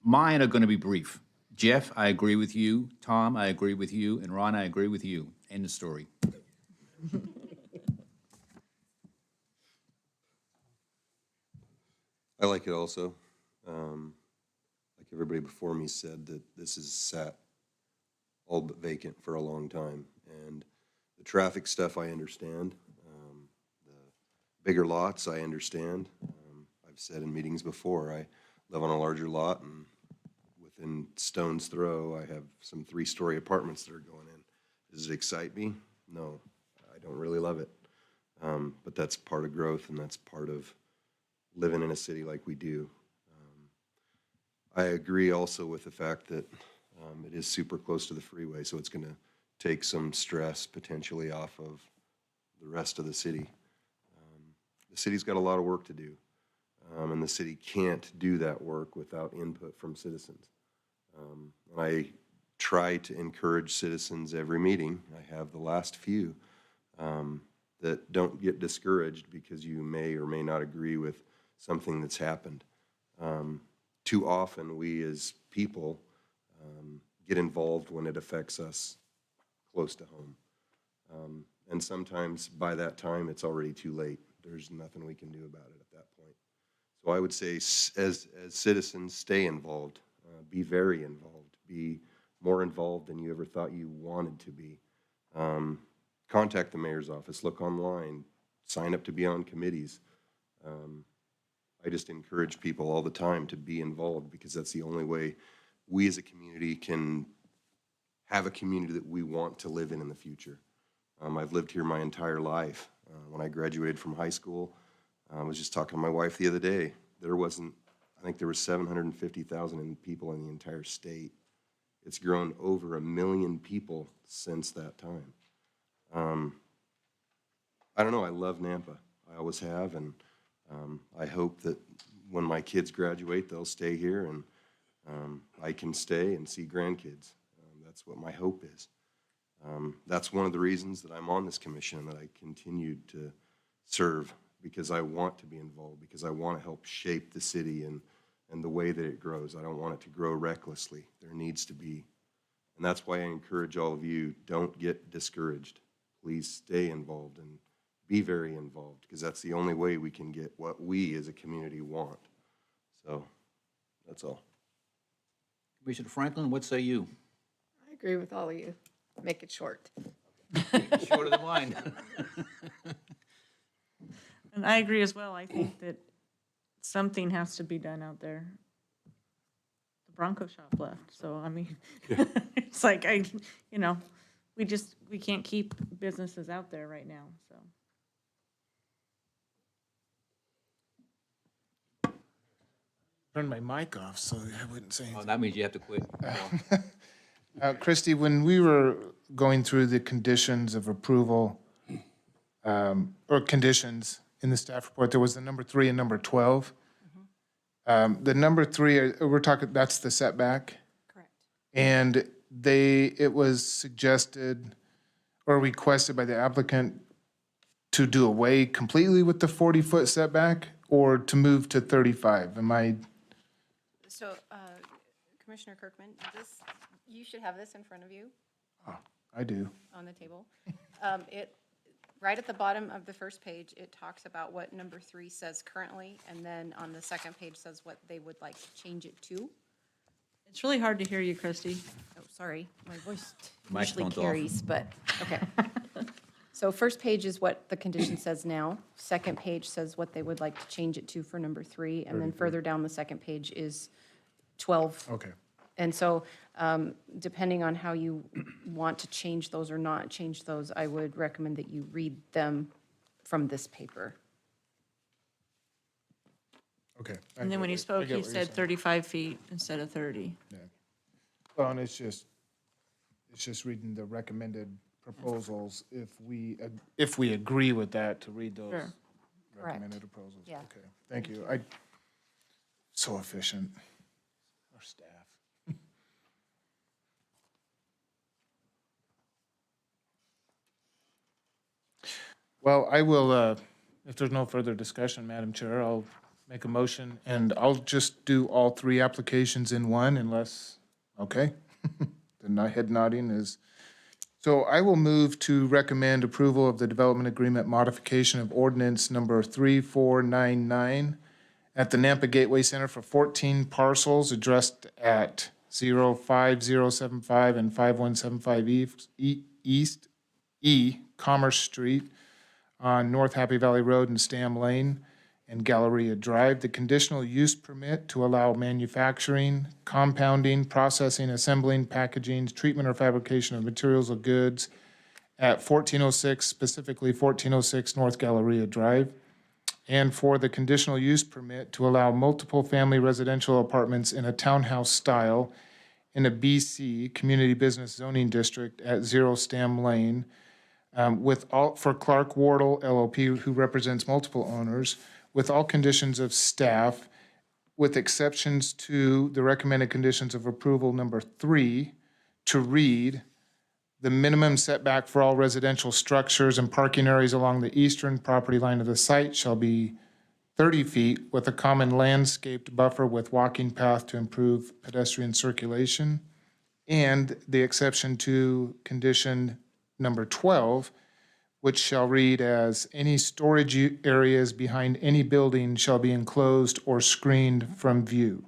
mine are going to be brief. Jeff, I agree with you. Tom, I agree with you. And Ron, I agree with you. End of story. I like it also. Like everybody before me said, that this has sat all but vacant for a long time. And the traffic stuff, I understand. The bigger lots, I understand. I've said in meetings before, I live on a larger lot, and within stone's throw, I have some 3-story apartments that are going in. Does it excite me? No, I don't really love it. But that's part of growth, and that's part of living in a city like we do. I agree also with the fact that it is super close to the freeway, so it's going to take some stress potentially off of the rest of the city. The city's got a lot of work to do. And the city can't do that work without input from citizens. And I try to encourage citizens every meeting. I have the last few, that don't get discouraged because you may or may not agree with something that's happened. Too often, we as people get involved when it affects us close to home. And sometimes by that time, it's already too late. There's nothing we can do about it at that point. So I would say, as citizens, stay involved, be very involved, be more involved than you ever thought you wanted to be. Contact the mayor's office, look online, sign up to be on committees. I just encourage people all the time to be involved, because that's the only way we as a community can have a community that we want to live in the future. I've lived here my entire life. When I graduated from high school, I was just talking to my wife the other day. I think there was 750,000 people in the entire state. It's grown over 1 million people since that time. I don't know, I love Nampa. I always have, and I hope that when my kids graduate, they'll stay here, and I can stay and see grandkids. That's what my hope is. That's one of the reasons that I'm on this commission, that I continued to serve, because I want to be involved, because I want to help shape the city and the way that it grows. I don't want it to grow recklessly. There needs to be. And that's why I encourage all of you, don't get discouraged. Please stay involved and be very involved, because that's the only way we can get what we as a community want. So that's all. Commissioner Franklin, what say you? I agree with all of you. Make it short. Shorter than mine. And I agree as well. I think that something has to be done out there. The Bronco shop left, so I mean, it's like, we can't keep businesses out there right now, so. Turn my mic off so I wouldn't say anything. Oh, that means you have to quit. Christie, when we were going through the conditions of approval, or conditions in the staff report, there was the number 3 and number 12. The number 3, we're talking, that's the setback? Correct. And it was suggested or requested by the applicant to do away completely with the 40-foot setback, or to move to 35? So, Commissioner Kirkman, you should have this in front of you I do. on the table. Right at the bottom of the first page, it talks about what number 3 says currently, and then on the second page says what they would like to change it to. It's really hard to hear you, Christy. Oh, sorry, my voice usually Microphone's off. carries, but, okay. So first page is what the condition says now. Second page says what they would like to change it to for number 3, and then further down the second page is 12. Okay. And so, depending on how you want to change those or not change those, I would recommend that you read them from this paper. Okay. And then when he spoke, he said 35 feet instead of 30. Well, and it's just reading the recommended proposals, if we agree with that, to read those Sure. recommended proposals. Yeah. Okay, thank you. So efficient, our staff. Well, I will, if there's no further discussion, Madam Chair, I'll make a motion, and I'll just do all 3 applications in one unless, okay? The head nodding is, so I will move to recommend approval of the development agreement modification of ordinance number 3499 at the Nampa Gateway Center for 14 parcels addressed at 05075 and 5175 East Commerce Street on North Happy Valley Road and Stam Lane and Galleria Drive. The conditional use permit to allow manufacturing, compounding, processing, assembling, packaging, treatment or fabrication of materials or goods at 1406, specifically 1406 North Galleria Drive. And for the conditional use permit to allow multiple family residential apartments in a townhouse style in a BC Community Business Zoning District at 0 Stam Lane, for Clark Wardle LLP, who represents multiple owners, with all conditions of staff, with exceptions to the recommended conditions of approval number 3, to read, the minimum setback for all residential structures and parking areas along the eastern property line of the site shall be 30 feet with a common landscaped buffer with walking path to improve pedestrian circulation. And the exception to condition number 12, which shall read as any storage areas behind any building shall be enclosed or screened from view.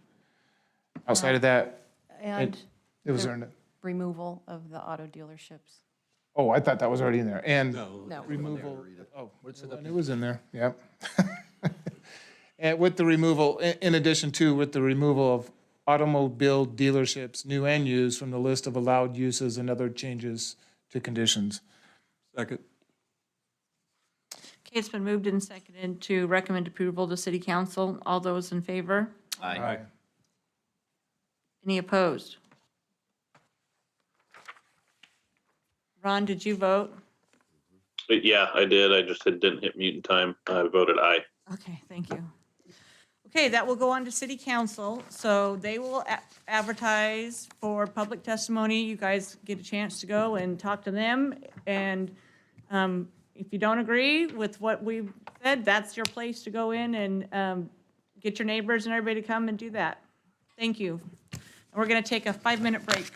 Outside of that, And it was the there. removal of the auto dealerships. Oh, I thought that was already in there. And No. removal, oh, and it was in there, yep. And with the removal, in addition to, with the removal of automobile dealerships, new and used, from the list of allowed uses and other changes to conditions. Second. Okay, it's been moved and seconded to recommend approval to city council. All those in favor? Aye. Any opposed? Ron, did you vote? But yeah, I did. I just didn't hit mute in time. I voted aye. Okay, thank you. Okay, that will go on to city council, so they will advertise for public testimony. You guys get a chance to go and talk to them, and if you don't agree with what we said, that's your place to go in and get your neighbors and everybody to come and do that. Thank you. We're gonna take a 5-minute break.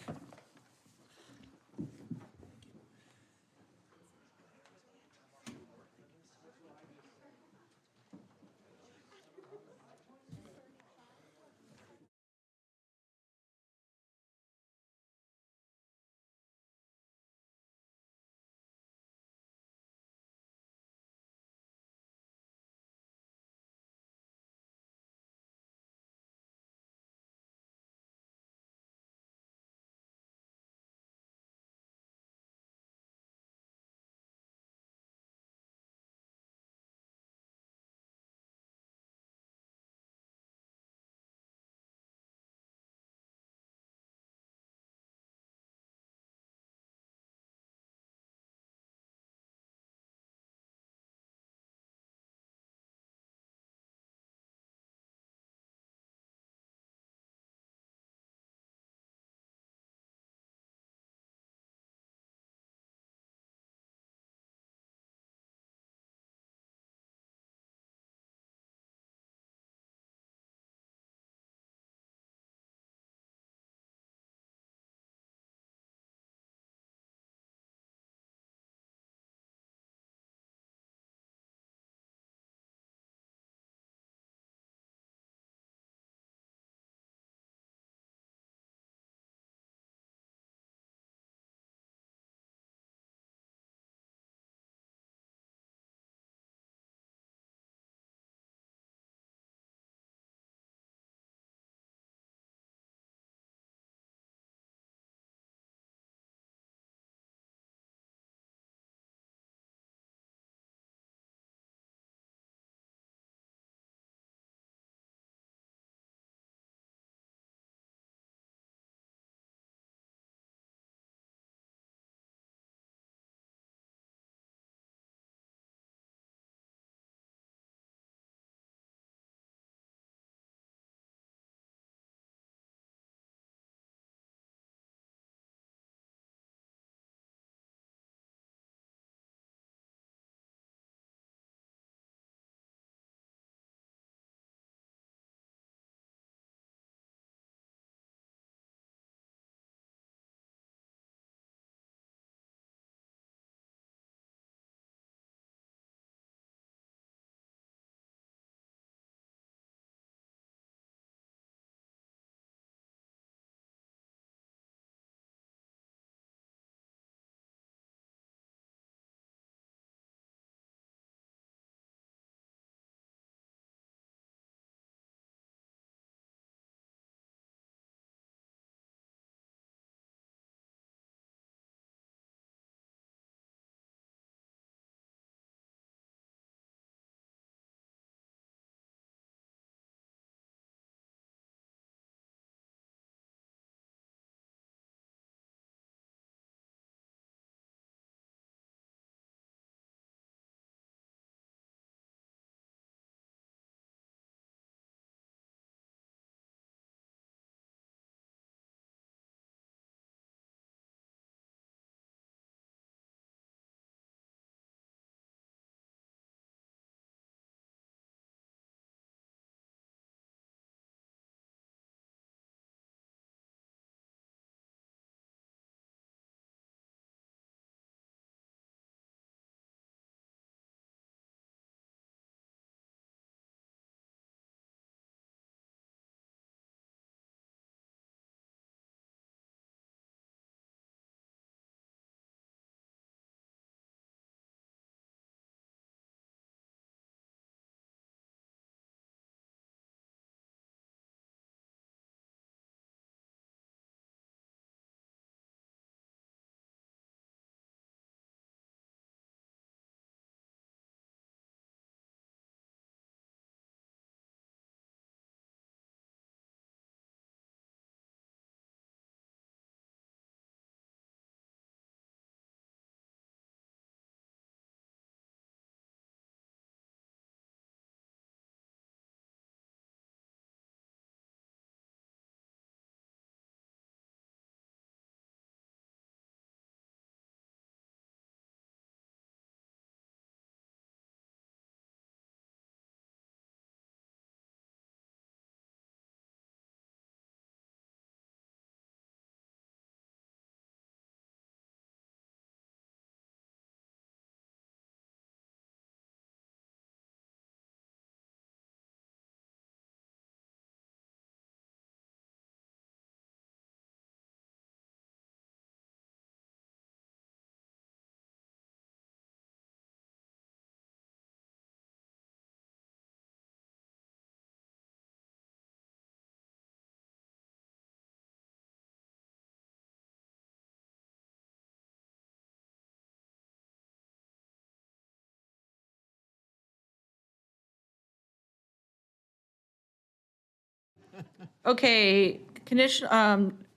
Okay,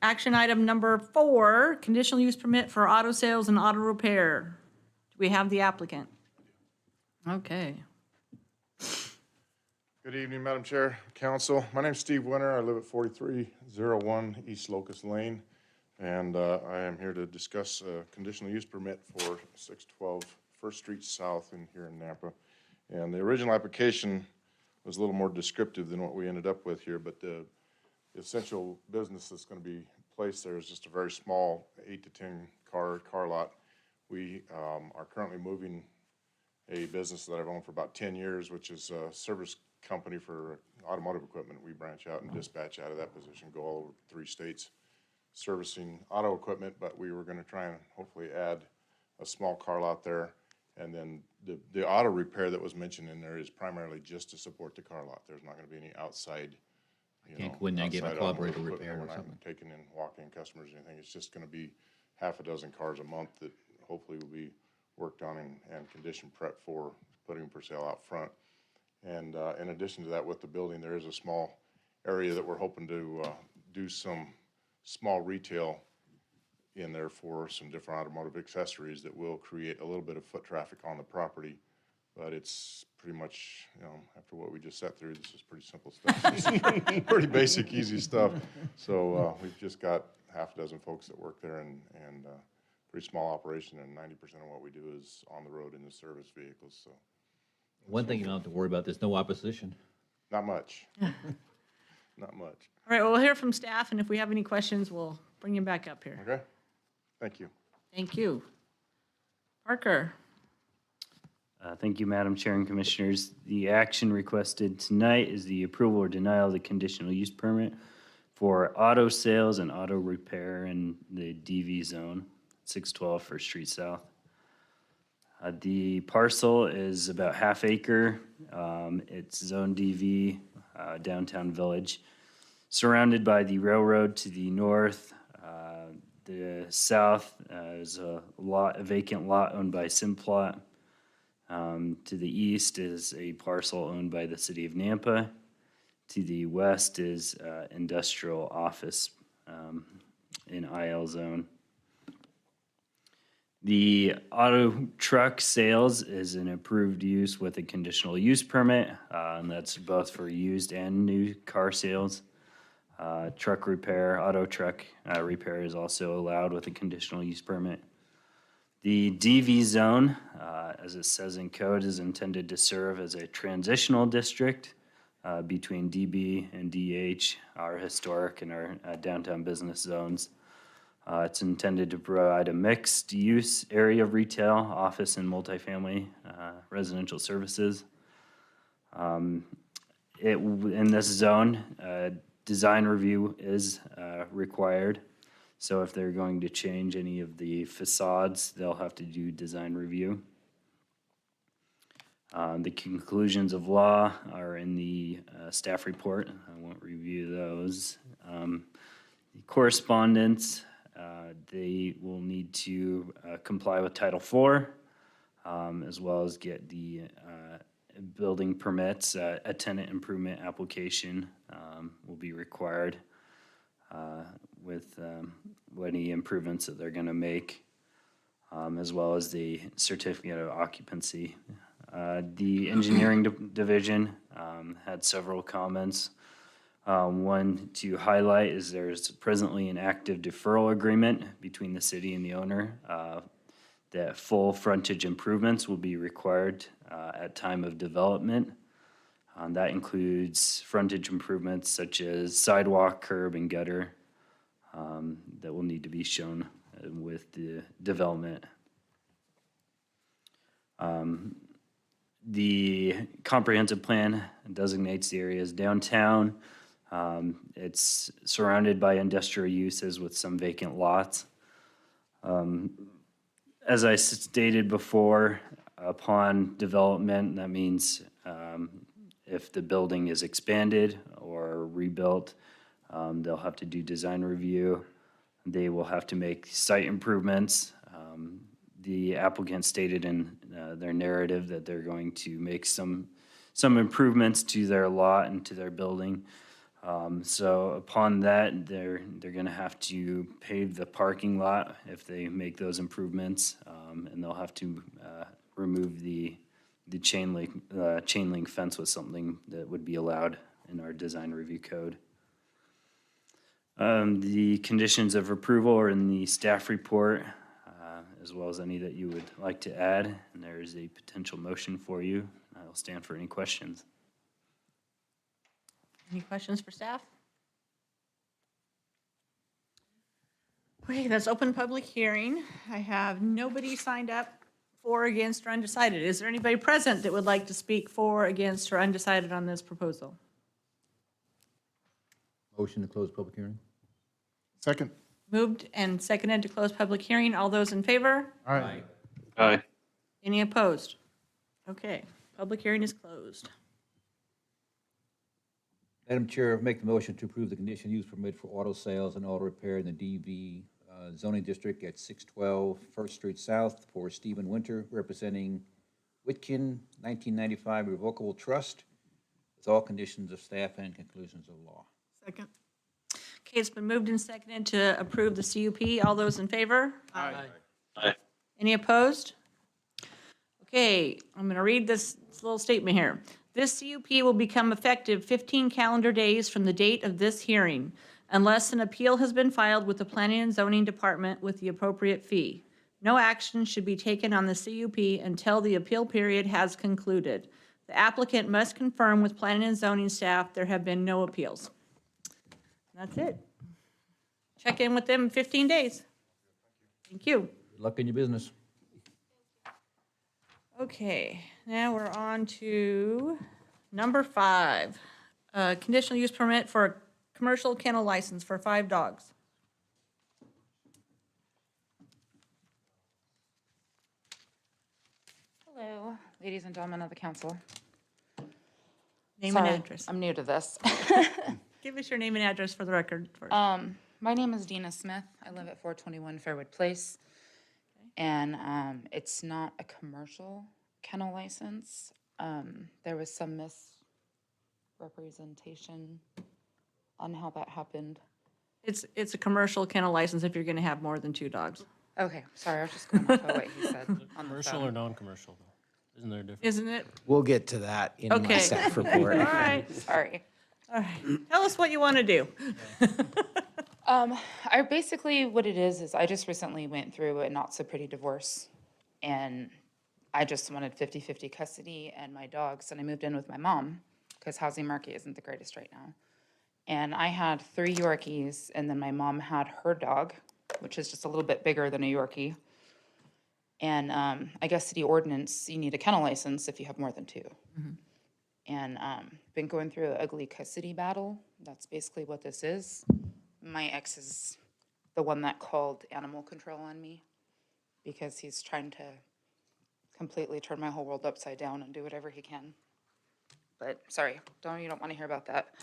action item number 4, conditional use permit for auto sales and auto repair. Do we have the applicant? Okay. Good evening, Madam Chair, Council. My name's Steve Winter. I live at 4301 East Locust Lane, and I am here to discuss a conditional use permit for 612 First Street South in here in Nampa. And the original application was a little more descriptive than what we ended up with here, but the essential business that's going to be placed there is just a very small 8 to 10 car lot. We are currently moving a business that I've owned for about 10 years, which is a service company for automotive equipment. We branch out and dispatch out of that position, go all over 3 states servicing auto equipment, but we were going to try and hopefully add a small car lot there. And then the auto repair that was mentioned in there is primarily just to support the car lot. There's not going to be any outside, Can't go in there and get a outside collaborator automotive repair or equipment. We're something. not taking in walk-in customers or anything. It's just going to be half a dozen cars a month that hopefully will be worked on and condition prep for putting for sale out front. And in addition to that, with the building, there is a small area that we're hoping to do some small retail in there for some different automotive accessories that will create a little bit of foot traffic on the property. But it's pretty much, after what we just sat through, this is pretty simple stuff. Pretty basic, easy stuff. So we've just got half a dozen folks that work there and pretty small operation, and 90% of what we do is on the road in the service vehicles, so. One thing you don't have to worry about, there's no opposition. Not much. Not much. All right, well, we'll hear from staff, and if we have any questions, we'll bring you back up here. Okay? Thank you. Thank you. Parker? Thank you, Madam Chair and Commissioners. The action requested tonight is the approval or denial of the conditional use permit for auto sales and auto repair in the DV zone, 612 First Street South. The parcel is about half acre. It's zone DV, downtown village, surrounded by the railroad to the north. The south is a vacant lot owned by Simplot. To the east is a parcel owned by the city of Nampa. To the west is industrial office in IL zone. The auto truck sales is an approved use with a conditional use permit, and that's both for used and new car sales. Truck repair, auto truck repair is also allowed with a conditional use permit. The DV zone, as it says in code, is intended to serve as a transitional district between DB and DH, our historic and our downtown business zones. It's intended to provide a mixed-use area of retail, office, and multifamily residential services. In this zone, design review is required. So if they're going to change any of the facades, they'll have to do design review. The conclusions of law are in the staff report. I won't review those. The correspondence, they will need to comply with Title IV, as well as get the building permits. A tenant improvement application will be required with any improvements that they're going to make, as well as the certificate of occupancy. The engineering division had several comments. One to highlight is there's presently an active deferral agreement between the city and the owner that full frontage improvements will be required at time of development. That includes frontage improvements such as sidewalk, curb, and gutter that will need to be shown with the development. The comprehensive plan designates the area as downtown. It's surrounded by industrial uses with some vacant lots. As I stated before, upon development, that means if the building is expanded or rebuilt, they'll have to do design review. They will have to make site improvements. The applicant stated in their narrative that they're going to make some improvements to their lot and to their building. So upon that, they're gonna have to pave the parking lot if they make those improvements, and they'll have to remove the chain link fence was something that would be allowed in our design review code. The conditions of approval are in the staff report, as well as any that you would like to add, and there is a potential motion for you. I'll stand for any questions. Any questions for staff? Okay, let's open public hearing. I have nobody signed up for, against, or undecided. Is there anybody present that would like to speak for, against, or undecided on this proposal? Motion to close public hearing? Second. Moved and seconded to close public hearing. All those in favor? All right. Aye. Any opposed? Okay, public hearing is closed. Madam Chair, make the motion to approve the conditional use permit for auto sales and auto repair in the DV zoning district at 612 First Street South for Stephen Winter, representing Whitkin 1995 Revocable Trust, with all conditions of staff and conclusions of law. Second. Okay, it's been moved and seconded to approve the CUP. All those in favor? Aye. Aye. Any opposed? Okay, I'm going to read this little statement here. This CUP will become effective 15 calendar days from the date of this hearing, unless an appeal has been filed with the Planning and Zoning Department with the appropriate fee. No action should be taken on the CUP until the appeal period has concluded. The applicant must confirm with Planning and Zoning staff there have been no appeals. That's it. Check in with them in 15 days. Thank you. Good luck in your business. Okay, now we're on to number 5. Conditional use permit for a commercial kennel license for 5 dogs. Hello, ladies and gentlemen of the council. Name Sorry, and address. I'm new to this. Give us your name and address for the record first. My name is Dina Smith. I live at 421 Fairwood Place. And it's not a commercial kennel license. There was some misrepresentation on how that happened. It's a commercial kennel license if you're going to have more than 2 dogs. Okay, sorry, I was just going off of what he said on the Commercial phone. or non-commercial, though? Isn't there a difference? Isn't it? We'll get to that in my Okay. staff report. All right. Sorry. All right. Tell us what you want to do. I basically, what it is I just recently went through a not so pretty divorce, and I just wanted 50-50 custody and my dogs, and I moved in with my mom because housing market isn't the greatest right now. And I had 3 Yorkies, and then my mom had her dog, which is just a little bit bigger than a Yorkie. And I guess city ordinance, you need a kennel license if you have more than 2. And been going through an ugly custody battle. That's basically what this is. My ex is the one that called animal control on me because he's trying to completely turn my whole world upside down and do whatever he can. But sorry, you don't want to hear about that.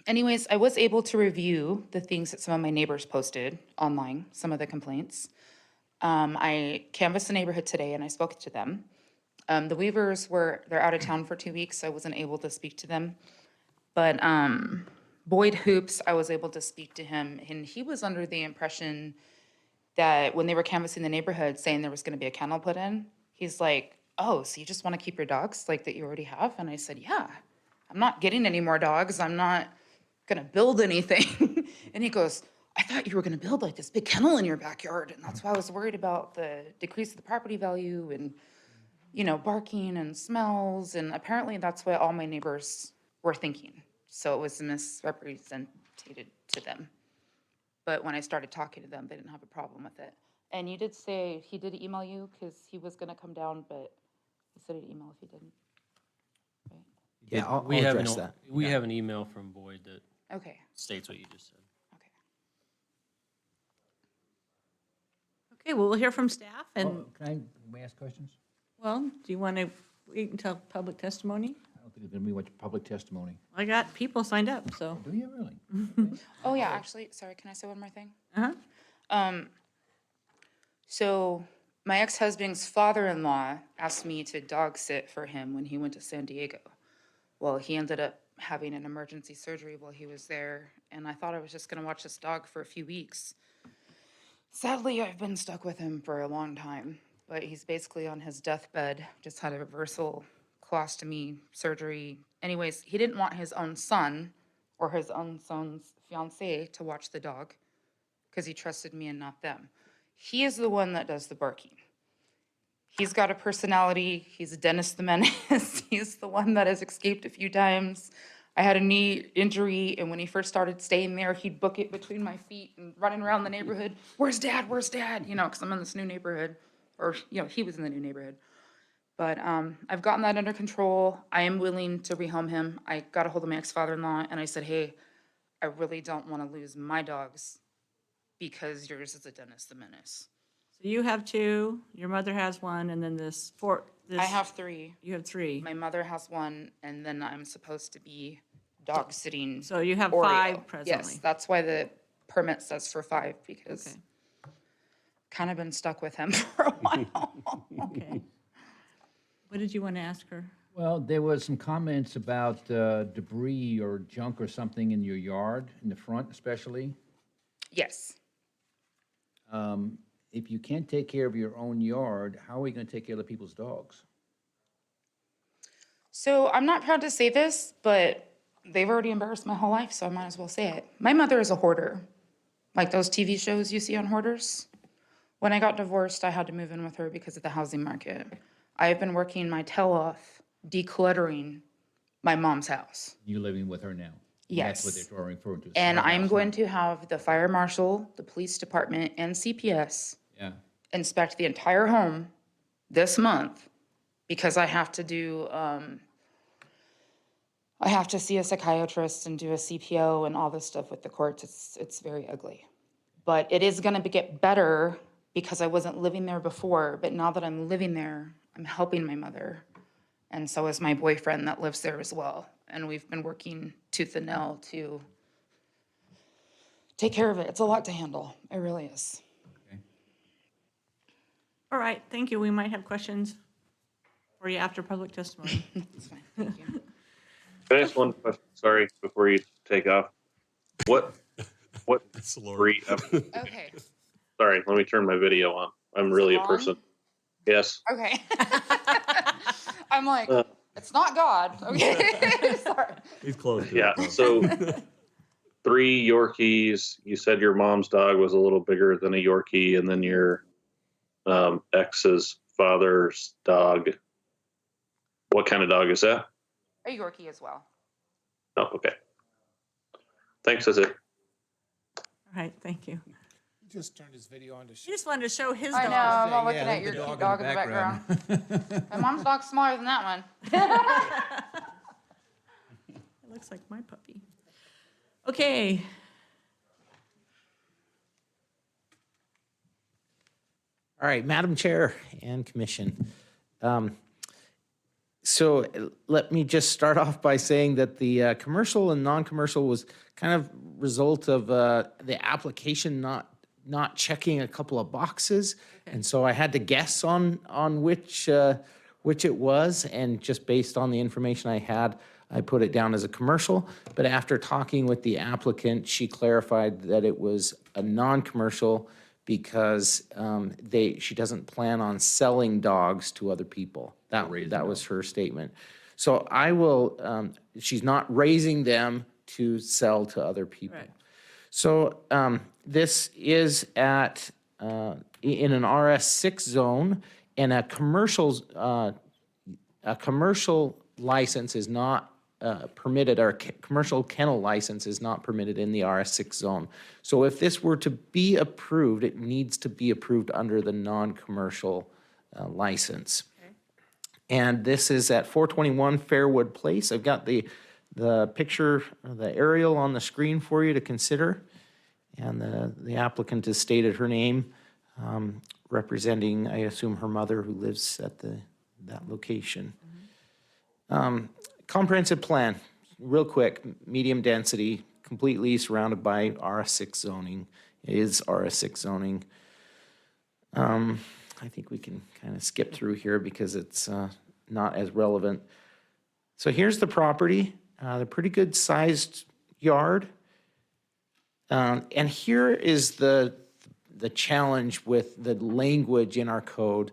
Anyways, I was able to review the things that some of my neighbors posted online, some of the complaints. I canvassed the neighborhood today and I spoke to them. The Weavers they're out of town for 2 weeks, so I wasn't able to speak to them. But Boyd Hoops, I was able to speak to him, and he was under the impression that when they were canvassing the neighborhood saying there was going to be a kennel put in, he's like, oh, so you just want to keep your dogs like that you already have? And I said, yeah, I'm not getting any more dogs. I'm not going to build anything. And he goes, I thought you were going to build like this big kennel in your backyard. And that's why I was worried about the decrease of the property value and, barking and smells. And apparently that's what all my neighbors were thinking. So it was misrepresented to them. But when I started talking to them, they didn't have a problem with it. And you did say he did email you because he was going to come down, but he said he'd email if he didn't. Right? Yeah, I'll We have address that. We have an email from Boyd that Okay. states what you just said. Okay, well, we'll hear from staff and, Can I ask questions? well, do you want to wait until public testimony? I don't think there's going to be much public testimony. I got people signed up, so. Do you really? Oh, yeah, actually, sorry, can I say one more thing? Uh-huh. So my ex-husband's father-in-law asked me to dog sit for him when he went to San Diego. Well, he ended up having an emergency surgery while he was there, and I thought I was just gonna watch this dog for a few weeks. Sadly, I've been stuck with him for a long time, but he's basically on his deathbed, just had a reversal colostomy surgery. Anyways, he didn't want his own son or his own son's fiancée to watch the dog because he trusted me and not them. He is the one that does the barking. He's got a personality. He's Dennis the Menace. He's the one that has escaped a few times. I had a knee injury, and when he first started staying there, he'd book it between my feet and running around the neighborhood. Where's Dad? Where's Dad? You know, because I'm in this new neighborhood, or, you know, he was in the new neighborhood. But I've gotten that under control. I am willing to rehome him. I got a hold of my ex-father-in-law, and I said, hey, I really don't want to lose my dogs because yours is a Dennis the Menace. So you have 2, your mother has 1, and then this 4. I have 3. You have 3. My mother has 1, and then I'm supposed to be dog sitting. So you have Oreo. 5 presently. Yes, that's why the permit says for 5, because kind of been stuck with him for a while. Okay. What did you want to ask her? Well, there was some comments about debris or junk or something in your yard, in the front especially. Yes. If you can't take care of your own yard, how are you going to take care of other people's dogs? So I'm not proud to say this, but they've already embarrassed my whole life, so I might as well say it. My mother is a hoarder, like those TV shows you see on hoarders. When I got divorced, I had to move in with her because of the housing market. I have been working my tail off decluttering my mom's house. You're living with her now? Yes. That's what they're referring to. And smart I'm house going now. to have the fire marshal, the police department, and CPS Yeah. inspect the entire home this month because I have to do, I have to see a psychiatrist and do a CPO and all this stuff with the courts. It's very ugly. But it is gonna get better because I wasn't living there before, but now that I'm living there, I'm helping my mother. And so is my boyfriend that lives there as well. And we've been working tooth and nail to take care of it. It's a lot to handle. It really is. All right, thank you. We might have questions for you after public testimony. That's fine, thank you. Can I ask one question? Sorry, before you take off. What breed? Okay, Sorry, let me turn my video on. I'm really a on? person. Yes. okay. I'm like, it's not God, okay? Sorry. He's close to Yeah. it. So 3 Yorkies. You said your mom's dog was a little bigger than a Yorkie, and then your ex's father's dog. What kind of dog is that? A Yorkie as well. Oh, okay. Thanks. That's it. All right, thank you. He just turned his video on to He just wanted to show his I dog. know, I'm all looking Yeah, at your the cute dog dog in in the the background. My mom's dog's smaller than that one. It looks like my puppy. Okay. All right, Madam Chair and Commission. So let me just start off by saying that the commercial and non-commercial was kind of result of the application not checking a couple of boxes. And so I had to guess on which it was, and just based on the information I had, I put it down as a commercial. But after talking with the applicant, she clarified that it was a non-commercial because she doesn't plan on selling dogs to other people. That was her statement. So I will, she's not raising them to sell to other people. Right. So this is in an RS6 zone, and a commercial license is not permitted, or commercial kennel license is not permitted in the RS6 zone. So if this were to be approved, it needs to be approved under the non-commercial license. And this is at 421 Fairwood Place. I've got the picture, the aerial on the screen for you to consider. And the applicant has stated her name, representing, I assume, her mother who lives at that location. Comprehensive plan, real quick, medium density, completely surrounded by RS6 zoning. It is RS6 zoning. I think we can kind of skip through here because it's not as relevant. So here's the property. They're pretty good sized yard. And here is the challenge with the language in our code.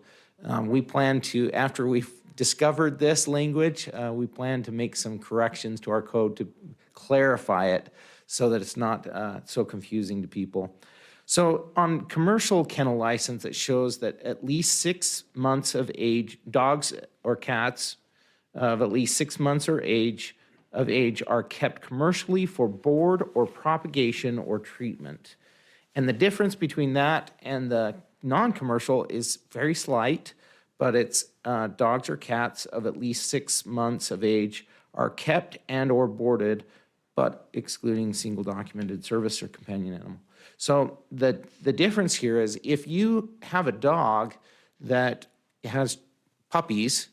We plan to, after we've discovered this language, we plan to make some corrections to our code to clarify it so that it's not so confusing to people. So on commercial kennel license, it shows that at least 6 months of age, dogs or cats of at least 6 months of age are kept commercially for board or propagation or treatment. And the difference between that and the non-commercial is very slight, but it's dogs or cats of at least 6 months of age are kept and or boarded, but excluding single documented service or companion animal. So the difference here is if you have a dog that has puppies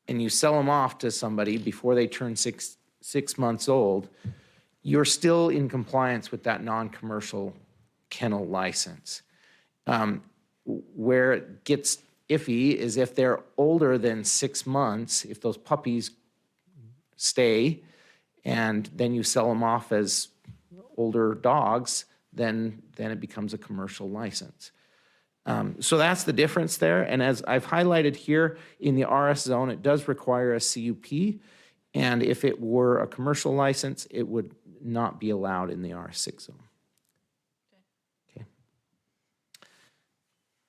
and you sell them off to somebody before they turn six months old, you're still in compliance with that non-commercial kennel license. Where it gets iffy is if they're older than 6 months, if those puppies stay and then you sell them off as older dogs, then it becomes a commercial license. So that's the difference there. And as I've highlighted here, in the RS zone, it does require a CUP. And if it were a commercial license, it would not be allowed in the R6 zone.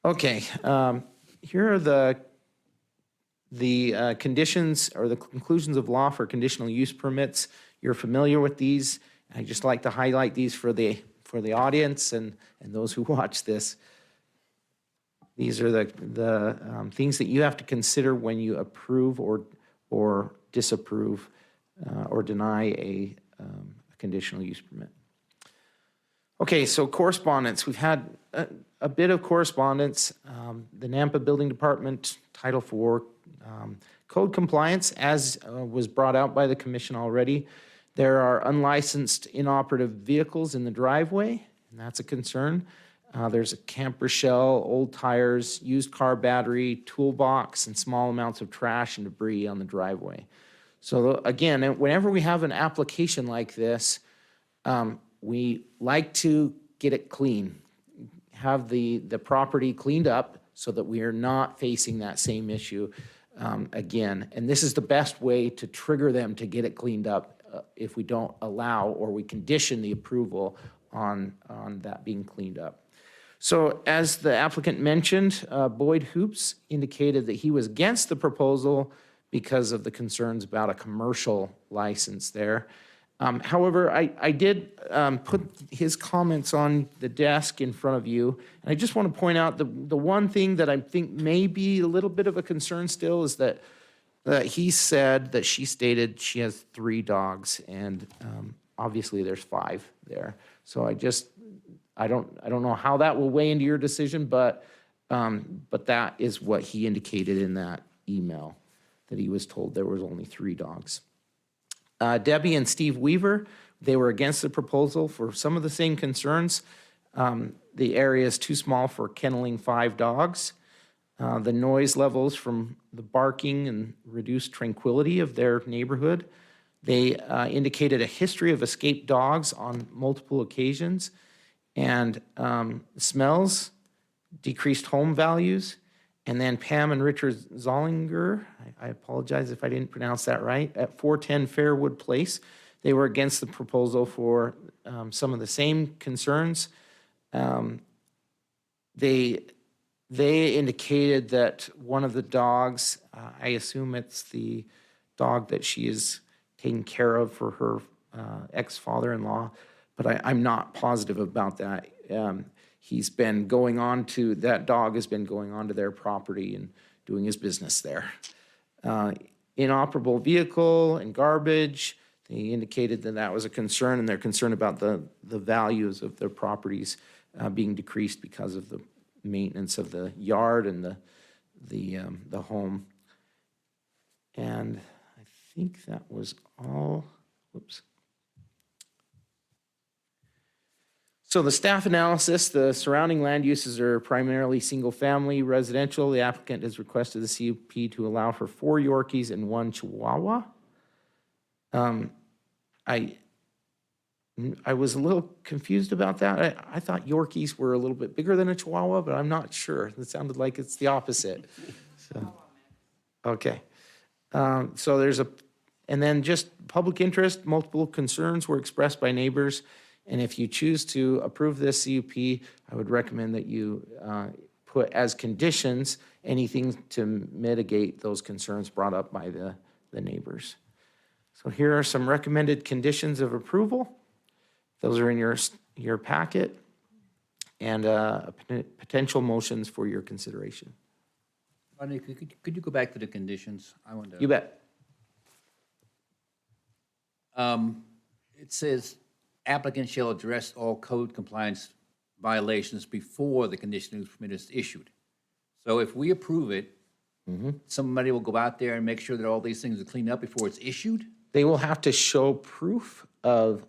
Okay, here are the conditions or the conclusions of law for conditional use permits. You're familiar with these. I just like to highlight these for the audience and those who watch this. These are the things that you have to consider when you approve or disapprove or deny a conditional use permit. Okay, so correspondence. We've had a bit of correspondence. The Nampa Building Department, Title IV, code compliance, as was brought out by the commission already. There are unlicensed inoperative vehicles in the driveway, and that's a concern. There's a camper shell, old tires, used car battery, toolbox, and small amounts of trash and debris on the driveway. So again, whenever we have an application like this, we like to get it clean, have the property cleaned up so that we are not facing that same issue again. And this is the best way to trigger them to get it cleaned up if we don't allow or we condition the approval on that being cleaned up. So as the applicant mentioned, Boyd Hoops indicated that he was against the proposal because of the concerns about a commercial license there. However, I did put his comments on the desk in front of you. And I just want to point out the one thing that I think may be a little bit of a concern still is that he said that she stated she has 3 dogs, and obviously there's 5 there. So I don't know how that will weigh into your decision, but that is what he indicated in that email, that he was told there was only 3 dogs. Debbie and Steve Weaver, they were against the proposal for some of the same concerns. The area is too small for kenneling 5 dogs. The noise levels from the barking and reduced tranquility of their neighborhood. They indicated a history of escaped dogs on multiple occasions, and smells, decreased home values. And then Pam and Richard Zollinger, I apologize if I didn't pronounce that right, at 410 Fairwood Place. They were against the proposal for some of the same concerns. They indicated that one of the dogs, I assume it's the dog that she is taking care of for her ex-father-in-law, but I'm not positive about that. He's been going on to, that dog has been going on to their property and doing his business there. Inoperable vehicle and garbage, they indicated that that was a concern, and they're concerned about the values of their properties being decreased because of the maintenance of the yard and the home. And I think that was all, whoops. So the staff analysis, the surrounding land uses are primarily single-family residential. The applicant has requested the CUP to allow for 4 Yorkies and 1 Chihuahua. I was a little confused about that. I thought Yorkies were a little bit bigger than a Chihuahua, but I'm not sure. It sounded like it's the opposite. So, okay. So there's and then just public interest, multiple concerns were expressed by neighbors. And if you choose to approve this CUP, I would recommend that you put as conditions anything to mitigate those concerns brought up by the neighbors. So here are some recommended conditions of approval. Those are in your packet, and potential motions for your consideration. Rodney, could you go back to the conditions? I want to. You bet. It says applicant shall address all code compliance violations before the conditional use permit is issued. So if we approve it, somebody will go out there and make sure that all these things are cleaned up before it's issued? They will have to show proof of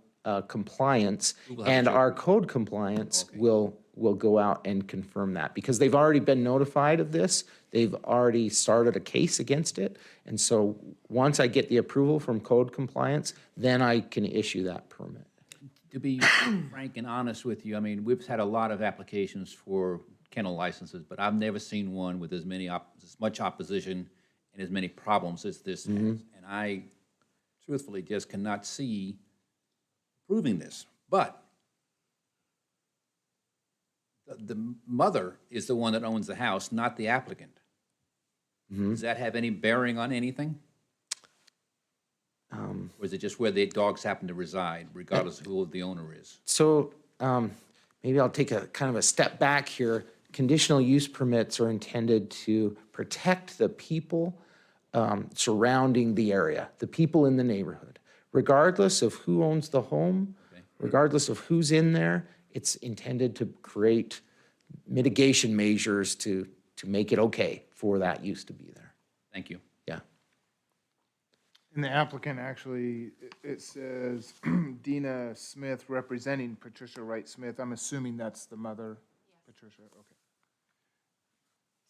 compliance, and our code compliance will go out and confirm that, because they've already been notified of this. They've already started a case against it. And so once I get the approval from code compliance, then I can issue that permit. To be frank and honest with you, I mean, we've had a lot of applications for kennel licenses, but I've never seen one with as much opposition and as many problems as this has. And I truthfully just cannot see proving this. But the mother is the one that owns the house, not the applicant. Does that have any bearing on anything? Or is it just where the dogs happen to reside, regardless of who the owner is? So maybe I'll take a kind of a step back here. Conditional use permits are intended to protect the people surrounding the area, the people in the neighborhood. Regardless of who owns the home, regardless of who's in there, it's intended to create mitigation measures to make it okay for that use to be there. Thank you. Yeah. And the applicant actually, it says Dina Smith representing Patricia Wright Smith. I'm assuming that's the mother, Patricia, okay.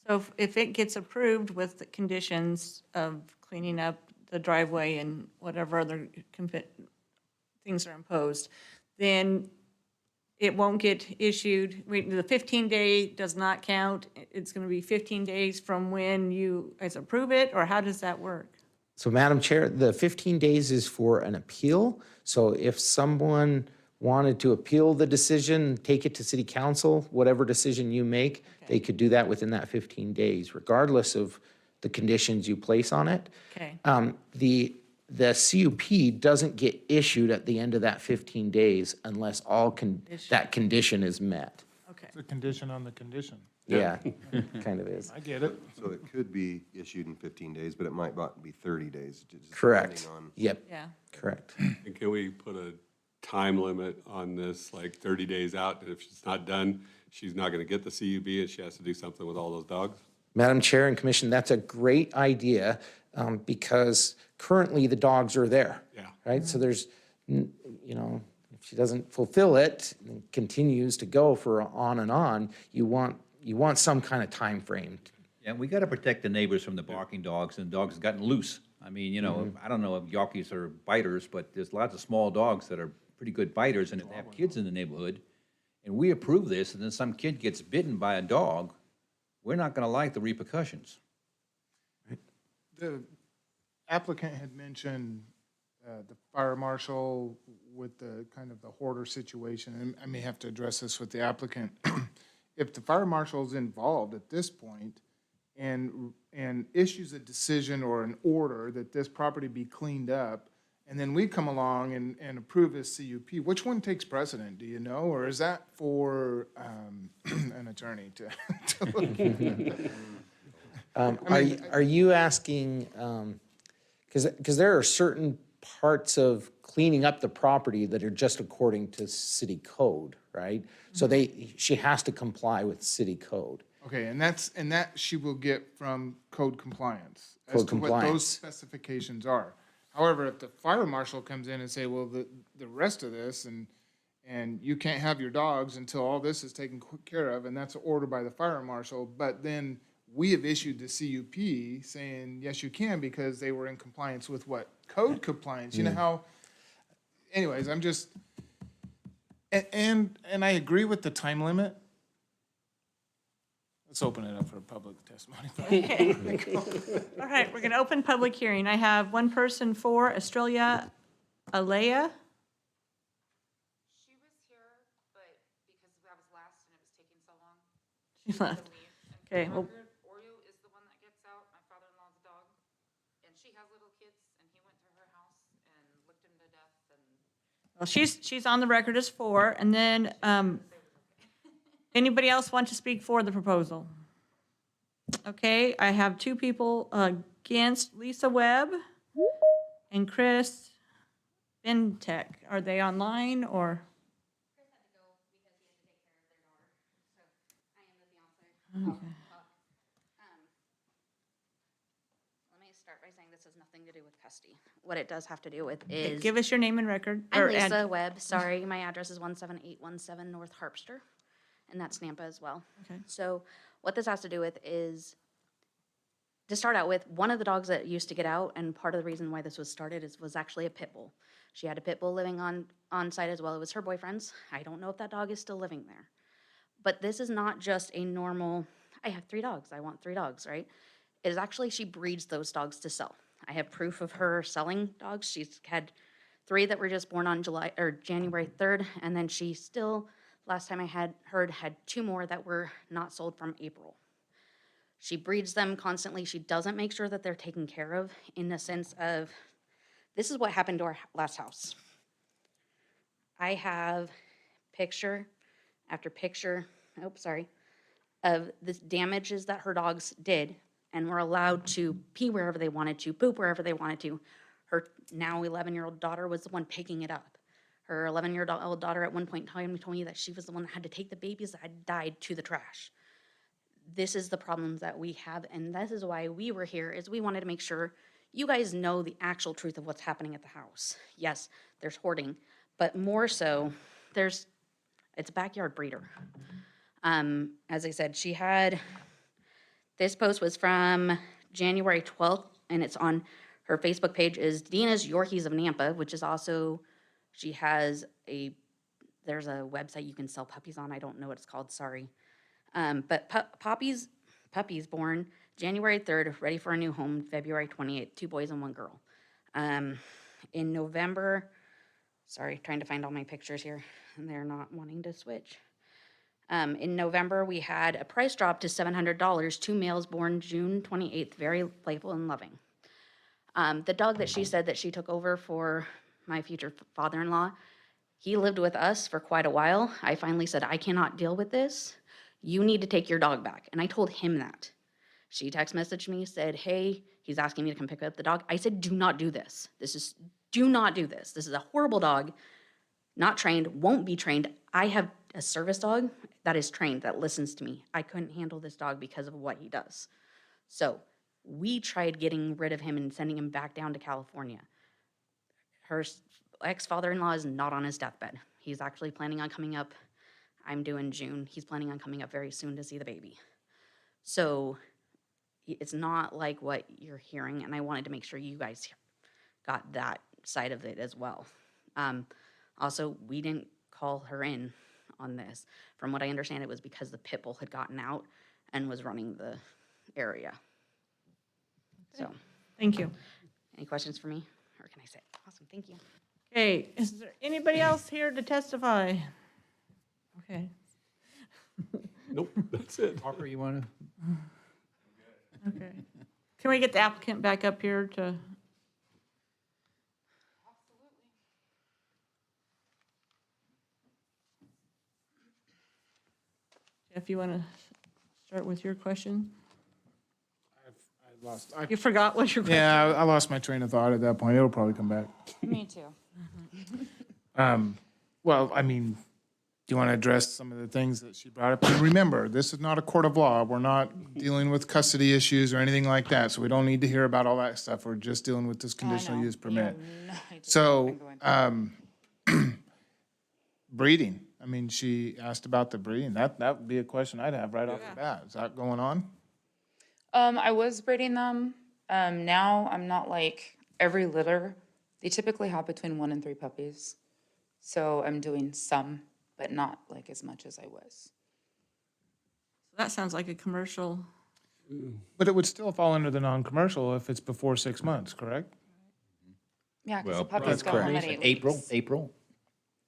So if it gets approved with the conditions of cleaning up the driveway and whatever other things are imposed, then it won't get issued. The 15-day does not count. It's going to be 15 days from when you guys approve it, or how does that work? So Madam Chair, the 15 days is for an appeal. So if someone wanted to appeal the decision, take it to city council, whatever decision you make, they could do that within that 15 days, regardless of the conditions you place on it. Okay. The CUP doesn't get issued at the end of that 15 days unless that condition is met. Okay. It's a condition on the condition. Yeah, kind of is. I get it. So it could be issued in 15 days, but it might not be 30 days. just Correct. depending on- Yep, Yeah. correct. And can we put a time limit on this, like 30 days out, and if it's not done, she's not gonna get the CUB and she has to do something with all those dogs? Madam Chair and Commission, that's a great idea because currently the dogs are there. Yeah. Right? So there's, if she doesn't fulfill it, and continues to go for on and on, you want some kind of time frame. Yeah, we got to protect the neighbors from the barking dogs, and dogs have gotten loose. I mean, I don't know if Yorkies are biters, but there's lots of small dogs that are pretty good biters, and if they have kids in the neighborhood, and we approve this, and then some kid gets bitten by a dog, we're not going to like the repercussions. The applicant had mentioned the fire marshal with the kind of the hoarder situation, and I may have to address this with the applicant. If the fire marshal is involved at this point and issues a decision or an order that this property be cleaned up, and then we come along and approve this CUP, which one takes precedent, do you know? Or is that for an attorney to look at? Are you asking, because there are certain parts of cleaning up the property that are just according to city code, right? So she has to comply with city code. Okay, and that she will get from code compliance. As Code to what compliance. those specifications are. However, if the fire marshal comes in and say, well, the rest of this, and you can't have your dogs until all this is taken care of, and that's an order by the fire marshal, but then we have issued the CUP saying, yes, you can, because they were in compliance with what? Code compliance. You know how anyways, I'm just, and I agree with the time limit. Let's open it up for public testimony. All right, we're going to open public hearing. I have one person for Australia Alea. She was here, but because I was last and it was taking so long. She left. Okay, well, Oreo is the one that gets out, my father-in-law's dog, and she has little kids, and he went to her house and licked him to death, and well, she's on the record as for, and then, anybody else want to speak for the proposal? Okay, I have two people against, Lisa Webb and Chris Bentek. Are they online or? Okay. Let me start by saying this has nothing to do with custody. What it does have to do with Okay, is. give us your name and record. I'm or Lisa Webb, sorry, my address is 17817 North Harpster, and that's Nampa as well. Okay. So what this has to do with is, to start out with, one of the dogs that used to get out, and part of the reason why this was started was actually a pit bull. She had a pit bull living on site as well. It was her boyfriend's. I don't know if that dog is still living there. But this is not just a normal, I have 3 dogs, I want 3 dogs, right? It is actually, she breeds those dogs to sell. I have proof of her selling dogs. She's had 3 that were just born on January 3rd, and then she still, last time I had 2 more that were not sold from April. She breeds them constantly. She doesn't make sure that they're taken care of, in the sense of, this is what happened to our last house. I have picture after picture, of the damages that her dogs did, and were allowed to pee wherever they wanted to, poop wherever they wanted to. Her now 11-year-old daughter was the one picking it up. Her 11-year-old daughter at one point in time told me that she was the one that had to take the babies that had died to the trash. This is the problems that we have, and this is why we were here, is we wanted to make sure you guys know the actual truth of what's happening at the house. Yes, there's hoarding, but more so, it's a backyard breeder. As I said, this post was from January 12th, and it's on her Facebook page, is Dina's Yorkies of Nampa, which is also, there's a website you can sell puppies on. I don't know what it's called, sorry. But puppies born January 3rd, ready for a new home, February 28th, 2 boys and 1 girl. In November, sorry, trying to find all my pictures here, and they're not wanting to switch. In November, we had a price drop to $700, 2 males born June 28th, very playful and loving. The dog that she said that she took over for my future father-in-law, he lived with us for quite a while. I finally said, I cannot deal with this. You need to take your dog back. And I told him that. She text messaged me, said, hey, he's asking me to come pick up the dog. I said, do not do this. Do not do this. This is a horrible dog, not trained, won't be trained. I have a service dog that is trained, that listens to me. I couldn't handle this dog because of what he does. So we tried getting rid of him and sending him back down to California. Her ex-father-in-law is not on his deathbed. He's actually planning on coming up. I'm due in June. He's planning on coming up very soon to see the baby. So it's not like what you're hearing, and I wanted to make sure you guys got that side of it as well. Also, we didn't call her in on this. From what I understand, it was because the pit bull had gotten out and was running the area. So, Thank you. any questions for me? Or can I say, awesome, thank you. Okay, is there anybody else here to testify? Okay. Nope, that's it. Harper, you want to? Okay. Can we get the applicant back up here to? Jeff, you want to start with your question? You forgot what your question? Yeah, I lost my train of thought at that point. It'll probably come back. Me too. Well, I mean, do you want to address some of the things that she brought up? And remember, this is not a court of law. We're not dealing with custody issues or anything like that, so we don't need to hear about all that stuff. We're just dealing with this conditional use permit. So, breeding. I mean, she asked about the breeding. That would be a question I'd have right off the bat. Is that going on? I was breeding them. Now I'm not like every litter. They typically have between 1 and 3 puppies. So I'm doing some, but not like as much as I was. That sounds like a commercial. But it would still fall under the non-commercial if it's before 6 months, correct? Yeah, because Well, the puppies that's go home correct. at 8 April, weeks.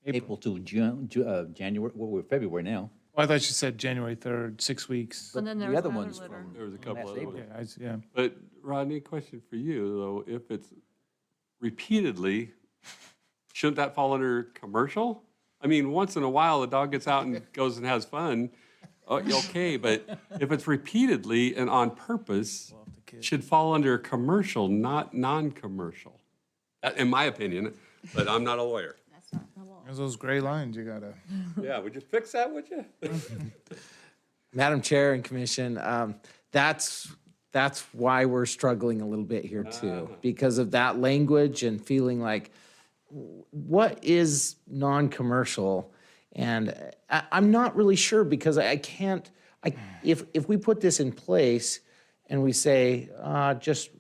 April to June, January, well, we're February now. Well, I thought you said January 3rd, 6 weeks. And then The there's other another one's litter. from There was a couple last of April. them. Yeah, yeah. But Rodney, question for you, though, if it's repeatedly, shouldn't that fall under commercial? I mean, once in a while, the dog gets out and goes and has fun, okay, but if it's repeatedly and on purpose, should fall under commercial, not non-commercial. In my opinion, but I'm not a lawyer. There's those gray lines you gotta. Yeah, would you fix that, would you? Madam Chair and Commission, that's why we're struggling a little bit here too, because of that language and feeling like, what is non-commercial? And I'm not really sure because I can't, if we put this in place and we say, just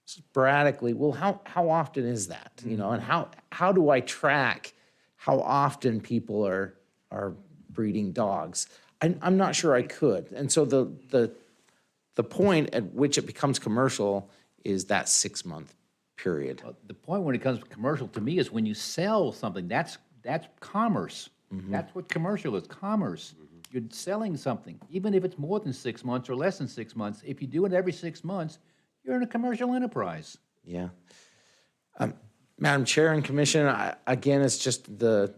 sporadically, well, how often is that? You know, and how do I track how often people are breeding dogs? I'm not sure I could. And so the point at which it becomes commercial is that 6-month period. The point when it comes to commercial to me is when you sell something, that's commerce. That's what commercial is, commerce. You're selling something, even if it's more than 6 months or less than 6 months. If you do it every 6 months, you're in a commercial enterprise. Yeah. Madam Chair and Commission, again, it's just the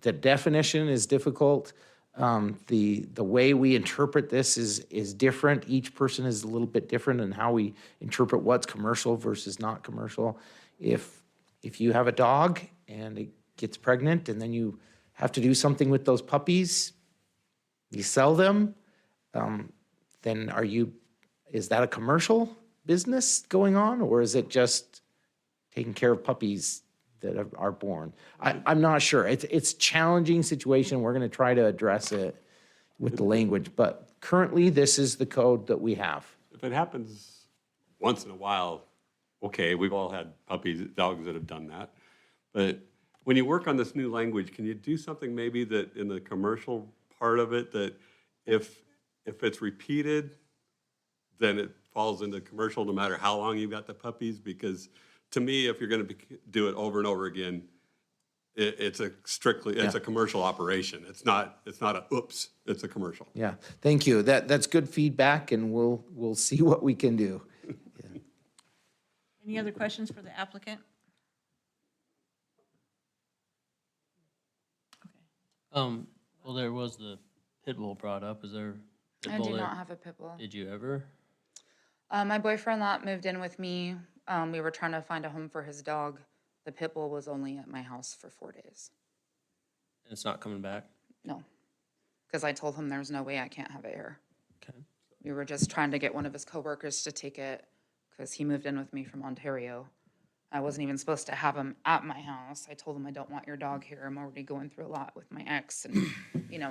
definition is difficult. The way we interpret this is different. Each person is a little bit different in how we interpret what's commercial versus not commercial. If you have a dog and it gets pregnant and then you have to do something with those puppies, you sell them, then is that a commercial business going on, or is it just taking care of puppies that are born? I'm not sure. It's a challenging situation. We're going to try to address it with the language, but currently this is the code that we have. If it happens once in a while, okay, we've all had puppies, dogs that have done that. But when you work on this new language, can you do something maybe that in the commercial part of it, that if it's repeated, then it falls into commercial no matter how long you've got the puppies? Because to me, if you're going to do it over and over again, it's a commercial operation. It's not a oops, it's a commercial. Yeah, thank you. That's good feedback, and we'll see what we can do. Any other questions for the applicant? Well, there was the pit bull brought up. Is there? I do not have a pit bull. Did you ever? My boyfriend that moved in with me, we were trying to find a home for his dog. The pit bull was only at my house for 4 days. And it's not coming back? No, because I told him there's no way I can't have it here. Okay. We were just trying to get one of his coworkers to take it because he moved in with me from Ontario. I wasn't even supposed to have him at my house. I told him I don't want your dog here. I'm already going through a lot with my ex and,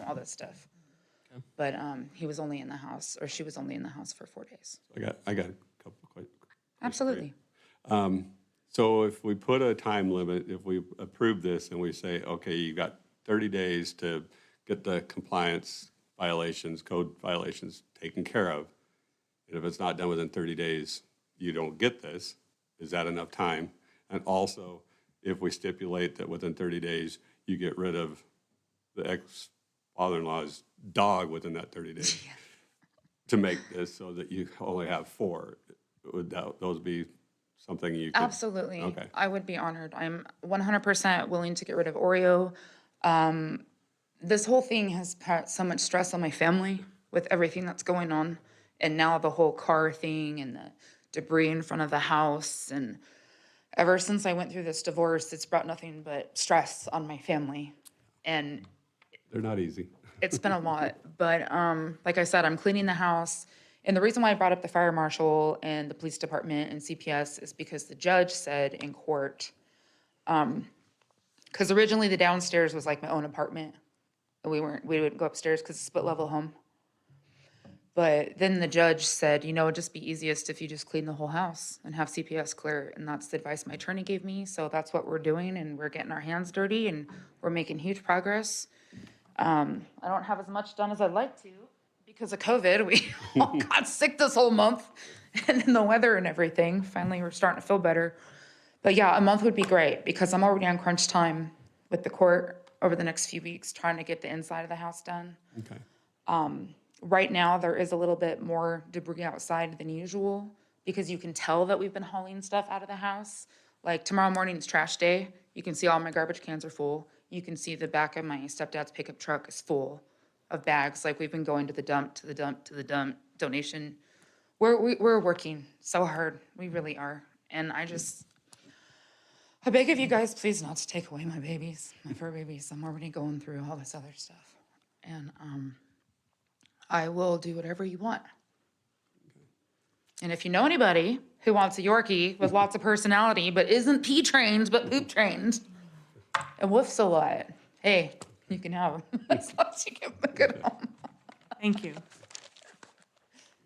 all this stuff. Okay. But he was only in the house, or she was only in the house for 4 days. I got a couple of questions. Absolutely. So if we put a time limit, if we approve this and we say, okay, you got 30 days to get the compliance violations, code violations taken care of, and if it's not done within 30 days, you don't get this, is that enough time? And also, if we stipulate that within 30 days, you get rid of the ex-father-in-law's dog within that 30 days to make this so that you only have 4, would those be something you could? Absolutely. Okay. I would be honored. I'm 100% willing to get rid of Oreo. This whole thing has put so much stress on my family with everything that's going on. And now the whole car thing and the debris in front of the house. And ever since I went through this divorce, it's brought nothing but stress on my family. And They're not easy. it's been a lot. But like I said, I'm cleaning the house. And the reason why I brought up the fire marshal and the police department and CPS is because the judge said in court, because originally the downstairs was like my own apartment. We wouldn't go upstairs because it's a split level home. But then the judge said, you know, it'd just be easiest if you just clean the whole house and have CPS clear it. And that's the advice my attorney gave me. So that's what we're doing, and we're getting our hands dirty and we're making huge progress. I don't have as much done as I'd like to because of COVID. We all got sick this whole month and then the weather and everything. Finally, we're starting to feel better. But yeah, a month would be great because I'm already on crunch time with the court over the next few weeks, trying to get the inside of the house done. Okay. Right now, there is a little bit more debris outside than usual because you can tell that we've been hauling stuff out of the house. Like tomorrow morning is trash day. You can see all my garbage cans are full. You can see the back of my stepdad's pickup truck is full of bags. Like we've been going to the dump, to the dump, to the dump, donation. We're working so hard. We really are. And I beg of you guys, please not to take away my babies, my fur babies. I'm already going through all this other stuff. And, I will do whatever you want. And if you know anybody who wants a Yorkie with lots of personality, but isn't pee trained, but poop trained, and woofs a lot, hey, you can have him as long as you give him a good home. Thank you.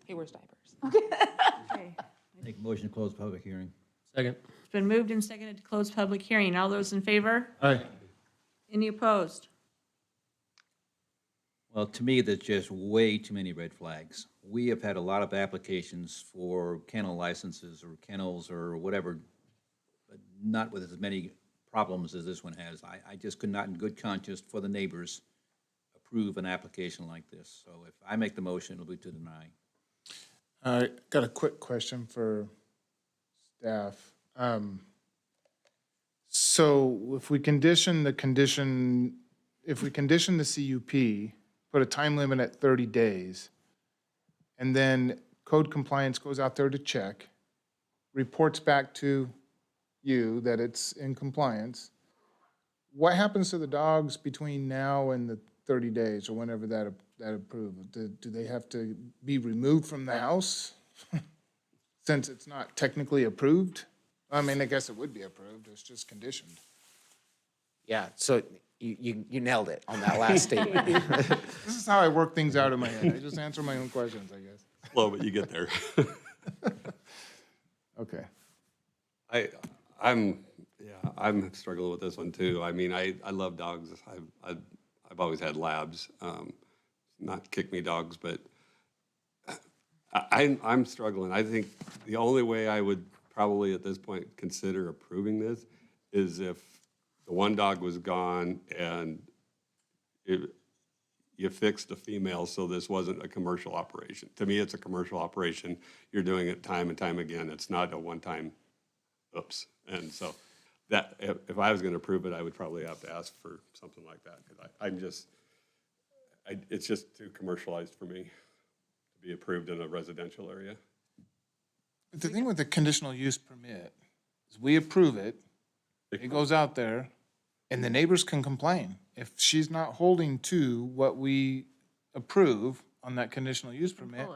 He wears diapers. Okay. Make a motion to close the public hearing. Second. It's been moved and seconded to close public hearing. All those in favor? Aye. Any opposed? Well, to me, there's just way too many red flags. We have had a lot of applications for kennel licenses or kennels or whatever, but not with as many problems as this one has. I just could not in good conscience for the neighbors approve an application like this. So if I make the motion, it'll be to deny. All right, got a quick question for staff. So if we condition the CUP, put a time limit at 30 days, and then code compliance goes out there to check, reports back to you that it's in compliance, what happens to the dogs between now and the 30 days or whenever that approved? Do they have to be removed from the house since it's not technically approved? I mean, I guess it would be approved, it's just conditioned. Yeah, so you nailed it on that last statement. This is how I work things out in my head. I just answer my own questions, I guess. Slow, but you get there. Okay. I'm struggling with this one too. I mean, I love dogs. I've always had labs, not kick me dogs, but I'm struggling. I think the only way I would probably at this point consider approving this is if the one dog was gone and you fixed the female so this wasn't a commercial operation. To me, it's a commercial operation. You're doing it time and time again. It's not a one-time oops. And so that if I was going to approve it, I would probably have to ask for something like that because it's just too commercialized for me to be approved in a residential area. But the thing with the conditional use permit is we approve it, it goes out there, and the neighbors can complain. If she's not holding to what we approve on that conditional use permit,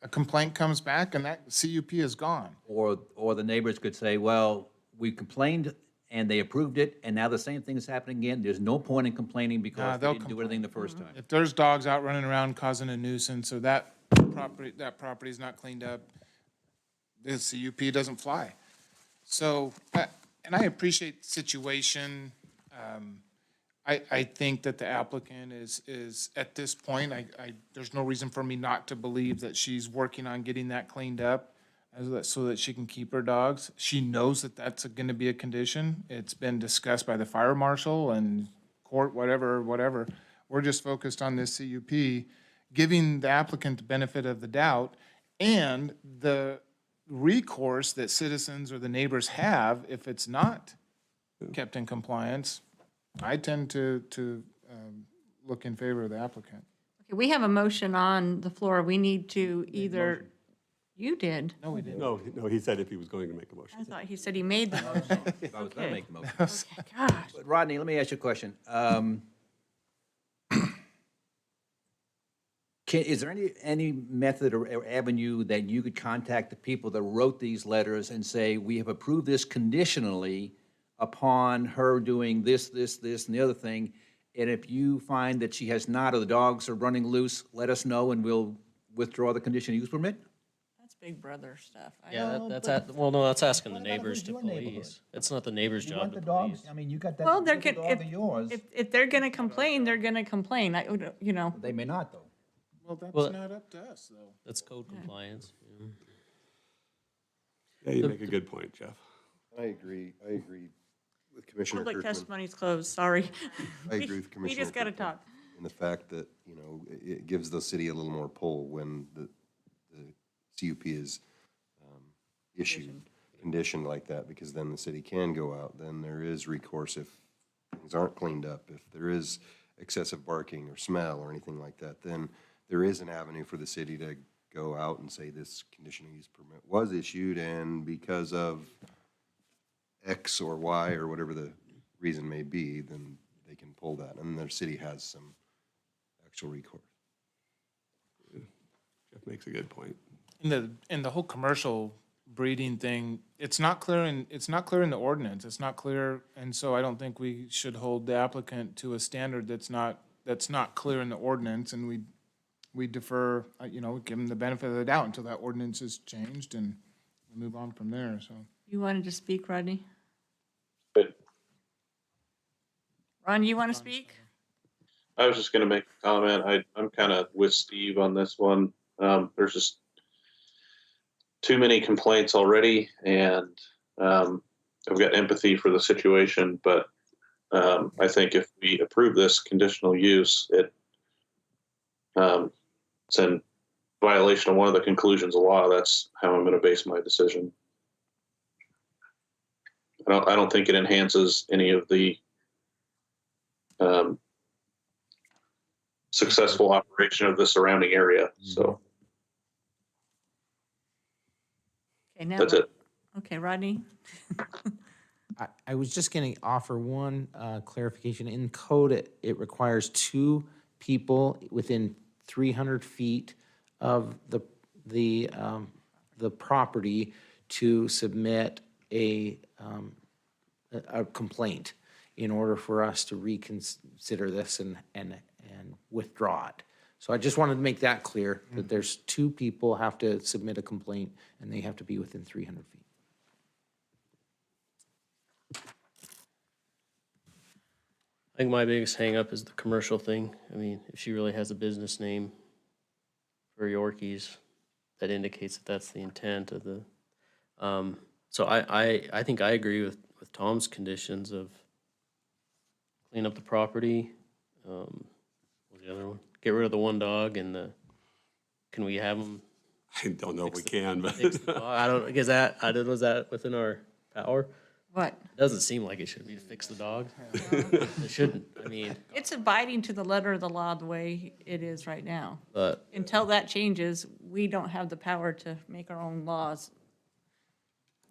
a complaint comes back and that CUP is gone. Or the neighbors could say, well, we complained and they approved it, and now the same thing is happening again. There's no point in complaining because they didn't do anything the first time. If there's dogs out running around causing a nuisance or that property is not cleaned up, the CUP doesn't fly. So, and I appreciate the situation. I think that the applicant is at this point, there's no reason for me not to believe that she's working on getting that cleaned up so that she can keep her dogs. She knows that that's gonna be a condition. It's been discussed by the fire marshal and court, whatever. We're just focused on this CUP, giving the applicant the benefit of the doubt and the recourse that citizens or the neighbors have if it's not kept in compliance. I tend to look in favor of the applicant. Okay, we have a motion on the floor. We need to either, you did. No, we didn't. No, he said if he was going to make a motion. I thought he said he made the motion. If I was gonna make the motion. Okay, gosh. But Rodney, let me ask you a question. Is there any method or avenue that you could contact the people that wrote these letters and say, we have approved this conditionally upon her doing this, and the other thing, and if you find that she has not, or the dogs are running loose, let us know and we'll withdraw the conditional use permit? That's Big Brother stuff. Yeah, well, no, that's asking the neighbors to police. It's not the neighbor's job to police. I mean, you got that Well, they're little gonna, dog of yours. if they're gonna complain, they're gonna complain. You know. They may not, though. Well, that's Well- not up to us, though. That's code compliance. Yeah. Yeah, you make a good point, Jeff. I agree with Commissioner Public Kirkman. testimony's closed, sorry. I agree with We Commissioner just gotta Kirkman talk. in the fact that, you know, it gives the city a little more pull when the CUP is issued, conditioned like that, because then the city can go out, then there is recourse if things aren't cleaned up, if there is excessive barking or smell or anything like that, then there is an avenue for the city to go out and say this conditional use permit was issued, and because of X or Y or whatever the reason may be, then they can pull that, and their city has some actual recourse. Jeff makes a good point. In the whole commercial breeding thing, it's not clear in the ordinance. It's not clear, and so I don't think we should hold the applicant to a standard that's not clear in the ordinance, and we defer, you know, give them the benefit of the doubt until that ordinance is changed, and we move on from there, so. You wanted to speak, Rodney? But Ron, you want to speak? I was just going to make a comment. I'm kind of with Steve on this one. There's just too many complaints already, and I've got empathy for the situation, but I think if we approve this conditional use, it's in violation of one of the conclusions of law. That's how I'm going to base my decision. I don't think it enhances any of the successful operation of the surrounding area. So Okay, now. that's it. Okay, Rodney? I was just going to offer one clarification. In code, it requires 2 people within 300 feet of the property to submit a complaint in order for us to reconsider this and withdraw it. So I just wanted to make that clear, that there's 2 people have to submit a complaint, and they have to be within 300 feet. I think my biggest hangup is the commercial thing. I mean, if she really has a business name for Yorkies, that indicates that that's the intent of the, so I think I agree with Tom's conditions of clean up the property. What was the other one? Get rid of the 1 dog and can we have them? I don't know if we can, but Was that within our power? What? Doesn't seem like it should be to fix the dog. It shouldn't, I mean, It's abiding to the letter of the law the way it is right now. but Until that changes, we don't have the power to make our own laws,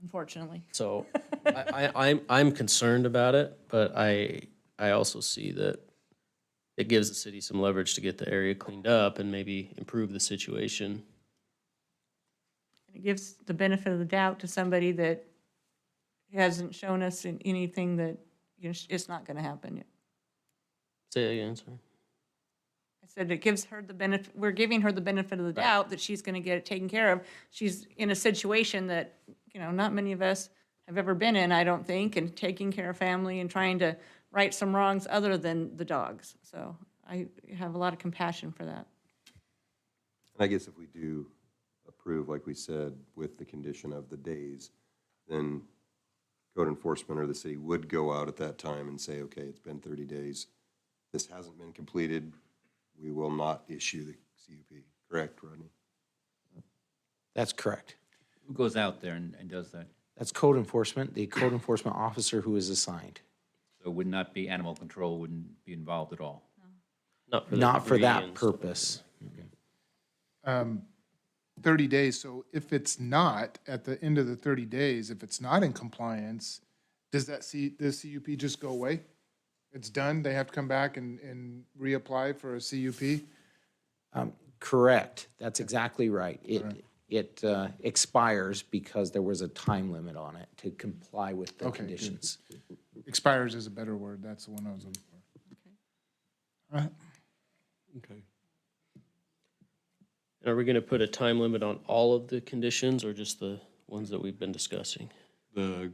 unfortunately. so I'm concerned about it, but I also see that it gives the city some leverage to get the area cleaned up and maybe improve the situation. It gives the benefit of the doubt to somebody that hasn't shown us in anything that, you know, it's not going to happen yet. Say that again, sorry. I said it gives her the benefit, we're giving her the benefit of the doubt that she's going to get it taken care of. She's in a situation that, you know, not many of us have ever been in, I don't think, and taking care of family and trying to right some wrongs other than the dogs. So I have a lot of compassion for that. And I guess if we do approve, like we said, with the condition of the days, then code enforcement or the city would go out at that time and say, okay, it's been 30 days. This hasn't been completed. We will not issue the CUP. Correct, Rodney? That's correct. Who goes out there and does that? That's code enforcement, the code enforcement officer who is assigned. So it would not be animal control, wouldn't be involved at all? Not for debris that and stuff. purpose. 30 days, so if it's not, at the end of the 30 days, if it's not in compliance, does the CUP just go away? It's done, they have to come back and reapply for a CUP? Correct, that's exactly right. It expires because there was a time limit on it to comply with the Okay, good. conditions. Expires is a better word, that's the one I was looking for. All right. okay. Are we gonna put a time limit on all of the conditions or just the ones that we've been discussing? The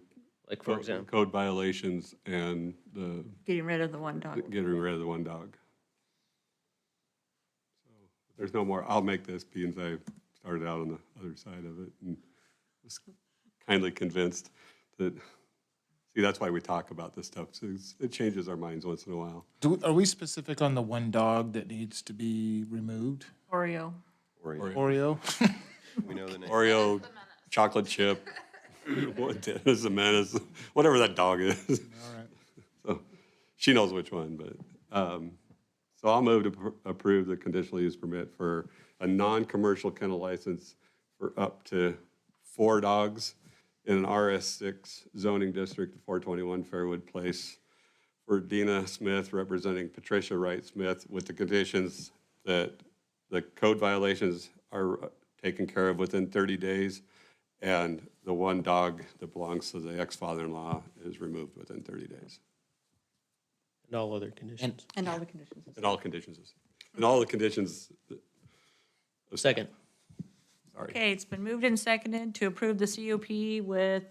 Like, for example, code violations and the Getting rid of the one dog. getting rid of the one dog. So there's no more, I'll make this being I started out on the other side of it and was kindly convinced that, see, that's why we talk about this stuff. So it changes our minds once in a while. Are we specific on the one dog that needs to be removed? Oreo. Oreo? We know the name. Oreo, chocolate chip, what is a menace, whatever that dog is. All right. So she knows which one, but, so I'll move to approve the conditional use permit for a non-commercial kennel license for up to 4 dogs in an RS6 zoning district, 421 Fairwood Place, for Dina Smith representing Patricia Wright Smith, with the conditions that the code violations are taken care of within 30 days, and the one dog that belongs to the ex-father-in-law is removed within 30 days. and all other conditions. And all the conditions. And all conditions. And all the conditions. Second. Sorry. Okay, it's been moved and seconded to approve the CUP with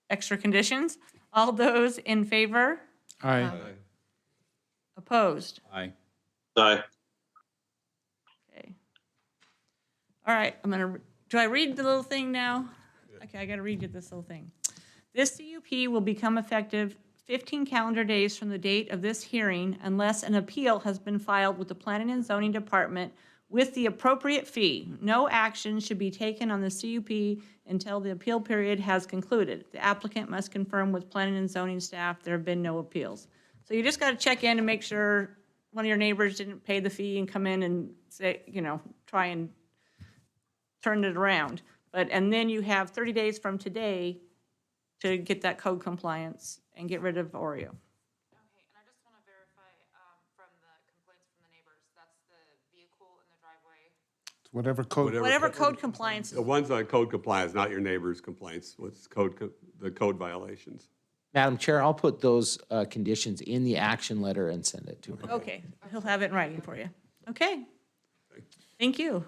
extra conditions. All those in favor? Aye. Opposed? Aye. Aye. Okay. All right, do I read the little thing now? Okay, I gotta read you this little thing. This CUP will become effective 15 calendar days from the date of this hearing unless an appeal has been filed with the Planning and Zoning Department with the appropriate fee. No action should be taken on the CUP until the appeal period has concluded. The applicant must confirm with Planning and Zoning staff there have been no appeals. So you just gotta check in and make sure one of your neighbors didn't pay the fee and come in and say, try and turn it around. And then you have 30 days from today to get that code compliance and get rid of Oreo. Okay, and I just want to verify from the complaints from the neighbors, that's the vehicle in the driveway. Whatever code. Whatever code compliance The ones on code compliance, not your neighbor's complaints, what's the code violations. Madam Chair, I'll put those conditions in the action letter and send it to her. Okay, he'll have it in writing for you. Okay. Thank you.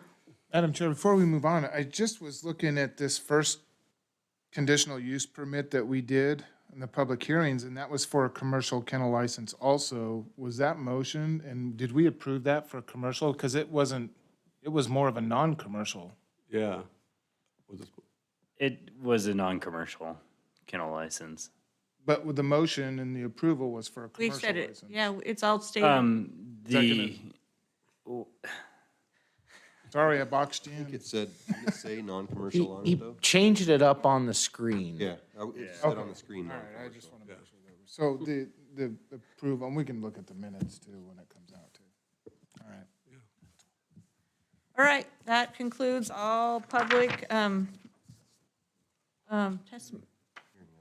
Madam Chair, before we move on, I just was looking at this first conditional use permit that we did in the public hearings, and that was for a commercial kennel license also. Was that motion, and did we approve that for commercial? Because it was more of a non-commercial. Yeah. It was a non-commercial kennel license. But with the motion and the approval was for a We commercial said it, license. yeah, it's all stated. Sorry, I boxed you I think in. it said, didn't it say non-commercial on He it though? changed it up on the screen. Yeah, it said on the screen. All right, I just want to make sure that was, so the approval, and we can look at the minutes too when it comes out too. All right. All right, that concludes all public,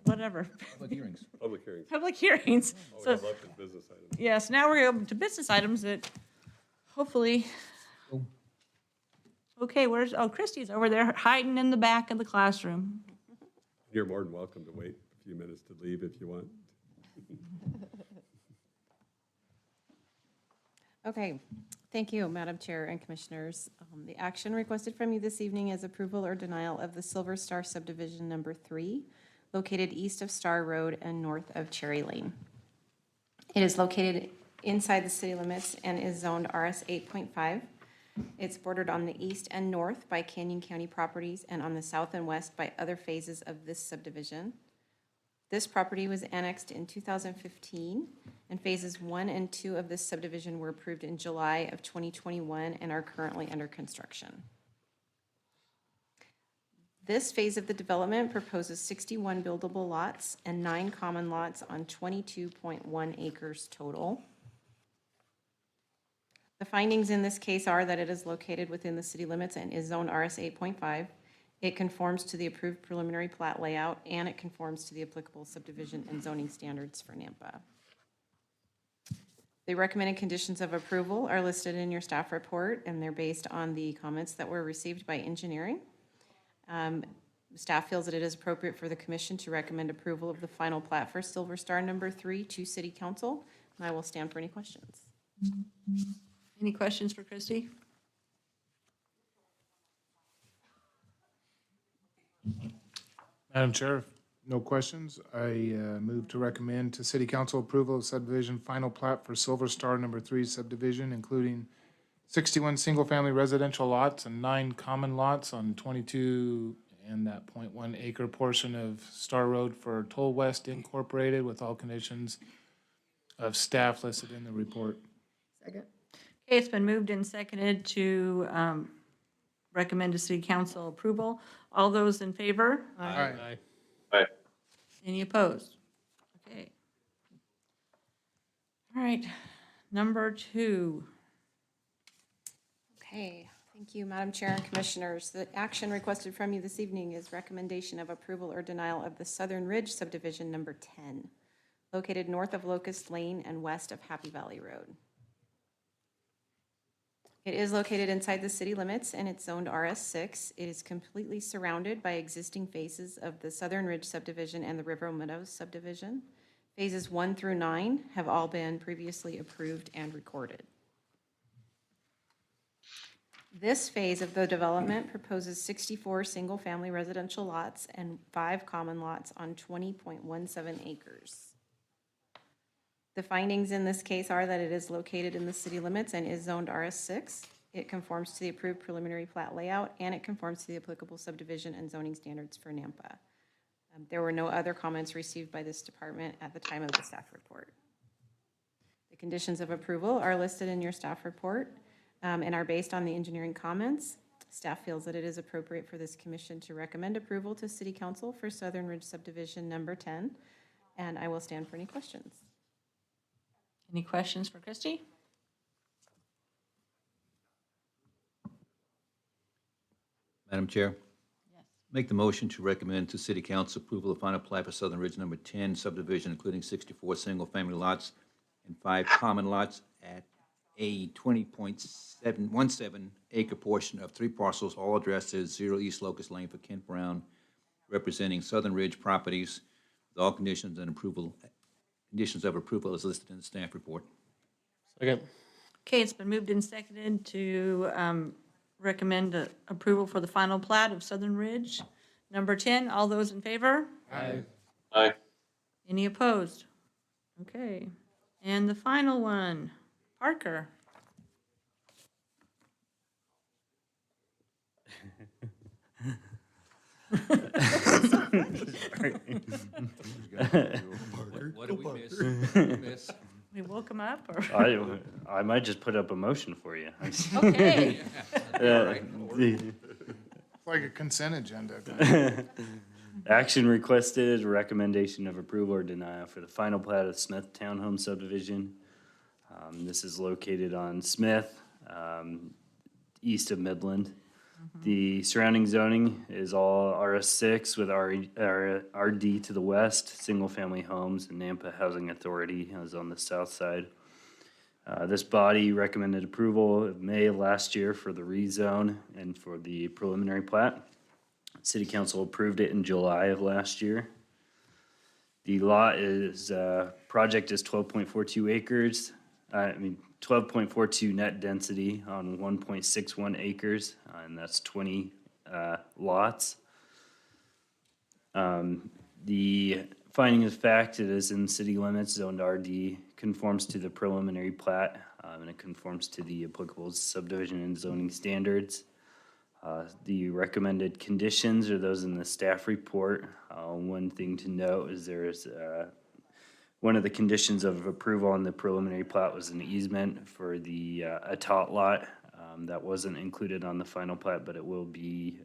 whatever, Public hearings. Public hearings. public hearings. Oh, we So, have lots of business items. yes, now we're going to business items that hopefully. Okay, Christie's over there hiding in the back of the classroom. You're more than welcome to wait a few minutes to leave if you want. Okay, thank you, Madam Chair and Commissioners. The action requested from you this evening is approval or denial of the Silver Star Subdivision Number 3, located east of Star Road and north of Cherry Lane. It is located inside the city limits and is zoned RS 8.5. It's bordered on the east and north by Canyon County properties and on the south and west by other phases of this subdivision. This property was annexed in 2015, and phases 1 and 2 of this subdivision were approved in July of 2021 and are currently under construction. This phase of the development proposes 61 buildable lots and 9 common lots on 22.1 acres total. The findings in this case are that it is located within the city limits and is zoned RS 8.5. It conforms to the approved preliminary plat layout, and it conforms to the applicable subdivision and zoning standards for Nampa. The recommended conditions of approval are listed in your staff report, and they're based on the comments that were received by engineering. Staff feels that it is appropriate for the commission to recommend approval of the final plat for Silver Star Number 3 to City Council, and I will stand for any questions. Any questions for Christie? Madam Chair, no questions. I move to recommend to City Council approval of subdivision final plat for Silver Star Number 3 subdivision, including 61 single-family residential lots and 9 common lots on 22 and that .1 acre portion of Star Road for Toll West Incorporated with all conditions of staff listed in the report. Second. Okay, it's been moved and seconded to recommend to City Council approval. All those in favor? Aye. Aye. Any opposed? Okay. All right, number 2. Okay, thank you, Madam Chair and Commissioners. The action requested from you this evening is recommendation of approval or denial of the Southern Ridge subdivision number 10, located north of Locust Lane and west of Happy Valley Road. It is located inside the city limits and it's zoned RS6. It is completely surrounded by existing phases of the Southern Ridge subdivision and the River Meadows subdivision. Phases 1 through 9 have all been previously approved and recorded. This phase of the development proposes 64 single-family residential lots and 5 common lots on 20.17 acres. The findings in this case are that it is located in the city limits and is zoned RS6. It conforms to the approved preliminary plat layout, and it conforms to the applicable subdivision and zoning standards for Nampa. There were no other comments received by this department at the time of the staff report. The conditions of approval are listed in your staff report and are based on the engineering comments. Staff feels that it is appropriate for this commission to recommend approval to City Council for Southern Ridge Subdivision number 10, and I will stand for any questions. Any questions for Christie? Madam Chair? Yes. Make the motion to recommend to City Council approval of final plat for Southern Ridge Number 10 subdivision, including 64 single-family lots and 5 common lots at a 20.717 acre portion of 3 parcels, all addressed as 0 East Locust Lane for Kent Brown, representing Southern Ridge Properties, with all conditions and approval, conditions of approval as listed in the staff report. Second. Okay, it's been moved and seconded to recommend approval for the final plat of Southern Ridge number 10. All those in favor? Aye. Aye. Any opposed? Okay. And the final one, Parker. What did we miss? What did we miss? We woke him up, or? I might just put up a motion for you. Okay. It's like a consent agenda. Action requested, recommendation of approval or denial for the final plat of Smith Townhome subdivision. This is located on Smith, east of Midland. The surrounding zoning is all RS6 with RD to the west, single-family homes, and Nampa Housing Authority is on the south side. This body recommended approval of May of last year for the rezone and for the preliminary plat. City Council approved it in July of last year. The lot is, project is 12.42 acres. 12.42 net density on 1.61 acres, and that's 20 lots. The finding of fact, it is in city limits, zoned RD, conforms to the preliminary plat, and it conforms to the applicable subdivision and zoning standards. The recommended conditions are those in the staff report. One thing to note is there is one of the conditions of approval on the preliminary plat was an easement for the a tot lot. That wasn't included on the final plat, but it will be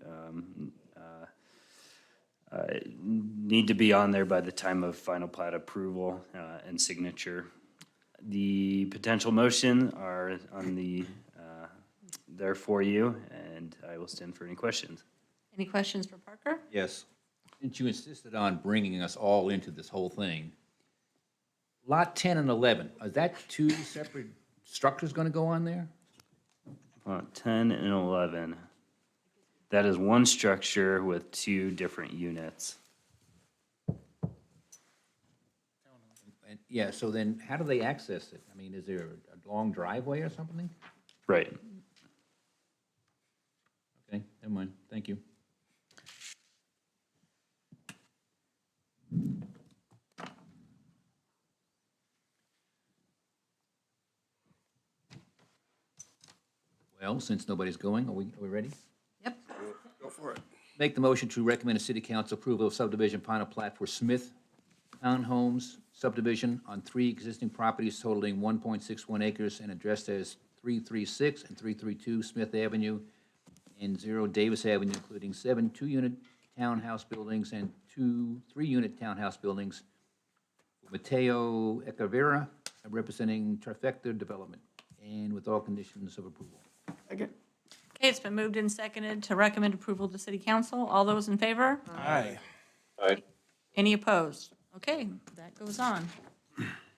need to be on there by the time of final plat approval and signature. The potential motion are on the there for you, and I will stand for any questions. Any questions for Parker? Yes. Since you insisted on bringing us all into this whole thing, Lot 10 and 11, are that 2 separate structures going to go on there? 10 and 11. That is one structure with 2 different units. And, yeah, so then how do they access it? I mean, is there a long driveway or something? Right. Okay, never mind. Thank you. Well, since nobody's going, are we ready? Yep. Go for it. Make the motion to recommend a city council approval of subdivision final plat for Smith Townhomes subdivision on 3 existing properties totaling 1.61 acres and addressed as 336 and 332 Smith Avenue and 0 Davis Avenue, including 7 2-unit townhouse buildings and 2 3-unit townhouse buildings. Mateo Echeverra, representing Trifecta Development, and with all conditions of approval. Okay, it's been moved and seconded to recommend approval to city council. All those in favor? Aye. Aye. Any opposed? Okay, that goes on.